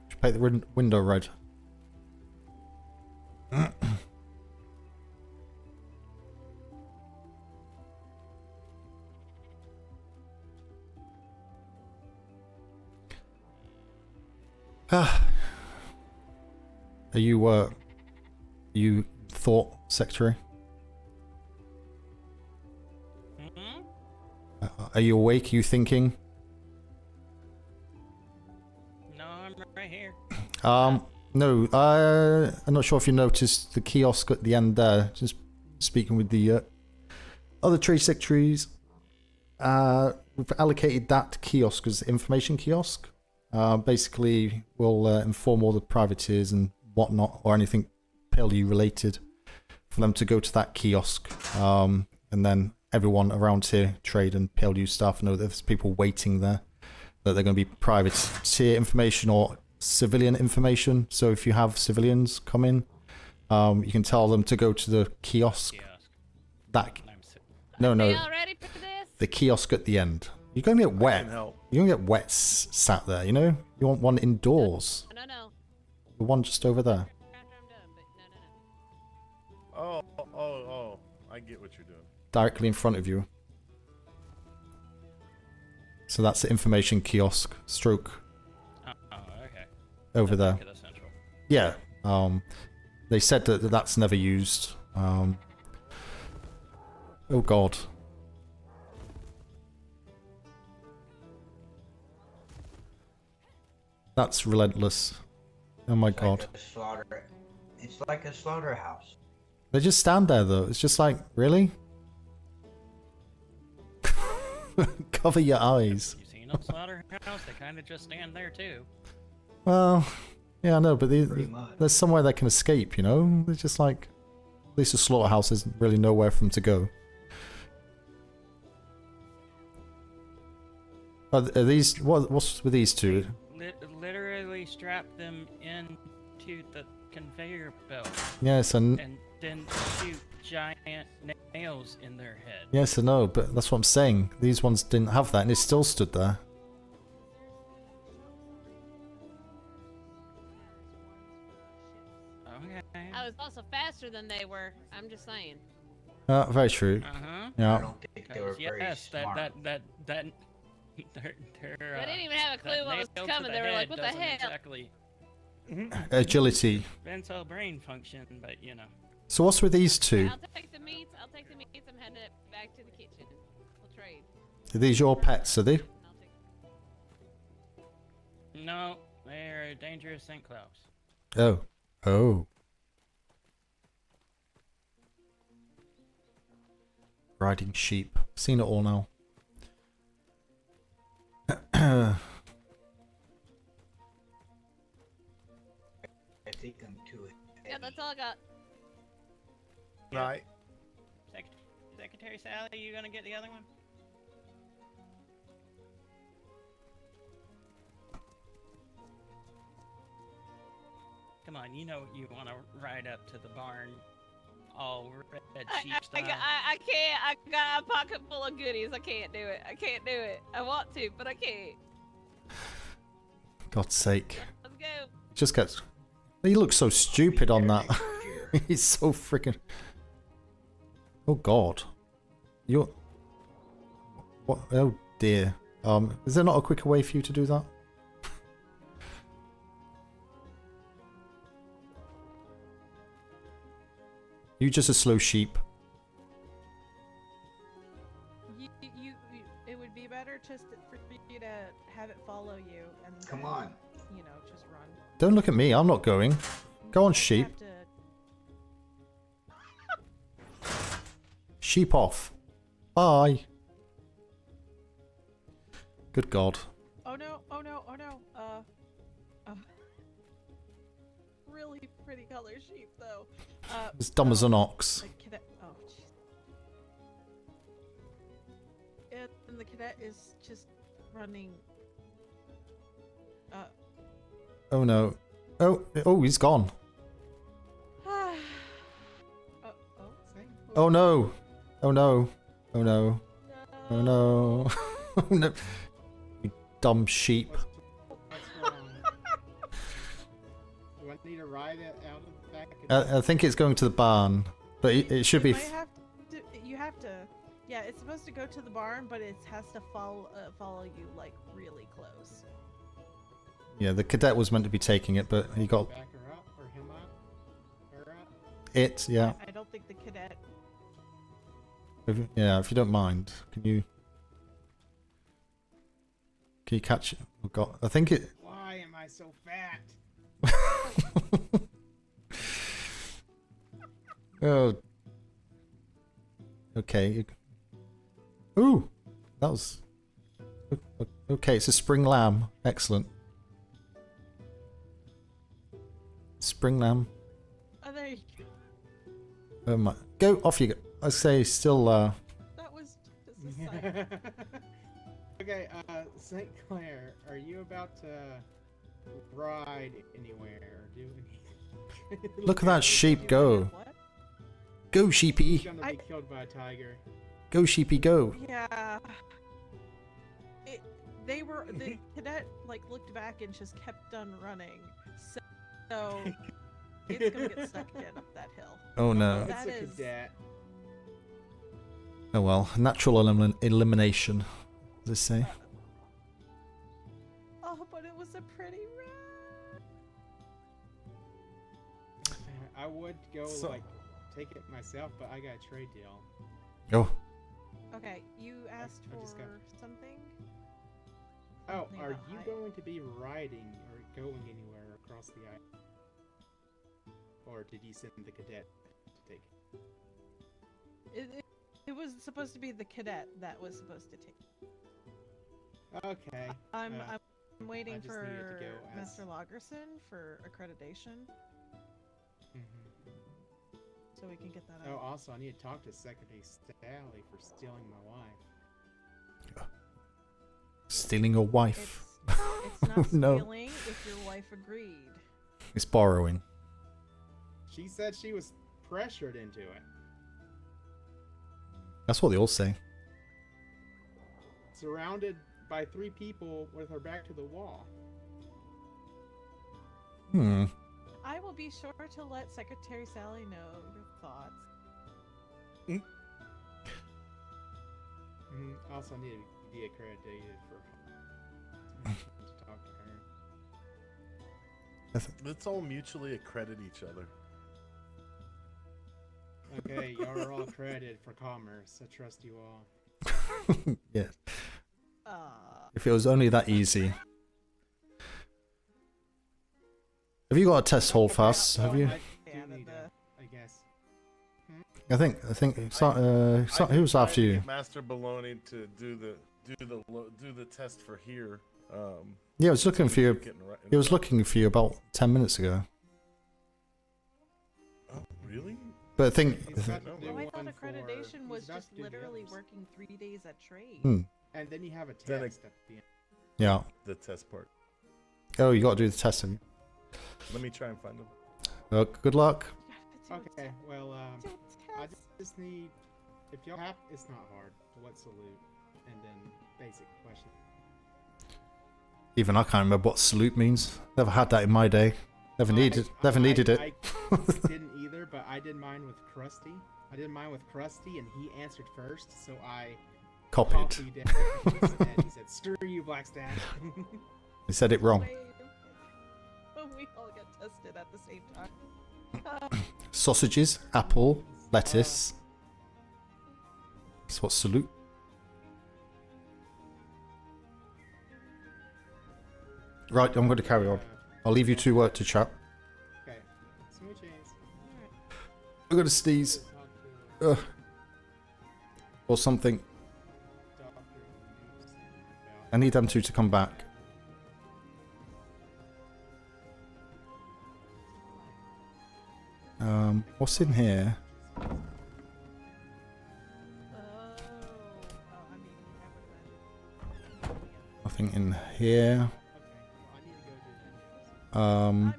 Should paint the window red. Are you thought secretary? Are you awake? Are you thinking? No, I'm right here. No, I'm not sure if you noticed the kiosk at the end there. Just speaking with the other trade secretaries. We've allocated that kiosk as information kiosk. Basically, we'll inform all the privateers and whatnot, or anything Pale-U related, for them to go to that kiosk. And then everyone around here, trade and Pale-U staff, know that there's people waiting there, that they're going to be privateer information or civilian information. So if you have civilians come in, you can tell them to go to the kiosk. That no, the kiosk at the end. You're going to get wet. You're going to get wet sat there. You know, you want one indoors. No. The one just over there. Oh, I get what you're doing. Directly in front of you. So that's the information kiosk stroke. Okay. Over there. Central. Yeah. They said that that's never used. Oh god. That's relentless. Oh my god. It's like a slaughterhouse. They just stand there though. It's just like, really? Cover your eyes. You seen a slaughterhouse? They kind of just stand there too. Well, yeah, I know, but there's somewhere they can escape, you know? They're just like... At least the slaughterhouse isn't really nowhere for them to go. Are these what's with these two? Literally strap them into the conveyor belt. Yes, and then shoot giant nails in their head. yes, I know, but that's what I'm saying. These ones didn't have that, and it still stood there. Okay. I was also faster than they were. I'm just saying. Very true. Yeah. I don't think they were very smart. They're, They didn't even have a clue what was coming. They were like, "What the hell?" Exactly. Agility. Mental brain function, but you know. So what's with these two? I'll take the meats. I'm heading back to the kitchen. We'll trade. Are these your pets? Are they? No, they're dangerous St. Clouds. Oh. Oh. Riding sheep. Seen it all now. I think I'm too. Yeah, that's all I got. Right. Secretary Sally, you gonna get the other one? Come on, you know you want to ride up to the barn, all red sheep style. I can't. I got a pocket full of goodies. I can't do it. I can't do it. I want to, but I can't. God's sake. Let's go. Just gets. He looks so stupid on that. He's so freaking. Oh God. You're. What? Oh dear. Is there not a quicker way for you to do that? You just a slow sheep. It would be better just for you to have it follow you and Come on. You know, just run. Don't look at me. I'm not going. Go on, sheep. Sheep off. Bye. Good God. Oh no! Oh no! Oh no! Really pretty color sheep though. As dumb as an ox. Oh jeez. And the cadet is just running. Oh no. Oh, he's gone. Oh no. Oh no. Oh no. Oh no. Oh no. You dumb sheep. What's wrong? Do I need to ride it out of the back? I think it's going to the barn, but it should be. You have to. Yeah, it's supposed to go to the barn, but it has to follow you like really close. Yeah, the cadet was meant to be taking it, but he got. Back her up or him up? Her up? It, yeah. I don't think the cadet. Yeah, if you don't mind, can you catch it? Oh God, I think it. Why am I so fat? Oh. Okay. Ooh, that was. Okay, it's a spring lamb. Excellent. Spring lamb. Oh, there you go. Go off you go. I say still. That was just a sight. Okay, St. Clair, are you about to ride anywhere or do anything? Look at that sheep go. Go, sheepy. He's gonna be killed by a tiger. Go, sheepy, go. Yeah. The cadet like looked back and just kept on running. So it's gonna get sucked in up that hill. Oh no. It's a cadet. Oh well, natural elimination, as they say. Oh, but it was a pretty ride. I would go like take it myself, but I got a trade deal. Oh. Okay, you asked for something? Oh, are you going to be riding or going anywhere across the island? Or did you send the cadet to take it? It was supposed to be the cadet that was supposed to take it. Okay. I'm waiting just for needed to go as- Master Lagerson for accreditation. So so we can get that Oh, out. also, I need to talk to Secretary Sally for stealing my wife. Stealing your wife. It's not No. stealing if your wife agreed. It's borrowing. She said she was pressured into it. That's what they all say. Surrounded by 3 people with her back to the wall. Hmm. I will be sure to let Secretary Sally know your thoughts. Also need to be accredited for to talk to her. Let's all mutually accredit each other. Okay, y'all are all accredited for commerce. I trust you all. Yeah. If it was only that easy. Have you got a test hold fast? Have you? I guess. I think who was after you? Master Baloney to do the test for here. Yeah, I was looking for you. Getting right- He was looking for you about 10 minutes ago. Oh, really? But I think. Oh, I thought accreditation was just literally working 3 days at trade. And then you have a Then test at the end. Yeah. The test part. Oh, you got to do the test, have you? Let me try and find them. Good luck. Okay, well, I just need, if y'all have, it's not hard. What salute? And then basic question. Even I can't remember what salute means. Never had that in my day. Never needed it. I didn't either, but I did mine with Krusty. And he answered first, so I Copied. it. And he said, "Screw you, Blackstaff." He said it wrong. We all get tested at the same time. Sausages, apple, lettuce. That's what salute. Right, I'm going to carry on. I'll leave you to work to chat. Okay. Smoochies. I'm going to sneeze. Or something. I need them two to come back. What's in here? Nothing in here. Master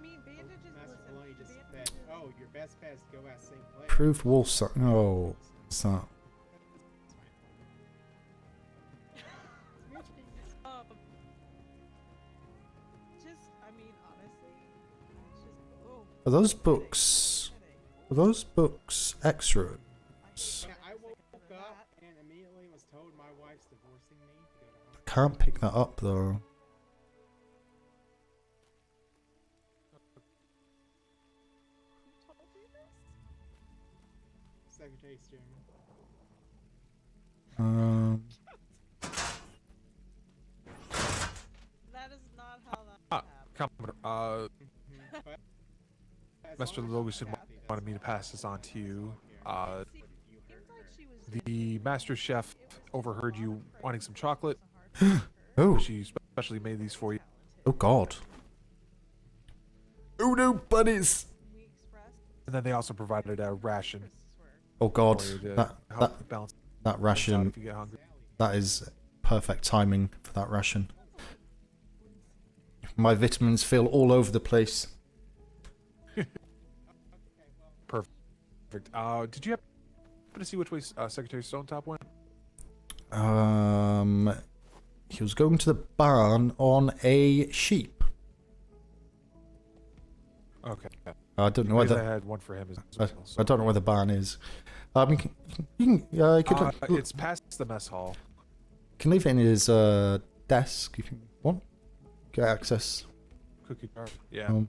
Baloney just said, "Oh, your best bet is to go at St. Clair." Approved wall so oh, what's that? Are those books? Are those books extras? Yeah, I woke up and immediately was told my wife's divorcing me. I can't pick that up though. Secretary Stearman. That is not how that Commodore, Mr. Logan wanted me to pass this on to you. The master chef overheard you wanting some chocolate. Oh. She specially made these for you. Oh God. Oh no, bunnies! And then they also provided a ration. Oh God, for you to that help balance that things out ration. if you get hungry. That is perfect timing for that ration. My vitamins feel all over the place. Perfect. Did you happen to see which way Secretary Stonetop went? He was going to the barn on a sheep. Okay. I don't know Because whether I had one for him as I, well. I don't know where the barn is. You could It's past the mess hall. can leave it in his desk if you want. Get access. Cookie jar. Yeah.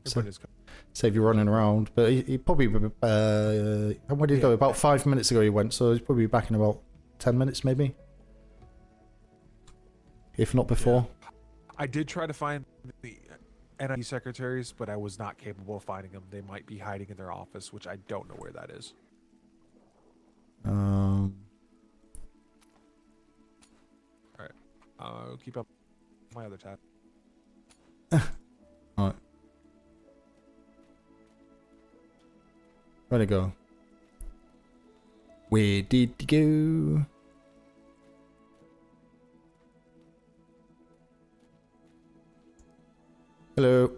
Save you running around. But he probably when did he go? About 5 minutes ago he went, so he's probably back in about 10 minutes maybe. If not before. I did try to find the NID secretaries, but I was not capable of finding them. They might be hiding in their office, which I don't know where that is. Alright. Keep up my other tab. Alright. Where'd it go? Where did he go? Hello.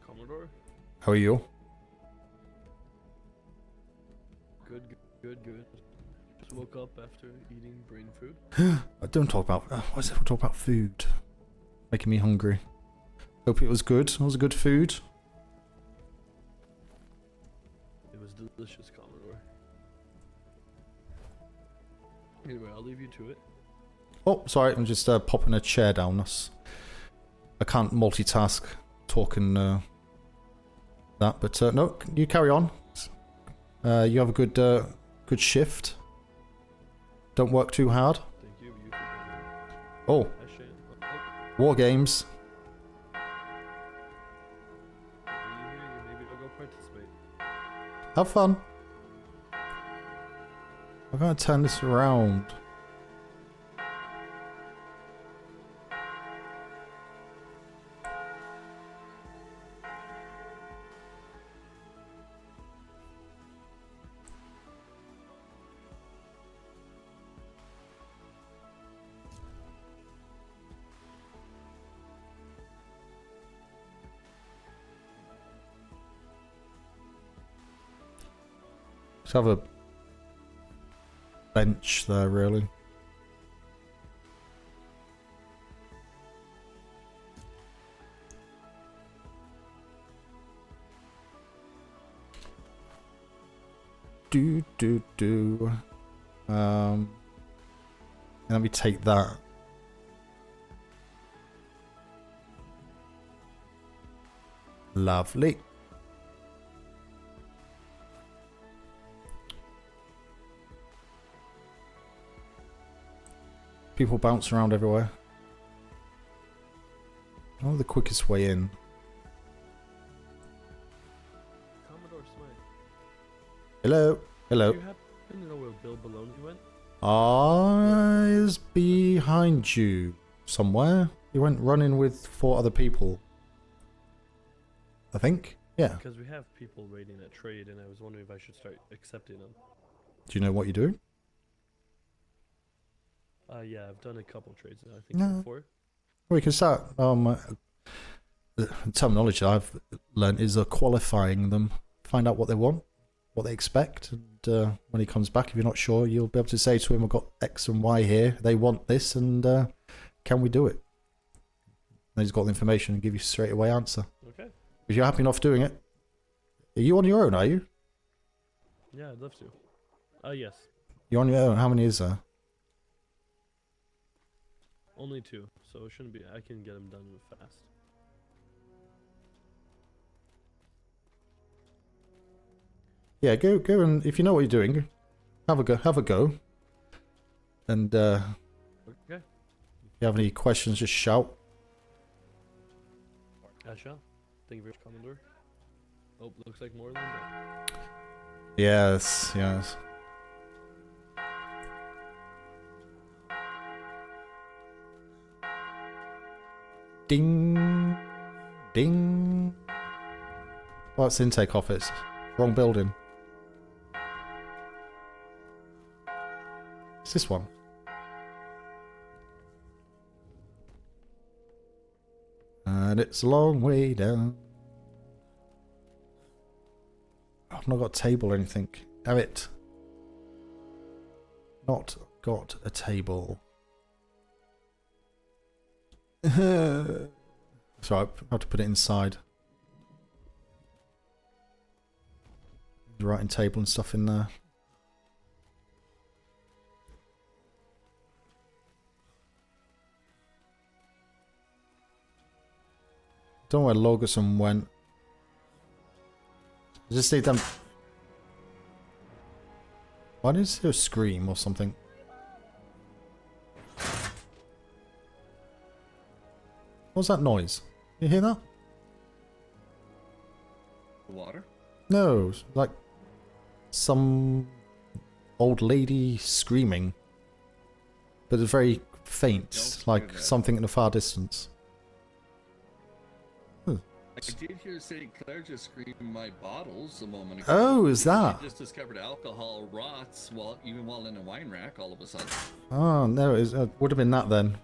Commodore? How are you? Good, good, good. Just woke up after eating brain food. Don't talk about. Why is everyone talk about food? Making me hungry. Hope it was good. It was good food. It was delicious, Commodore. Anyway, I'll leave you to it. Oh, sorry. I'm just popping a chair down. I can't multitask talking that, but no, you carry on. You have a good shift. Don't work too hard. Thank you. Oh, war games. Maybe I'll go participate. Have fun. I'm gonna turn this around. Let's have a bench there, really. Let me take that. Lovely. People bounce around everywhere. Oh, the quickest way in. Commodore Smythe. Hello. Hello. Do you happen to know where Bill Baloney went? Is behind you somewhere. He went running with 4 other people. I think. Yeah. Because we have people waiting at trade, and I was wondering if I should start accepting them. Do you know what you're doing? Yeah, I've done a couple trades now. I think No. before. We can start. The terminology I've learned is qualifying them. Find out what they want, what they expect, and when he comes back, if you're not sure, you'll be able to say to him, "I've got X and Y here. They want this, and can we do it?" And he's got the information and give you a straight away answer. Okay. If you're happy enough doing it, are you on your own? Are you? Yeah, I'd love to. Yes. You're on your own. How many is there? Only 2, so it shouldn't be. I can get them done fast. Yeah, go and if you know what you're doing, have a go. And Okay. if you have any questions, just shout. I shall. Thank you very much, Commodore. Oh, looks like more than that. Yes, yes. Ding, ding. Oh, it's intake office. Wrong building. It's this one. And it's a long way down. I've not got a table or anything. Damn it. Not got a table. Sorry, I have to put it inside. The writing table and stuff in there. Don't know where Logerson went. I just need them. Why is there a scream or something? What's that noise? You hear that? The water? No, it's like some old lady screaming. But it's very faint, like something in the far distance. did hear St. Clair just scream my bottles a moment ago. Oh, is that? She just discovered alcohol rots even while in a wine rack all of a sudden. Oh, no, it would have been that then.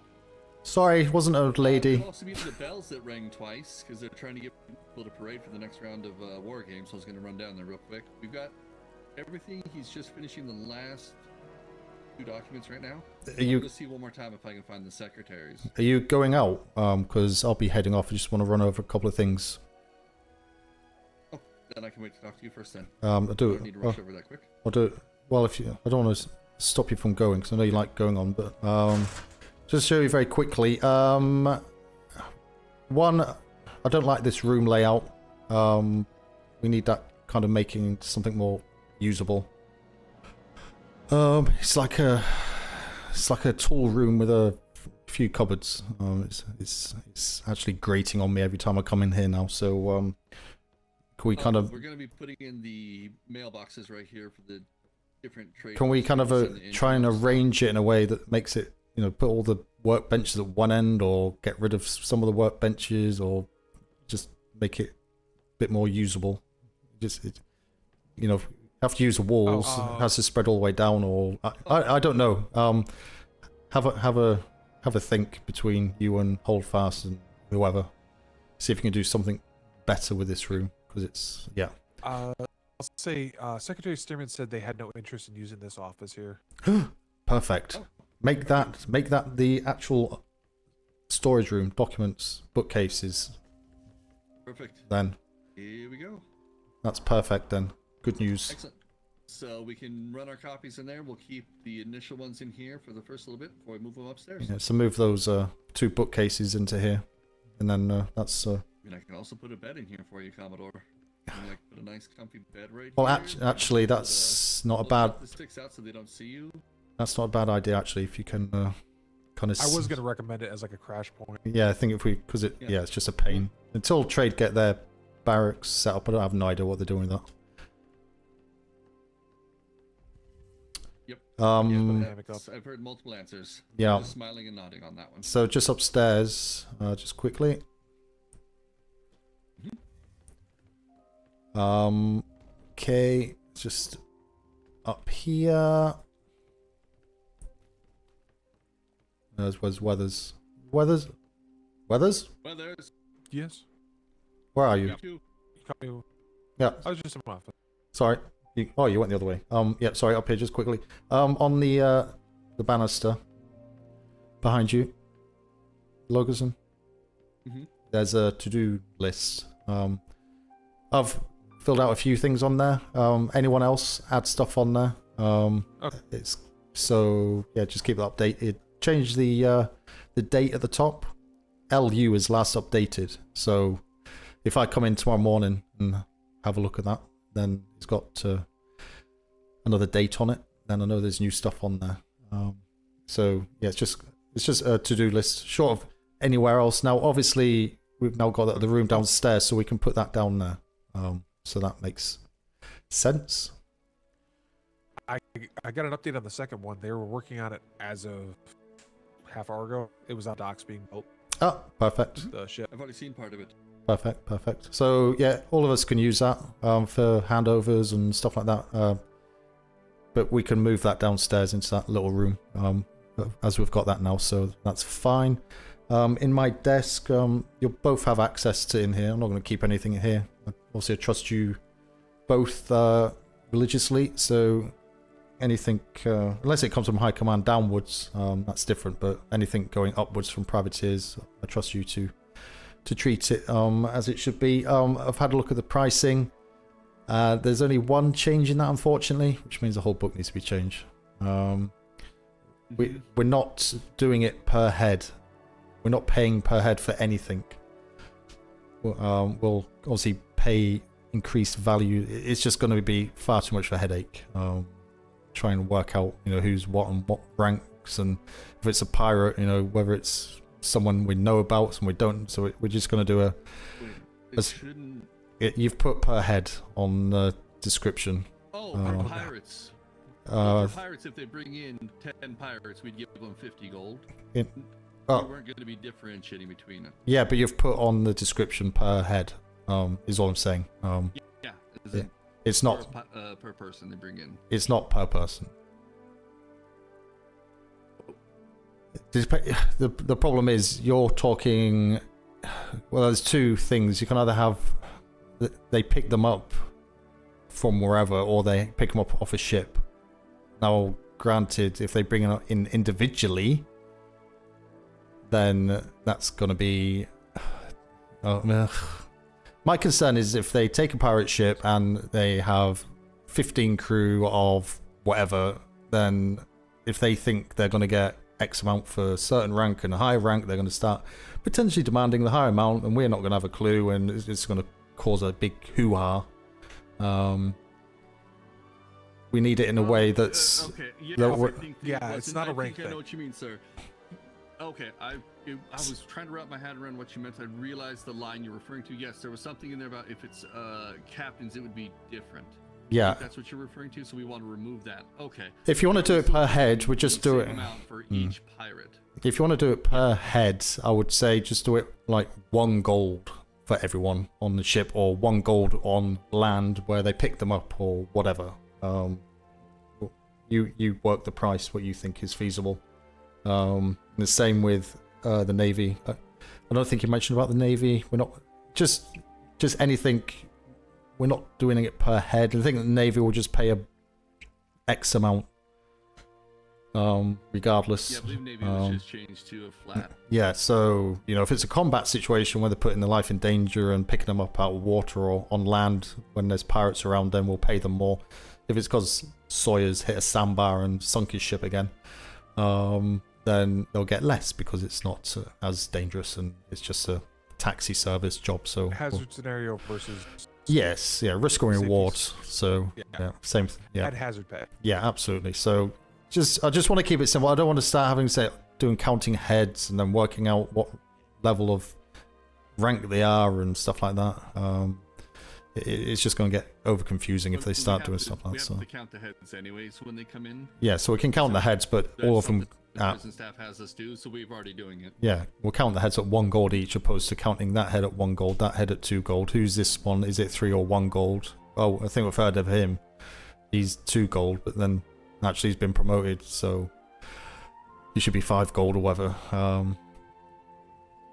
Sorry, it wasn't old lady. It could also be the bells that rang twice, because they're trying to get people to parade for the next round of war games, so I was going to run down there real quick. We've got everything. He's just finishing the last 2 documents right now. I'm going to see one more time if I can find the secretaries. Are you going out? Because I'll be heading off. I just want to run over a couple of things. Oh, then I can wait to talk to you first then. I'll do it. I don't need to rush over that quick. I'll do it. Well, if you, I don't want to stop you from going, because I know you like going on, but just show you very quickly. One, I don't like this room layout. We need that kind of making something more usable. It's like a tall room with a few cupboards. It's actually grating on me every time I come in here now. So can we kind of? We're going to be putting in the mailboxes right here for the different trade. Can we kind of try and arrange it in a way that makes it, you know, put all the workbenches at one end, or get rid of some of the workbenches, or just make it a bit more usable? You know, have to use the walls. It has to spread all the way down, or I don't know. Have a think between you and Holdfast and whoever. See if you can do something better with this room, because it's I'll say Secretary Stearman said they had no interest in using this office here. Perfect. Make that the actual storage room, documents, bookcases. Perfect. Then. Here we go. That's perfect then. Good news. Excellent. So we can run our copies in there. We'll keep the initial ones in here for the first little bit before we move them upstairs. Yeah, so move those 2 bookcases into here, and then that's. And I can also put a bed in here for you, Commodore. And I can put a nice, comfy bed right Well, here. actually, that's not a bad. The sticks out so they don't see you. That's not a bad idea, actually. If you can kind of. I was gonna recommend it as like a crash point. Yeah, I think if we, because it's just a pain until trade get their barracks set up. I don't have no idea what they're doing with that. Yep. I've heard multiple answers. Yeah. Just smiling and nodding on that one. So just upstairs, just quickly. Okay, just up here. Where's Weathers? Weathers? Yes. Where are you? You caught me. Yeah. I was just in my office. Sorry. You went the other way. Yeah, sorry, up here just quickly. On the banister behind you, Logerson. There's a to-do list. I've filled out a few things on there. Anyone else add stuff on there? Okay. It's so yeah, just keep it updated. Change the date at the top. LU is last updated. So if I come in tomorrow morning and have a look at that, then it's got another date on it. Then I know there's new stuff on there. So yeah, it's just a to-do list, short of anywhere else. Now, obviously, we've now got the room downstairs, so we can put that down there. So that makes sense. I got an update on the second one. They were working on it as of half hour ago. It was on docks being built. Oh, perfect. The ship. I've already seen part of it. Perfect. So yeah, all of us can use that for handovers and stuff like that. But we can move that downstairs into that little room as we've got that now, so that's fine. In my desk, you'll both have access to in here. I'm not going to keep anything in here. Obviously, I trust you both religiously, so anything, unless it comes from high command downwards, that's different, but anything going upwards from privateers, I trust you to treat it as it should be. I've had a look at the pricing. There's only one change in that, unfortunately, which means the whole book needs to be changed. We're not doing it per head. We're not paying per head for anything. We'll obviously pay increased value. It's just going to be far too much of a headache. Try and work out, who's what and what ranks, and if it's a pirate, whether it's someone we know about and we don't. So we're just going to do you've put per head on the description. For pirates. For pirates, if they bring in 10 pirates, we'd give them 50 gold. We weren't going to be differentiating between them. Yeah, but you've put on the description per head. Is all I'm saying. Yeah, it's not per person they bring in. It's not per person. The problem is you're talking. Well, there's two things. You can either have they pick them up from wherever, or they pick them up off a ship. Now, granted, if they bring it in individually, then that's going to be. My concern is if they take a pirate ship and they have 15 crew of whatever, then if they think they're going to get X amount for a certain rank and a higher rank, they're going to start potentially demanding the higher amount, and we're not going to have a clue, and it's going to cause a big hoo-ha. We need it in a way that's... Okay, it's not a rank thing. I know thing. what you mean, sir. Okay, I was trying to wrap my head around what you meant. I realized the line you're referring to. Yes, there was something in there about if it's captains, it would be different. Yeah. I think that's what you're referring to, so we want to remove that. Okay. If you want to do it per head, we just do it... For each pirate. If you want to do it per head, I would say just do it like 1 gold for everyone on the ship, or 1 gold on land where they pick them up, or whatever. You work the price what you think is feasible. The same with the Navy. I don't think you mentioned about the Navy. We're not just anything. We're not doing it per head. I think the Navy will just pay a X amount, regardless. Yeah, I believe Navy was just changed to a flat. Yeah, so if it's a combat situation where they're putting their life in danger and picking them up out of water or on land when there's pirates around, then we'll pay them more. If it's because Sawyer's hit a sandbar and sunk his ship again, then they'll get less because it's not as dangerous and it's just a taxi service job. So hazard scenario versus. Yes, yeah, risk or reward. So yeah, same. Yeah, at hazard pay. Yeah, absolutely. So I just want to keep it simple. I don't want to start having doing counting heads and then working out what level of rank they are and stuff like that. It's just going to get over confusing if they start doing stuff like that. We have to count the heads anyways when they come in. Yeah, so we can count the heads, but all of them. The prison staff has us do, so we're already doing it. Yeah, we'll count the heads at 1 gold each, opposed to counting that head at 1 gold, that head at 2 gold. Who's this one? Is it 3 or 1 gold? Oh, I think we've heard of him. He's 2 gold, but then actually he's been promoted, so he should be 5 gold or whatever.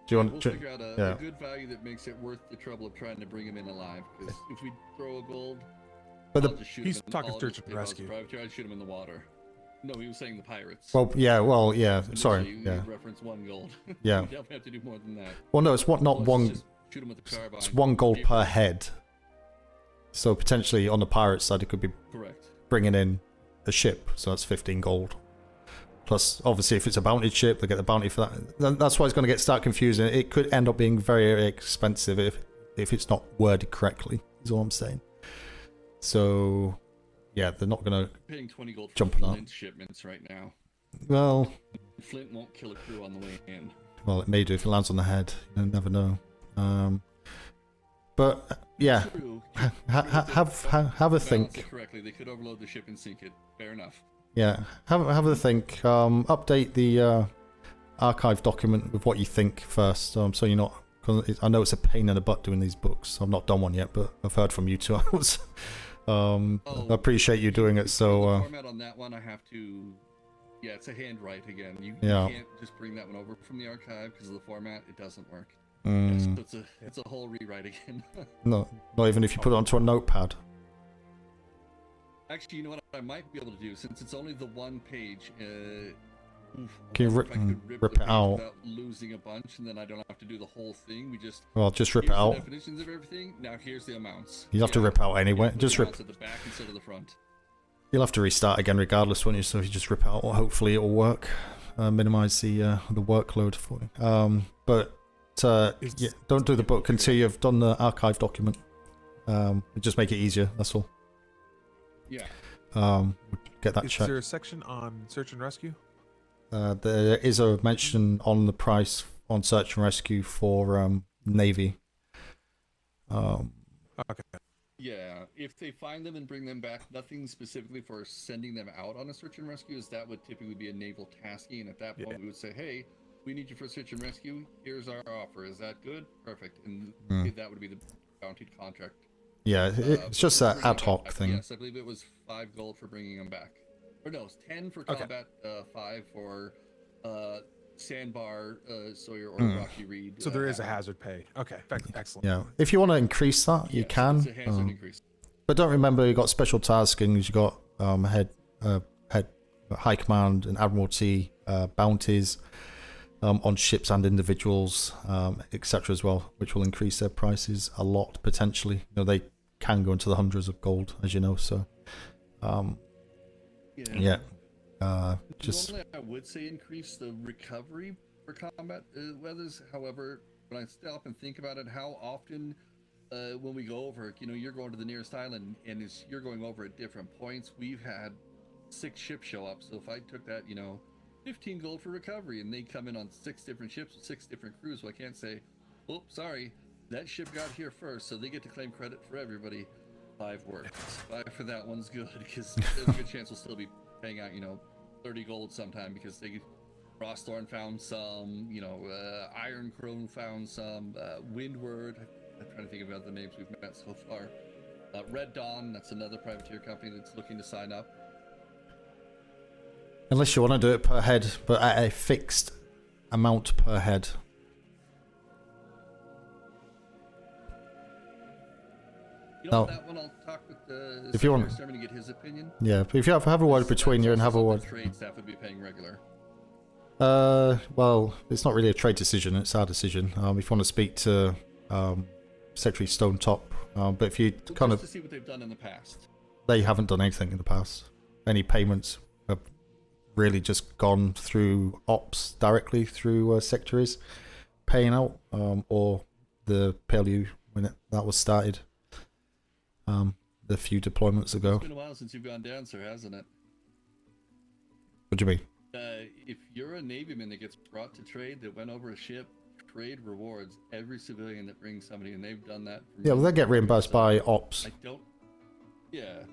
Do you want we'll to? Figure out a good value that makes it worth the trouble of trying to bring him in alive. Because if we throw a gold, but he's talking search and rescue. I'd shoot him in the water. No, he was saying the pirates. Well, yeah. Sorry, you reference 1 gold. Yeah. We definitely have to do more than that. Well, no, it's not one. Shoot him with the carbine. It's 1 gold per head. So potentially on the pirate side, it could be bringing in a ship. So that's 15 gold. Plus, obviously, if it's a bounty ship, they get the bounty for that. That's why it's going to start confusing. It could end up being very expensive if it's not worded correctly. Is all I'm saying. So, yeah, they're not going to paying 20 gold for jump on Flint shipments right now. Well, Flint won't kill a crew on the way in. Well, it may do if it lands on the head. You never know. But yeah, have a think. Correctly, they could overload the ship and sink it. Fair enough. Yeah, have a think. Update the archive document with what you think first. So you're not. Cause I know it's a pain in the butt doing these books. I've not done one yet, but I've heard from you two. I appreciate you doing it. So the format on that one, I have to. Yeah, it's a handwrite again. You can't just bring that one over from the archive because of the format. It doesn't work. So it's a whole rewrite again. No, not even if you put it onto a notepad. Actually, you know what I might be able to do, since it's only the 1 page. Can you rip it out? Without losing a bunch, and then I don't have to do the whole thing. We just just rip it out. The definitions of everything. Now here's the amounts. You have to rip out anyway. Just rip. At the back instead of the front. You'll have to restart again regardless, won't you? So if you just rip it out, hopefully it'll work. Minimize the workload for you. But yeah, don't do the book until you've done the archive document. Just make it easier. That's all. Yeah. Get that checked. Is there a section on search and rescue? There is a mention on the price on search and rescue for Navy. Okay. Yeah, if they find them and bring them back, nothing specifically for sending them out on a search and rescue, as that would typically be a naval tasking, and at that point we would say, hey, we need you for search and rescue, here's our offer, is that good? Perfect. And that would be the bounty contract. Yeah, it's just for an bringing ad them hoc back. thing. Yes, I believe it was 5 gold for bringing them back. Or no, it's 10 for Okay. combat, 5 for Sandbar, Sawyer, or Hmm. Rocky Reed. So there is a hazard pay. Okay, excellent. Yeah, if you want to increase that, you Yes, can. it's a hazard increase. But don't remember, you got special taskings. You got head high command and admiralty bounties on ships and individuals, etc. as well, which will increase their prices a lot potentially. You know, they can go into the hundreds of gold, as you know. So, yeah. Just Normally, I would say increase the recovery for combat weathers. However, when I stop and think about it, how often when we go over, you know, you're going to the nearest island and you're going over at different points. We've had 6 ships show up. So if I took that, you know, 15 gold for recovery, and they come in on 6 different ships with 6 different crews, so I can't say, oh, sorry, that ship got here first, so they get to claim credit for everybody. 5 works. 5 for that one's good, because there's a good chance we'll still be paying out, you know, 30 gold sometime, because Frostthorn found some, you know, Iron Crone found some, Windward, I'm trying to think about the names we've met so far. Red Dawn, that's another privateer company that's looking to sign up. unless you want to do it per head, but at a fixed amount per head. You know, No. that one I'll talk with the If you want- Secretary to get his opinion. Yeah, but if you have a word between you and have a word. Trade staff would be paying regular. Well, it's not really a trade decision, it's our decision. If you want to speak to Secretary Stonetop, but if you Well, kind just of, to see what they've done in the past. they haven't done anything in the past. Any payments have really just gone through ops directly through secretaries paying out, or the PLU when that was started, the few deployments ago. It's been a while since you've gone down, sir, hasn't it? What do you mean? If you're a Navyman that gets brought to trade that went over a ship, trade rewards every civilian that brings somebody, and they've done that. For Yeah, well, they get reimbursed by ops. I don't. Yeah.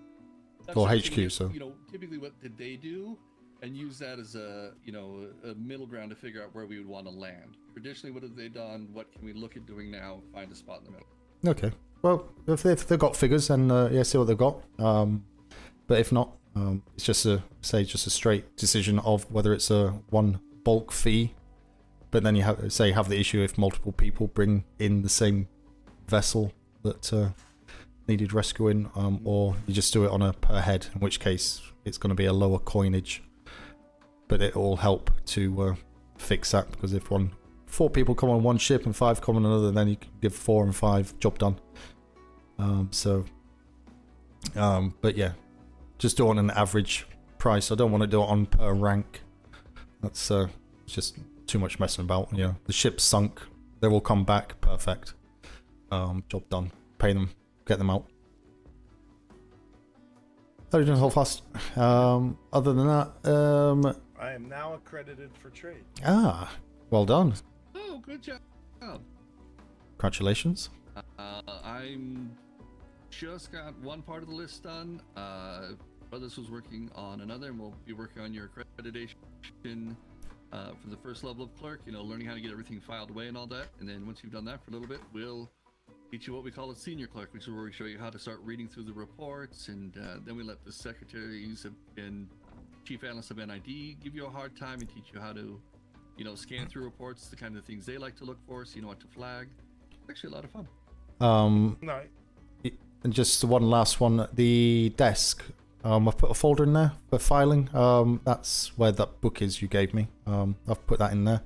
Or what I'm HQ, thinking, so. You know, typically, what did they do? And use that as a, you know, a middle ground to figure out where we would want to land. Traditionally, what have they done? What can we look at doing now? Find a spot in the middle. Okay. Well, if they've got figures, then yeah, see what they've got. But if not, it's just a straight decision of whether it's a one bulk fee. But then you have the issue if multiple people bring in the same vessel that needed rescuing, or you just do it on a per head, in which case it's going to be a lower coinage. But it will help to fix that, because if 4 people come on one ship and 5 come on another, then you can give 4 and 5, job done. But yeah, just do it on an average price. I don't want to do it on per rank. That's it's just too much messing about. You know, the ship's sunk, they will come back, perfect. Job done. Pay them, get them out. How are you doing, Holfast? Other than that, I am now accredited for trade. well done. Oh, good job. Congratulations. I'm just got one part of the list done. Brothers was working on another, and we'll be working on your accreditation for the first level of clerk. You know, learning how to get everything filed away and all that. And then once you've done that for a little bit, we'll teach you what we call a senior clerk, which is where we show you how to start reading through the reports, and then we let the secretaries and chief analysts of NID give you a hard time and teach you how to, you know, scan through reports, the kind of things they like to look for, so you know what to flag. It's actually a lot of fun. No. And just one last one. The desk. I've put a folder in there for filing. That's where that book is you gave me. I've put that in there.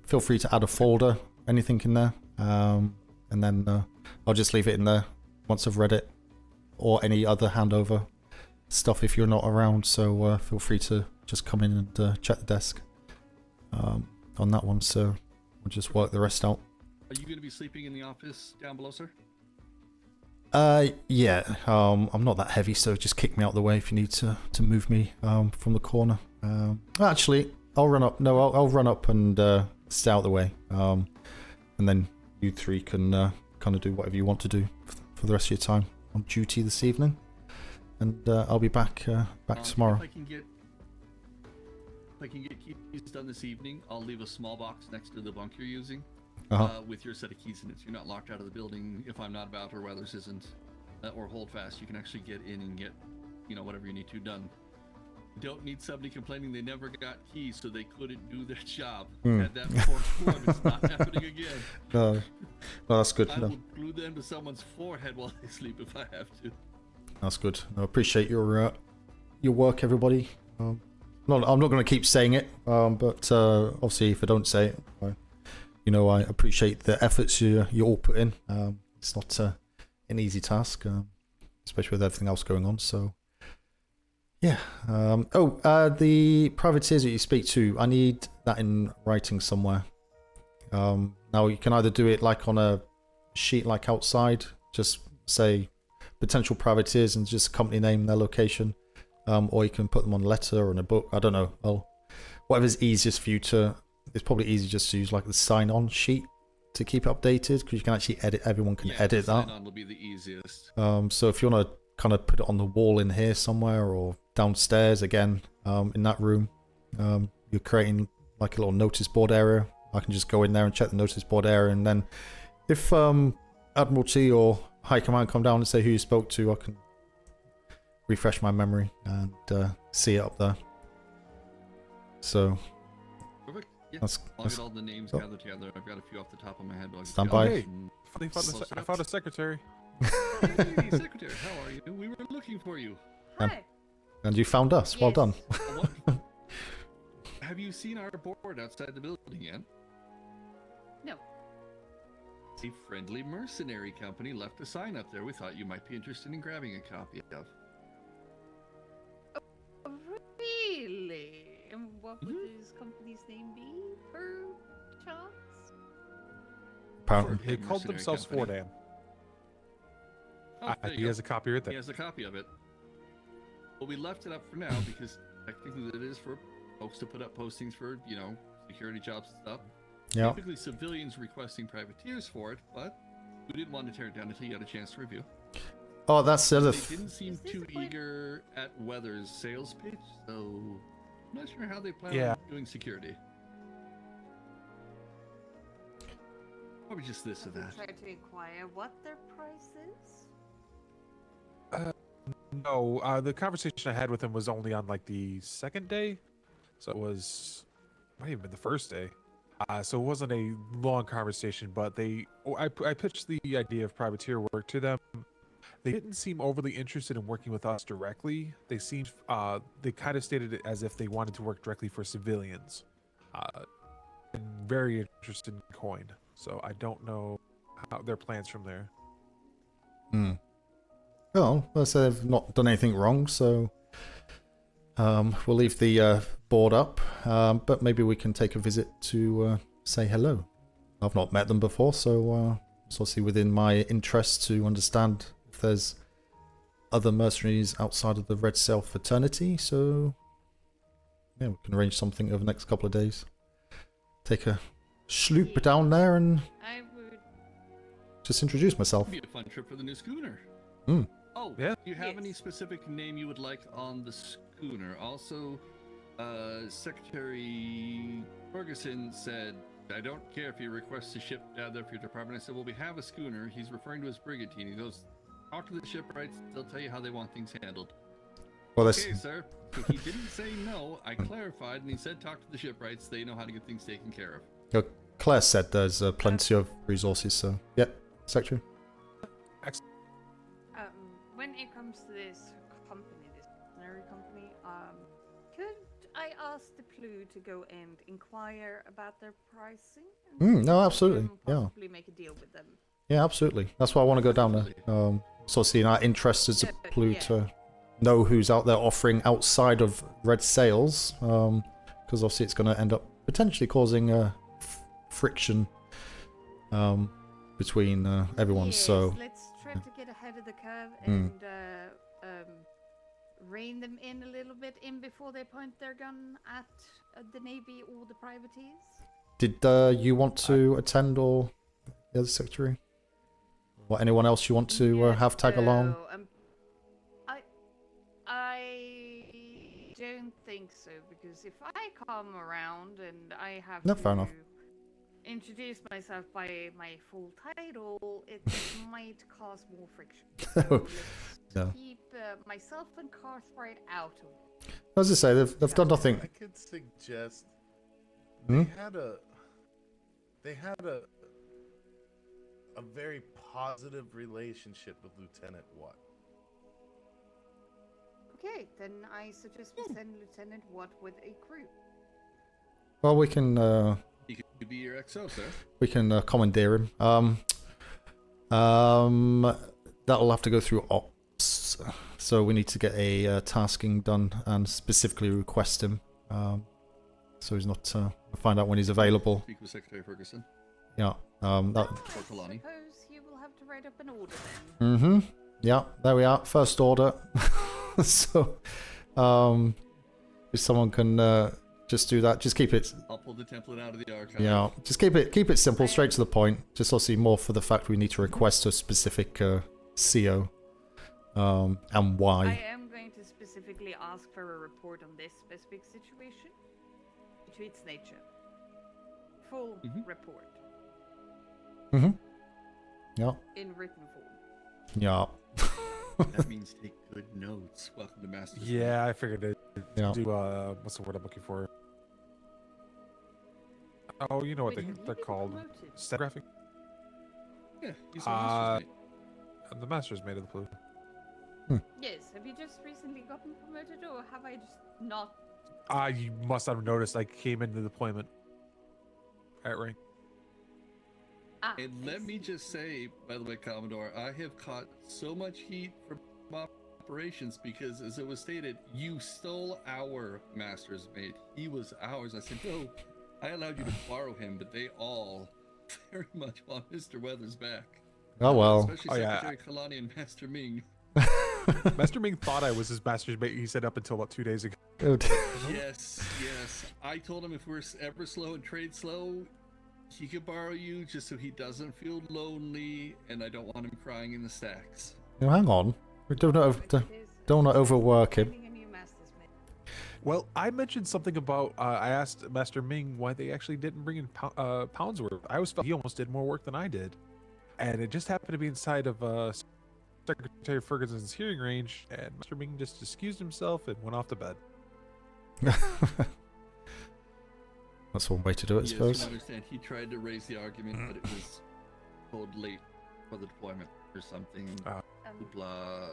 Feel free to add a folder, anything in there. And then I'll just leave it in there once I've read it, or any other handover stuff if you're not around. So feel free to just come in and check the desk on that one. So we'll just work the rest out. Are you going to be sleeping in the office down below, sir? Yeah. I'm not that heavy, so just kick me out of the way if you need to move me from the corner. Actually, I'll run up. No, I'll run up and stay out of the way. And then you 3 can kind of do whatever you want to do for the rest of your time on duty this evening. And I'll be back tomorrow. If I can get keys done this evening, I'll leave a small box next to the bunk you're using. with your set of keys in it. So you're not locked out of the building if I'm not about or Weathers isn't, or hold fast. You can actually get in and get, whatever you need to done. You don't need somebody complaining they never got keys so they couldn't do their job. Had that before. It's not happening again. No, that's good. I No, will glue them to someone's forehead while they sleep if I have to. that's good. I appreciate your work, everybody. I'm not going to keep saying it, but obviously, if I don't say it, I appreciate the efforts you all put in. It's not an easy task, especially with everything else going on. So, yeah. The privateers that you speak to, I need that in writing somewhere. Now you can either do it like on a sheet, like outside, just say potential privateers and just company name, their location, or you can put them on a letter or in a book. I don't know. Well, whatever's easiest for you to. It's probably easy just to use like the sign-on sheet to keep it updated, because you can actually edit. Everyone can edit that. Sign-on will be the easiest. So if you want to kind of put it on the wall in here somewhere or downstairs again, in that room, you're creating like a little notice board area. I can just go in there and check the notice board area, and then if Admiralty or High Command come down and say who you spoke to, I can refresh my memory and see it up there. So. Perfect. Yeah. I'll get all the names gathered together. I've got a few off the top of my head. Stand by. Hey, I found a secretary. Hey, secretary, how are you? We were looking for you. Hi. And you found us. Well done. Have you seen our board outside the building yet? No. A friendly mercenary company left a sign up there we thought you might be interested in grabbing a copy of. Oh, really? And what would this company's name be, per chance? Apparently. They called themselves Fordan. He has a copy right there. He has a copy of it. Well, we left it up for now because technically it is for folks to put up postings for, security jobs and stuff. Yeah. Typically civilians requesting privateers for it, but we didn't want to tear it down until you had a chance to review. Oh, that's the other. They didn't seem too eager at Weather's sales pitch, so I'm not sure how they plan on doing security. Probably just this or that. Try to inquire what their price is. No, the conversation I had with him was only on like the second day, so it might have been the first day. So it wasn't a long conversation, but I pitched the idea of privateer work to them. They didn't seem overly interested in working with us directly. They seemed they kind of stated it as if they wanted to work directly for civilians, and very interested in coin. So I don't know how their plans from there. Well, let's say they've not done anything wrong, so we'll leave the board up, but maybe we can take a visit to say hello. I've not met them before, so it's obviously within my interest to understand if there's other mercenaries outside of the Red Sail fraternity, so yeah, we can arrange something over the next couple of days. Take a sloop down there and just introduce myself. It'd be a fun trip for the new schooner. Oh, yeah. Do you have any specific name you would like on the schooner? Also, Secretary Ferguson said, I don't care if he requests a ship down there for your department. I said, well, we have a schooner. He's referring to his brigantine. He goes, talk to the shipwrights. They'll tell you how they want things handled. Well, okay, sir. So he didn't say no. I clarified, and he said, talk to the shipwrights. They know how to get things taken care of. Claire said there's plenty of resources, so yep, Secretary. When it comes to this company, this mercenary company, could I ask the crew to go and inquire about their pricing? No, absolutely. Possibly make a deal with them. Yeah, absolutely. That's why I want to go down there. So seeing our interest as a clue to know who's out there offering outside of Red Sails, because obviously it's going to end up potentially causing friction between everyone. Yes, so let's try to get ahead of the curve and rein them in a little bit in before they point their gun at the Navy or the privateers. Did you want to attend, or the other secretary? Or anyone else you want to have tag along? I don't think so, because if I come around and I have No, fair enough. introduce myself by my full title, it might cause more friction. No. Keep myself and Cartwright out of it. As I say, they've done nothing. I could suggest Hmm? they had a very positive relationship with Lieutenant Watt. Okay, then I suggest we send Lieutenant Watt with a crew. Well, we can He could be your XO, sir. commandeer him. That'll have to go through ops, so we need to get a tasking done and specifically request him. So he's not find out when he's available. Speak with Secretary Ferguson. Yeah. Or I Kalani. suppose you will have to write up an order then. Mm-hmm. Yeah. There we are. First order. So, if someone can just do that, just keep it. I'll pull the template out of the archive. Yeah. Just keep it simple, straight to the point. Just obviously more for the fact we need to request a specific CO. And why. I am going to specifically ask for a report on this specific situation to its nature. Full report Mm-hmm. Yeah. in written form. Yeah. That means take good notes. Welcome to Master's. Yeah, I figured it. Yeah. Do what's the word I'm looking for? Oh, you know what they're called? Stenographing. Yeah, he's a Master's mate. I'm the Master's mate of the Blue. Yes, have you just recently gotten promoted, or have I just not? You must have noticed I came into deployment at rank. And let me just say, by the way, Commodore, I have caught so much heat from operations because, as it was stated, you stole our Master's mate. He was ours. I said, no, I allowed you to borrow him, but they all very much want Mr. Weathers back. Oh, well. Especially Secretary Kalani and Master Ming. Master Ming thought I was his Master's mate, he said, up until about 2 days ago. Yes. I told him if we're ever slow and trade slow, he could borrow you just so he doesn't feel lonely, and I don't want him crying in the stacks. Now, hang on. We don't want to overwork him. Well, I mentioned something about, I asked Master Ming why they actually didn't bring in pounds worth. I always felt he almost did more work than I did. And it just happened to be inside of Secretary Ferguson's hearing range, and Master Ming just excused himself and went off to bed. That's one way to do it, I Yes, suppose. I understand. He tried to raise the argument, but it was told late for the deployment or something. Blah,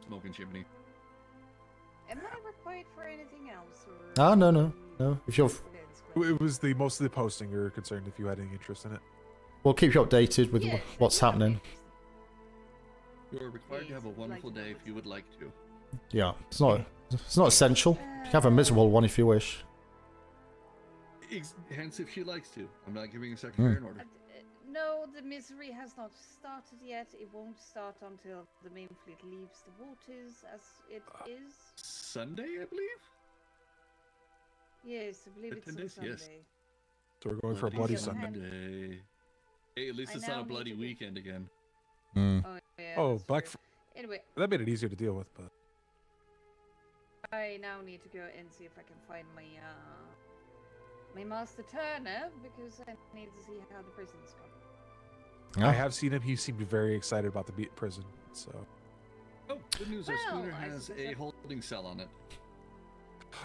smoking chimney. Am I required for anything else? Or Ah, no. If you're, It was the most of the posting we were concerned if you had any interest in it. we'll keep you updated with what's happening. You're required to have a wonderful day if you would like to. Yeah, it's not essential. You can have a miserable one if you wish. Hence, if she likes to. I'm not giving a secretary an order. No, the misery has not started yet. It won't start until the main fleet leaves the waters, as it is. Sunday, I believe? Yes, I believe it's on days? Sunday. Yes. So we're going for a bloody Sunday. Hey, at least it's not a bloody weekend again. Mm. Oh, yeah, Oh, that's Black. true. Anyway, That made it easier to deal with, but. I now need to go and see if I can find my my Master Turner, because I need to see how the prison's going. I have seen him. He seemed very excited about the prison. So. Oh, good news. Our Well, schooner I has suppose a that- holding cell on it.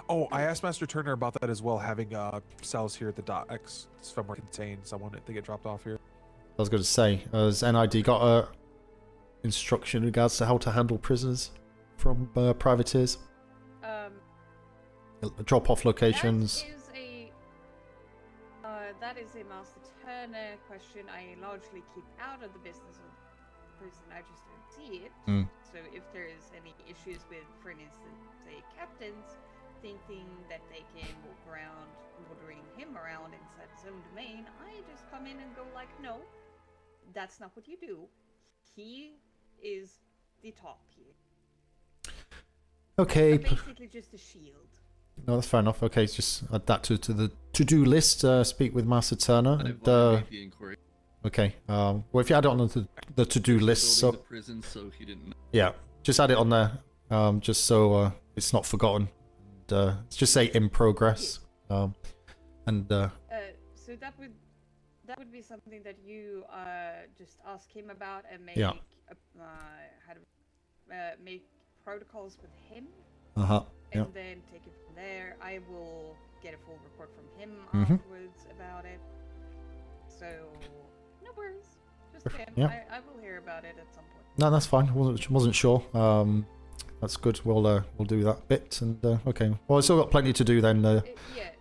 Oh, I asked Master Turner about that as well, having cells here at the docks somewhere contain someone if they get dropped off here. I was going to say, has NID got a instruction in regards to how to handle prisoners from privateers? Drop-off locations. That is a Master Turner question I largely keep out of the business of the prison. I just don't see it. Mm. So if there is any issues with, for instance, say captains thinking that they can walk around, ordering him around inside his own domain, I just come in and go like, no, that's not what you do. He is the top here. Okay. I'm basically just a shield. No, that's fair enough. Okay, just add that to the to-do list. Speak with Master Turner. And, The inquiry. okay. Well, if you add it on the to-do list, so Building the prison, so he didn't know. yeah, just add it on there. Just so it's not forgotten. Just say in progress. So that that would be something that you just ask him about and make Yeah. Make protocols with him. Uh-huh. And Yeah. then take it from there. I will get a full report from him Mhm. afterwards about it. So no worries. Just him. Yeah. I will hear about it at some point. No, that's fine. Wasn't sure. That's good. We'll do that bit and okay. Well, I've still got plenty to do then Yeah.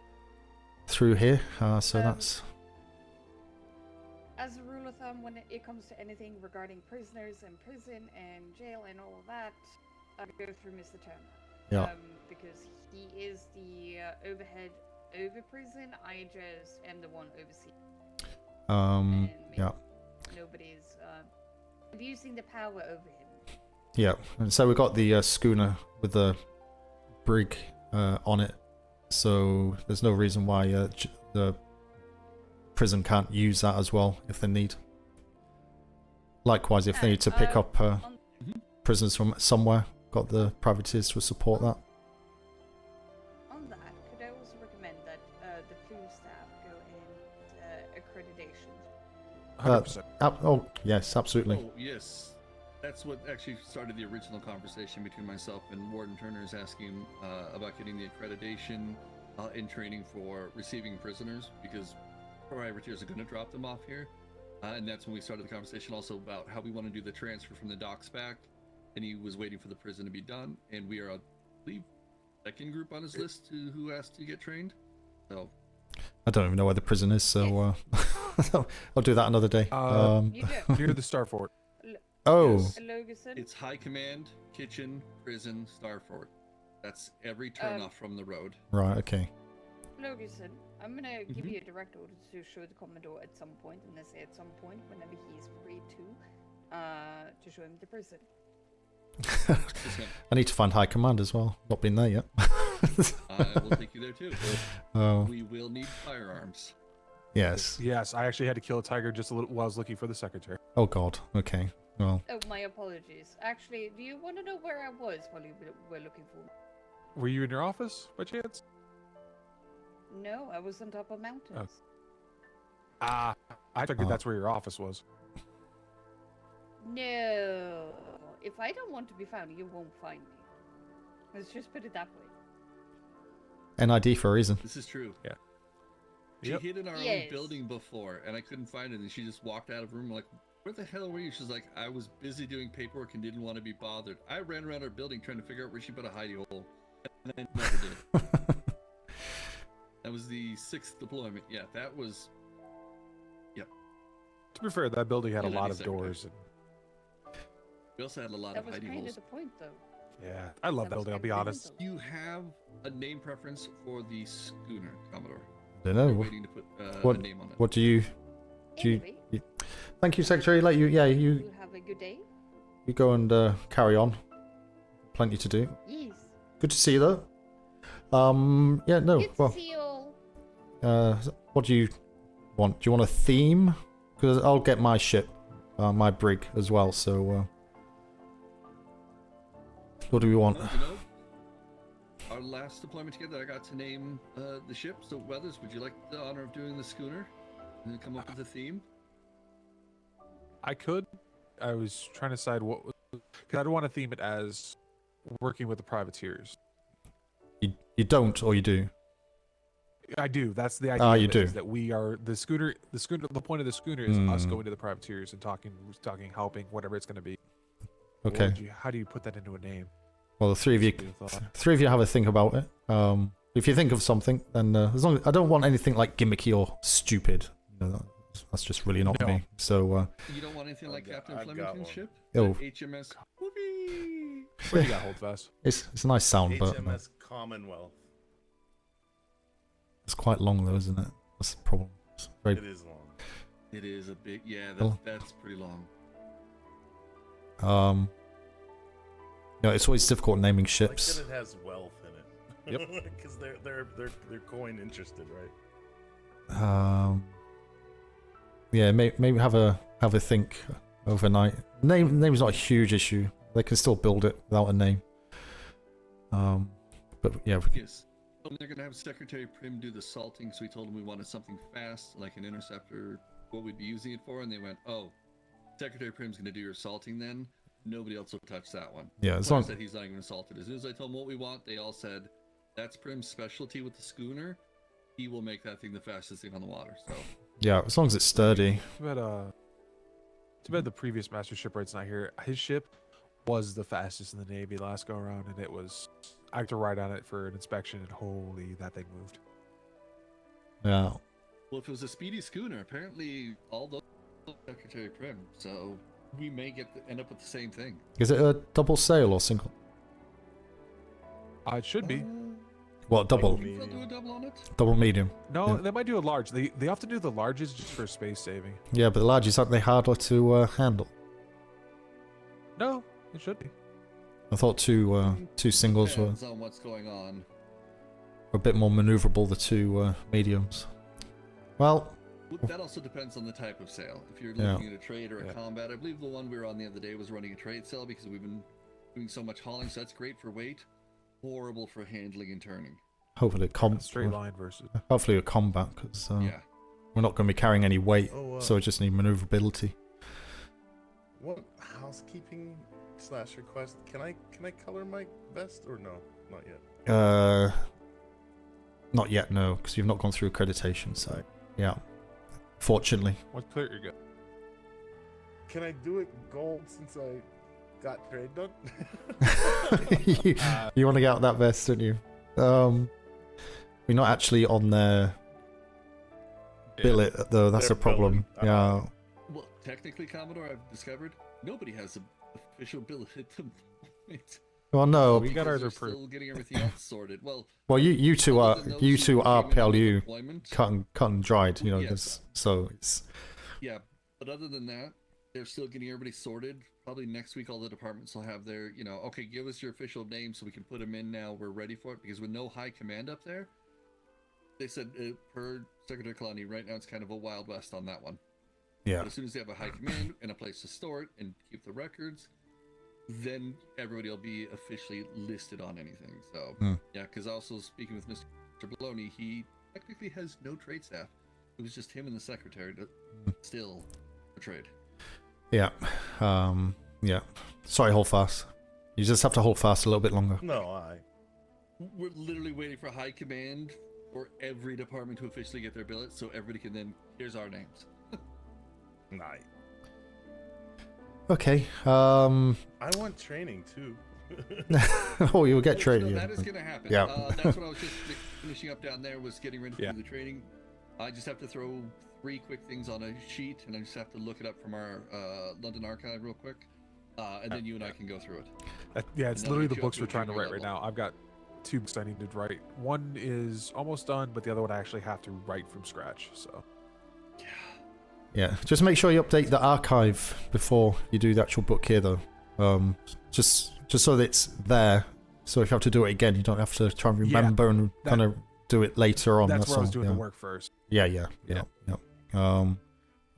through here. So that's As a rule of thumb, when it comes to anything regarding prisoners and prison and jail and all of that, I go through Mr. Turner. Yeah. Because he is the overhead over prison. I just am the one overseeing. yeah. Nobody's abusing the power over him. Yeah. And so we got the schooner with the brig on it. So there's no reason why the prison can't use that as well if they need. Likewise, if they need to pick up prisoners from somewhere, got the privateers to support that. On that, could I also recommend that the crew staff go in accreditation? 100%. Oh, yes, absolutely. Oh, yes. That's what actually started the original conversation between myself and Warden Turner, is asking about getting the accreditation and training for receiving prisoners, because privateers are going to drop them off here. And that's when we started the conversation also about how we want to do the transfer from the docks back. And he was waiting for the prison to be done. And we are, I believe, second group on his list who asked to get trained. So I don't even know where the prison is, so I'll do that another day. Near the Star Fort. Oh. it's High Command, Kitchen, Prison, Starfort. That's every turnoff from the road. Right, okay. Logan, I'm gonna give you a direct order to show the Commodore at some point, and I say at some point, whenever he's free to show him the prison. I need to find High Command as well. Not been there yet. I will take you there too. Oh. We will need firearms. Yes. Yes, I actually had to kill a tiger just a little while I was looking for the secretary. Oh God. Okay. Well. Oh, my apologies. Actually, do you want to know where I was while you were looking for me? Were you in your office by chance? No, I was on top of mountains. I figured that's where your office was. No. If I don't want to be found, you won't find me. Let's just put it that way. NID for a reason. This is true. Yeah. She Yep. hid in our Yes. own building before, and I couldn't find it, and she just walked out of the room like, where the hell were you? She's like, I was busy doing paperwork and didn't want to be bothered. I ran around our building trying to figure out where she put a hidey hole, and I never did. That was the 6th deployment. Yeah, that was... Yep. To be fair, that building had a Yeah, lot that'd of be secretary. doors. And... We also had a lot That of was hidey kind holes. of the point, though. Yeah, I love that building, I'll be honest. You have a name preference for the schooner, Commodore. Don't know. We're waiting to put What? a name on it. What do you? Thank you, Secretary. Let you. Yeah, you. You have a good day. You go and carry on. Plenty to do. Yes. Good to see you, though. Yeah. No. Good to Well. see you all. What do you want? Do you want a theme? Because I'll get my ship, my brig as well. So. What do we want? You know, our last deployment together, I got to name the ship. So, Weathers, would you like the honor of doing the schooner and then come up with a theme? I could. I was trying to decide what, because I don't want to theme it as working with the privateers. You don't, or you do? I do. That's the idea. Ah, of you it, do. is that we are the schooner. The schooner. The point of the schooner is us Hmm. going to the privateers and talking, helping, whatever it's going to be. Okay. What how do you put that into a name? Well, the three of you, have a think about it. If you think of something, then as long as I don't want anything like gimmicky or stupid. You know, that's just really not me. So. You don't want anything like Captain Flemington's ship? Oh. HMS. Whoopee! What do you got, Holdfast? It's a nice sound, but HMS Commonwealth. it's quite long though, isn't it? That's the problem. It's very. It is long. It is a big, yeah. Oh. That's pretty long. No, it's always difficult naming ships. Like that it has wealth in it. Yep. Because they're coin interested, right? Yeah, maybe have a think overnight. Name's not a huge issue. They can still build it without a name. But yeah. Yes. They're gonna have Secretary Prim do the salting, so we told him we wanted something fast, like an interceptor what we'd be using it for, and they went, "Oh, Secretary Prim's going to do your salting then. Nobody else will touch that one." Yeah, as Prim long- said he's not even going to salt it. As soon as I told them what we want, they all said, "That's Prim's specialty with the schooner. He will make that thing the fastest thing on the water." So Yeah, as long as it's sturdy. Too bad the previous master shipwright's not here. His ship was the fastest in the Navy last go around, and it was. I had to ride on it for an inspection, and holy, that thing moved. Yeah. well, if it was a speedy schooner, apparently all those Secretary Prim. So we may end up with the same thing. Is it a double sail or single? It should be. What, double? They'll do a double on it. Double medium. No, Yeah. they might do a large. They often do the larges just for space saving. Yeah, but the larges, aren't they harder to handle? No, it should be. I thought two singles were Depends on what's going on. a bit more maneuverable, the two mediums. Well, That also depends on the type of sail. If you're Yeah. looking at a trade or a combat, I believe the one we were on the other day was running a trade sail because we've been doing so much hauling, so that's great for weight, horrible for handling and turning. hopefully straight line versus. Hopefully a combat, because Yeah. we're not going to be carrying any weight, Oh, so we just need maneuverability. What housekeeping / request? Can I color my vest or no? Not yet. Not yet, no, because you've not gone through accreditation, so yeah. Fortunately. What clear you got? Can I do it gold since I got trade done? you want to get out that vest, don't you? We're not actually on their billet, though. That's Their a problem. billet. Yeah. Well, technically, Commodore, I've discovered nobody has an official billet at the moment. Well, no. We got ours They're approved. still getting everything else sorted. Well, You two are other than those you who two are came in on PLU deployment- cut and dried, you know. Yes. So it's Yeah, but other than that, they're still getting everybody sorted. Probably next week, all the departments will have their, okay, give us your official name so we can put them in now. We're ready for it. Because with no high command up there, they said, per Secretary Kalani, right now it's kind of a Wild West on that one. Yeah. But as soon as they have a high command and a place to store it and keep the records, then everybody will be officially listed on anything. So, yeah, because also speaking with Mr. Baloney, he technically has no trade staff. It was just him and the secretary that still a trade. yeah. Yeah. Sorry, hold fast. You just have to hold fast a little bit longer. No, We're literally waiting for high command for every department to officially get their billets, so everybody can then, here's our names. Nice. Okay. I want training too. Oh, you'll get training. No, Yeah. that is going to happen. Yeah. That's what I was just finishing up down there, was getting ready to do the training. I just have to throw 3 quick things on a sheet, and I just have to look it up from our London archive real quick, and then you and I can go through it. Yeah, it's And then literally if the you books have we're to trying to do write your right level. now. I've got 2 books I need to write. One is almost done, but the other one I actually have to write from scratch. So Yeah. Just make sure you update the archive before you do the actual book here, though. Just so that it's there. So if you have to do it again, you don't have to try and remember and kind of do it later on. that's where I was all, doing yeah. the work first. Yeah. I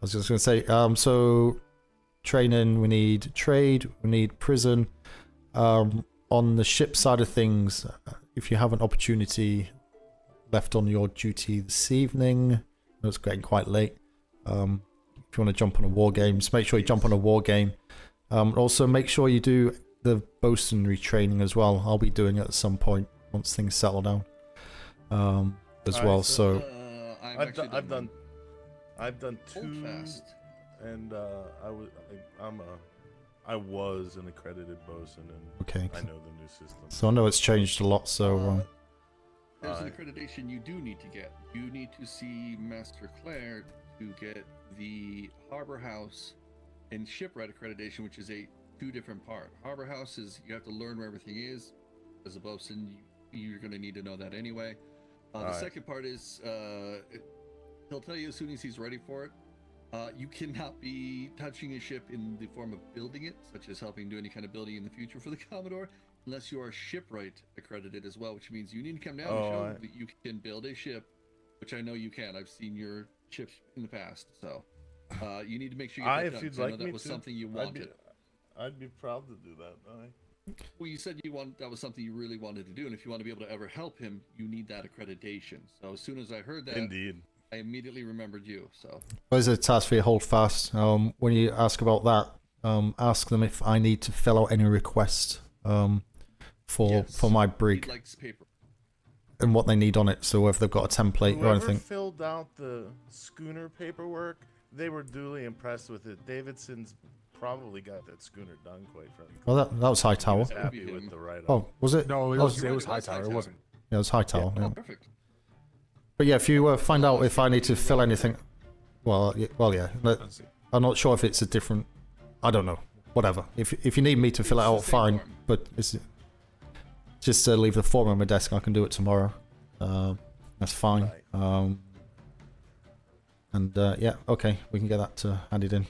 was just gonna say. So training, we need trade, we need prison. On the ship side of things, if you have an opportunity left on your duty this evening, it's getting quite late. If you want to jump on a war game, just make sure you jump on a war game. Also, make sure you do the bosunry training as well. I'll be doing it at some point once things settle down. As Alright, well. so, So I've done 2, and I was an accredited bosun, and Okay. I know the new system. So I know it's changed a lot. So There's an accreditation you do need to get. You need to see Master Claire to get the Harbor House and Shipwright accreditation, which is a 2 different part. Harbor House is you have to learn where everything is. As a bosun, you're going to need to know that anyway. The Alright. second part is he'll tell you as soon as he's ready for it. You cannot be touching a ship in the form of building it, such as helping do any kind of building in the future for the Commodore, unless you are shipwright accredited as well, which means you need to come down and show that you can build a ship, which I know you can. I've seen your ships in the past, so you need to make sure you get that If done. you'd 'Cause I know like that me was to, something you wanted. I'd be proud to do that. Well, you said that was something you really wanted to do, and if you want to be able to ever help him, you need that accreditation. So as soon as I heard that, Indeed. I immediately remembered you. So. There's a task for you, hold fast. When you ask about that, ask them if I need to fill out any request for my brig. Likes paper. And what they need on it, so whether they've got a template or Whoever anything. filled out the schooner paperwork, they were duly impressed with it. Davidson's probably got that schooner done, quite frankly. Well, that was Hightower. He was happy with the write-up. Oh, was it? No, it Oh, was Hightower. It wasn't. Yeah, it was Hightower. Yeah. Oh, perfect. But yeah, if you find out if I need to fill anything, well, yeah. I'm not sure if it's a different. I don't know. Whatever. If you need me to fill it out, fine. But it's just leave the form on my desk. I can do it tomorrow. That's fine. Yeah, okay, we can get that handed in.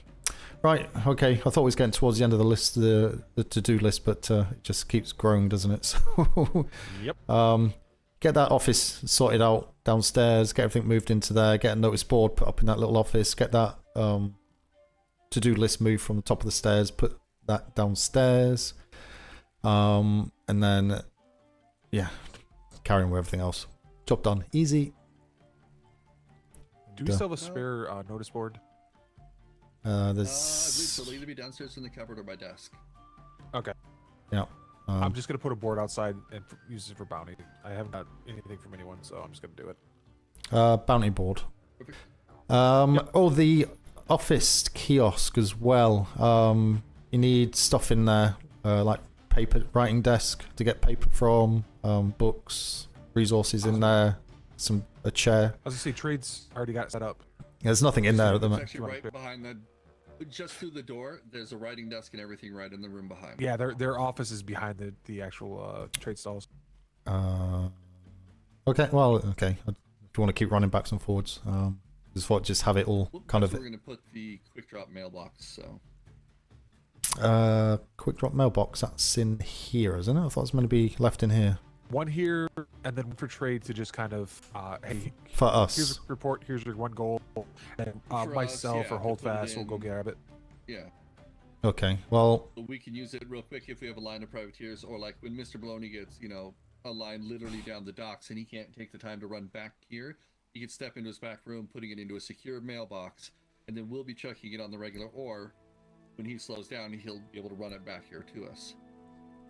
Right, okay. I thought we was getting towards the end of the list, the to-do list, but it just keeps growing, doesn't it? So, yep. Get that office sorted out downstairs. Get everything moved into there. Get a notice board put up in that little office. Get that to-do list moved from the top of the stairs. Put that downstairs. And then, yeah, carry on with everything else. Job done. Easy. Do we still have a spare notice board? There's. I believe so. They'll either be downstairs in the cupboard or my desk. Okay. Yeah. I'm just gonna put a board outside and use it for bounty. I haven't got anything from anyone, so I'm just gonna do it. Bounty board. Oh, the office kiosk as well. You need stuff in there, like paper, writing desk to get paper from, books, resources in there, a chair. I was gonna say trades already got set up. There's nothing in there at the It's moment. actually right behind the, just through the door. There's a writing desk and everything right in the room behind. Yeah, their office is behind the actual trade stalls. Okay, well, okay. If you want to keep running backs and forwards, just thought just have it all kind of. We're gonna put the quick drop mailbox. So. Quick drop mailbox. That's in here, isn't it? I thought it was meant to be left in here. One here, and then one for trade to just kind of, hey, for us. Here's a report. Here's your one goal, and myself or Holdfast will go grab it. Yeah. Okay. Well. We can use it real quick if we have a line of privateers, or like when Mr. Baloney gets, a line literally down the docks, and he can't take the time to run back here. He can step into his back room, putting it into a secure mailbox, and then we'll be chucking it on the regular. Or when he slows down, he'll be able to run it back here to us.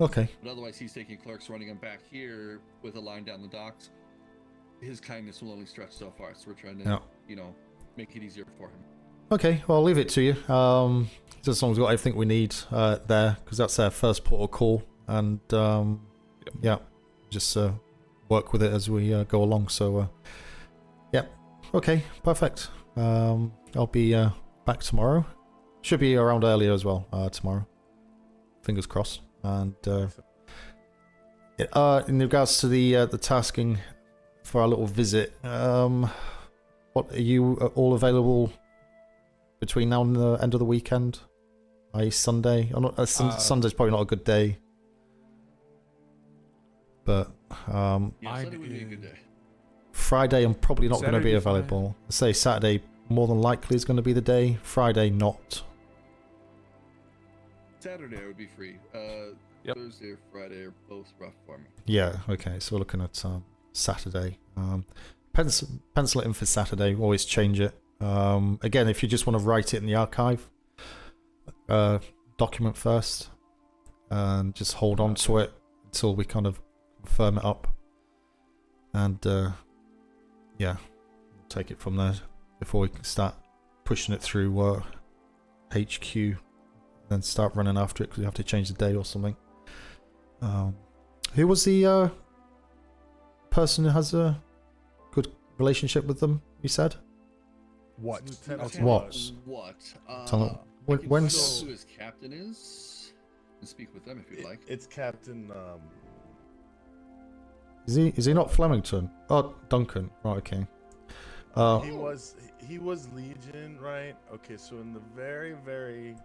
Okay. But otherwise, he's taking clerks running them back here with a line down the docks. His kindness will only stretch so far, so we're trying to, make it easier for him. Okay, well, I'll leave it to you. Just as long as we've got everything we need there, because that's their first port of call, and yeah, just work with it as we go along. So, yeah, okay, perfect. I'll be back tomorrow. Should be around earlier as well tomorrow. Fingers crossed. And in regards to the tasking for our little visit, what are you all available between now and the end of the weekend? i.e. Sunday? Sunday's probably not a good day, but Sunday would be a good day. Friday I'm probably not going to be available. I say Saturday more than likely is going to be the day. Friday not. Saturday I would be free. Thursday or Friday are both rough for me. Yeah, okay, so we're looking at Saturday. Pencil it in for Saturday, always change it. Again, if you just want to write it in the archive, document first, and just hold on to it until we kind of firm it up. And yeah, we'll take it from there before we can start pushing it through HQ. Then start running after it because we have to change the day or something. Who was the person who has a good relationship with them? You said. What? What? When's who his captain is? And speak with them if you'd like. It's Captain. Is he not Flemington? Oh, Duncan. Right. Okay. He was Legion, right? Okay, so in the very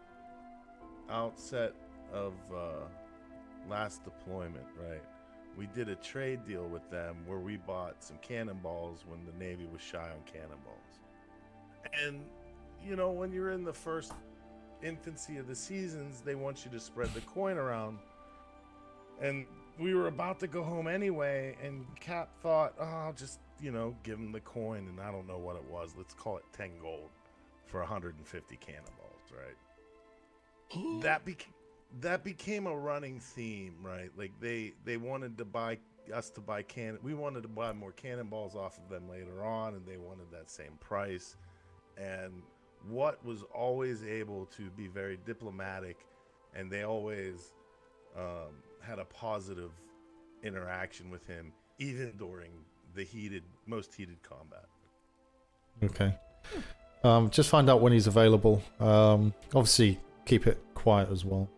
outset of last deployment, right, we did a trade deal with them where we bought some cannonballs when the Navy was shy on cannonballs. And when you're in the first infancy of the seasons, they want you to spread the coin around, and we were about to go home anyway, and Cap thought, oh, I'll just, you know, give him the coin, and I don't know what it was. Let's call it 10 gold for 150 cannonballs, right? that became a running theme, right? Like they wanted to buy us to buy we wanted to buy more cannonballs off of them later on, and they wanted that same price. And what was always able to be very diplomatic, and they always had a positive interaction with him, even during the most heated combat. Okay. Just find out when he's available. Obviously, keep it quiet as well.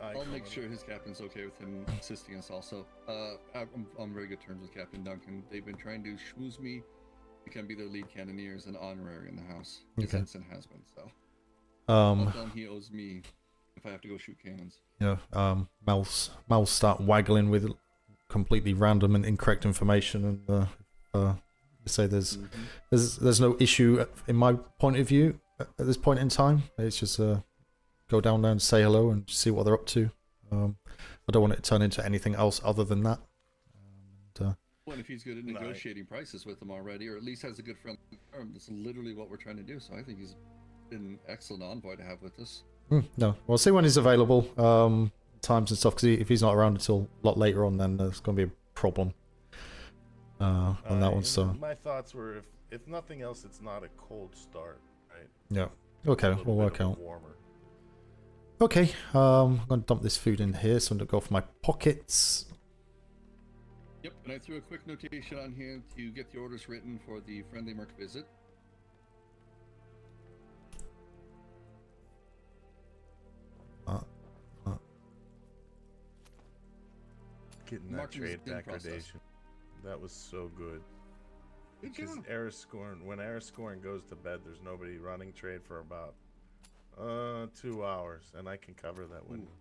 I'll make sure his captain's okay with him assisting us also. I'm on very good terms with Captain Duncan. They've been trying to schmooze me. He can be their lead cannoneers and honorary in the house. His ensign has been, so. I'll tell him he owes me if I have to go shoot cannons. You know, mouths start waggling with completely random and incorrect information, and say there's no issue in my point of view at this point in time. It's just go down there and say hello and see what they're up to. I don't want it to turn into anything else other than that. Well, if he's good at negotiating prices with them already, or at least has a good friendly term, that's literally what we're trying to do. So I think he's been an excellent envoy to have with us. No, we'll see when he's available, times and stuff, because if he's not around until a lot later on, then there's going to be a problem on that one. So my thoughts were, if nothing else, it's not a cold start, right? Yeah. Okay, we'll work out. Warmer. Okay, I'm going to dump this food in here, so I'm going to go for my pockets. Yep, and I threw a quick notation on here to get the orders written for the friendly merc visit. Getting that trade degradation. That was so good. Because when Ariscorn goes to bed, there's nobody running trade for about 2 hours, and I can cover that window.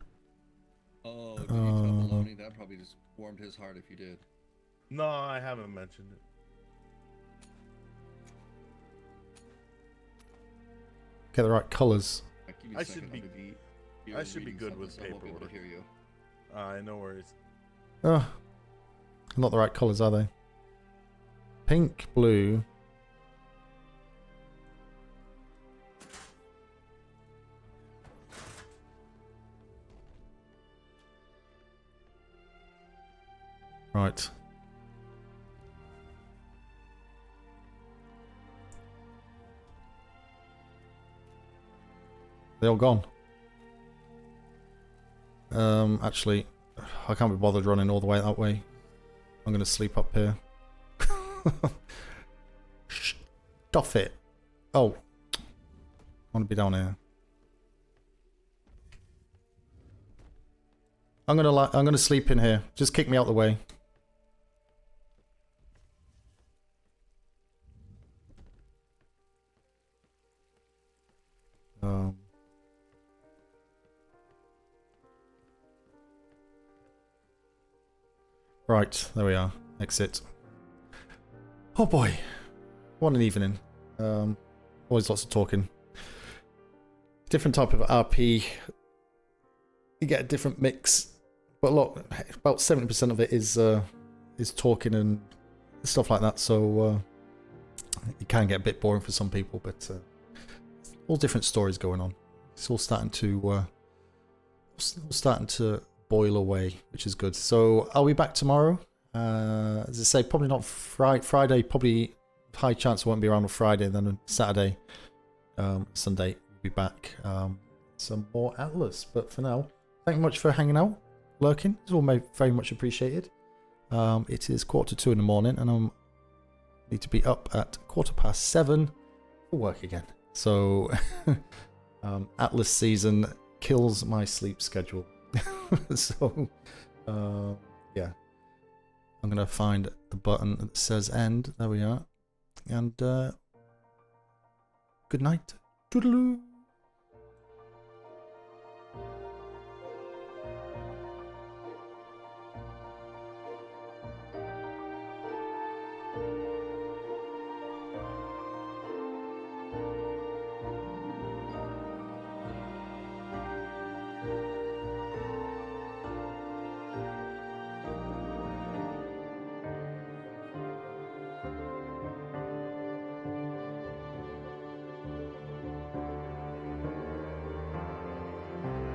Oh, did you tell Maloney? That probably just warmed his heart if you did. No, I haven't mentioned it. Get the right colours. I should be good with paperwork. No worries. Oh, not the right colours, are they? Pink, blue. Right. They all gone. Actually, I can't be bothered running all the way that way. I'm gonna sleep up here. Stuff it. Oh, I want to be down here. I'm gonna sleep in here. Just kick me out the way. Right, there we are. Exit. Oh boy, what an evening. Always lots of talking. Different type of RP. You get a different mix, but look, about 70% of it is talking and stuff like that. So it can get a bit boring for some people, but all different stories going on. It's all starting to boil away, which is good. So I'll be back tomorrow. As I say, probably not Friday. Probably high chance I won't be around on Friday. Then on Saturday, Sunday we'll be back. Some more Atlas. But for now, thank you much for hanging out, lurking. It's all very much appreciated. It is 2:45 in the morning, and I need to be up at 7:15 for work again. So Atlas season kills my sleep schedule. So yeah, I'm gonna find the button that says end. There we are. And good night. Toodaloo.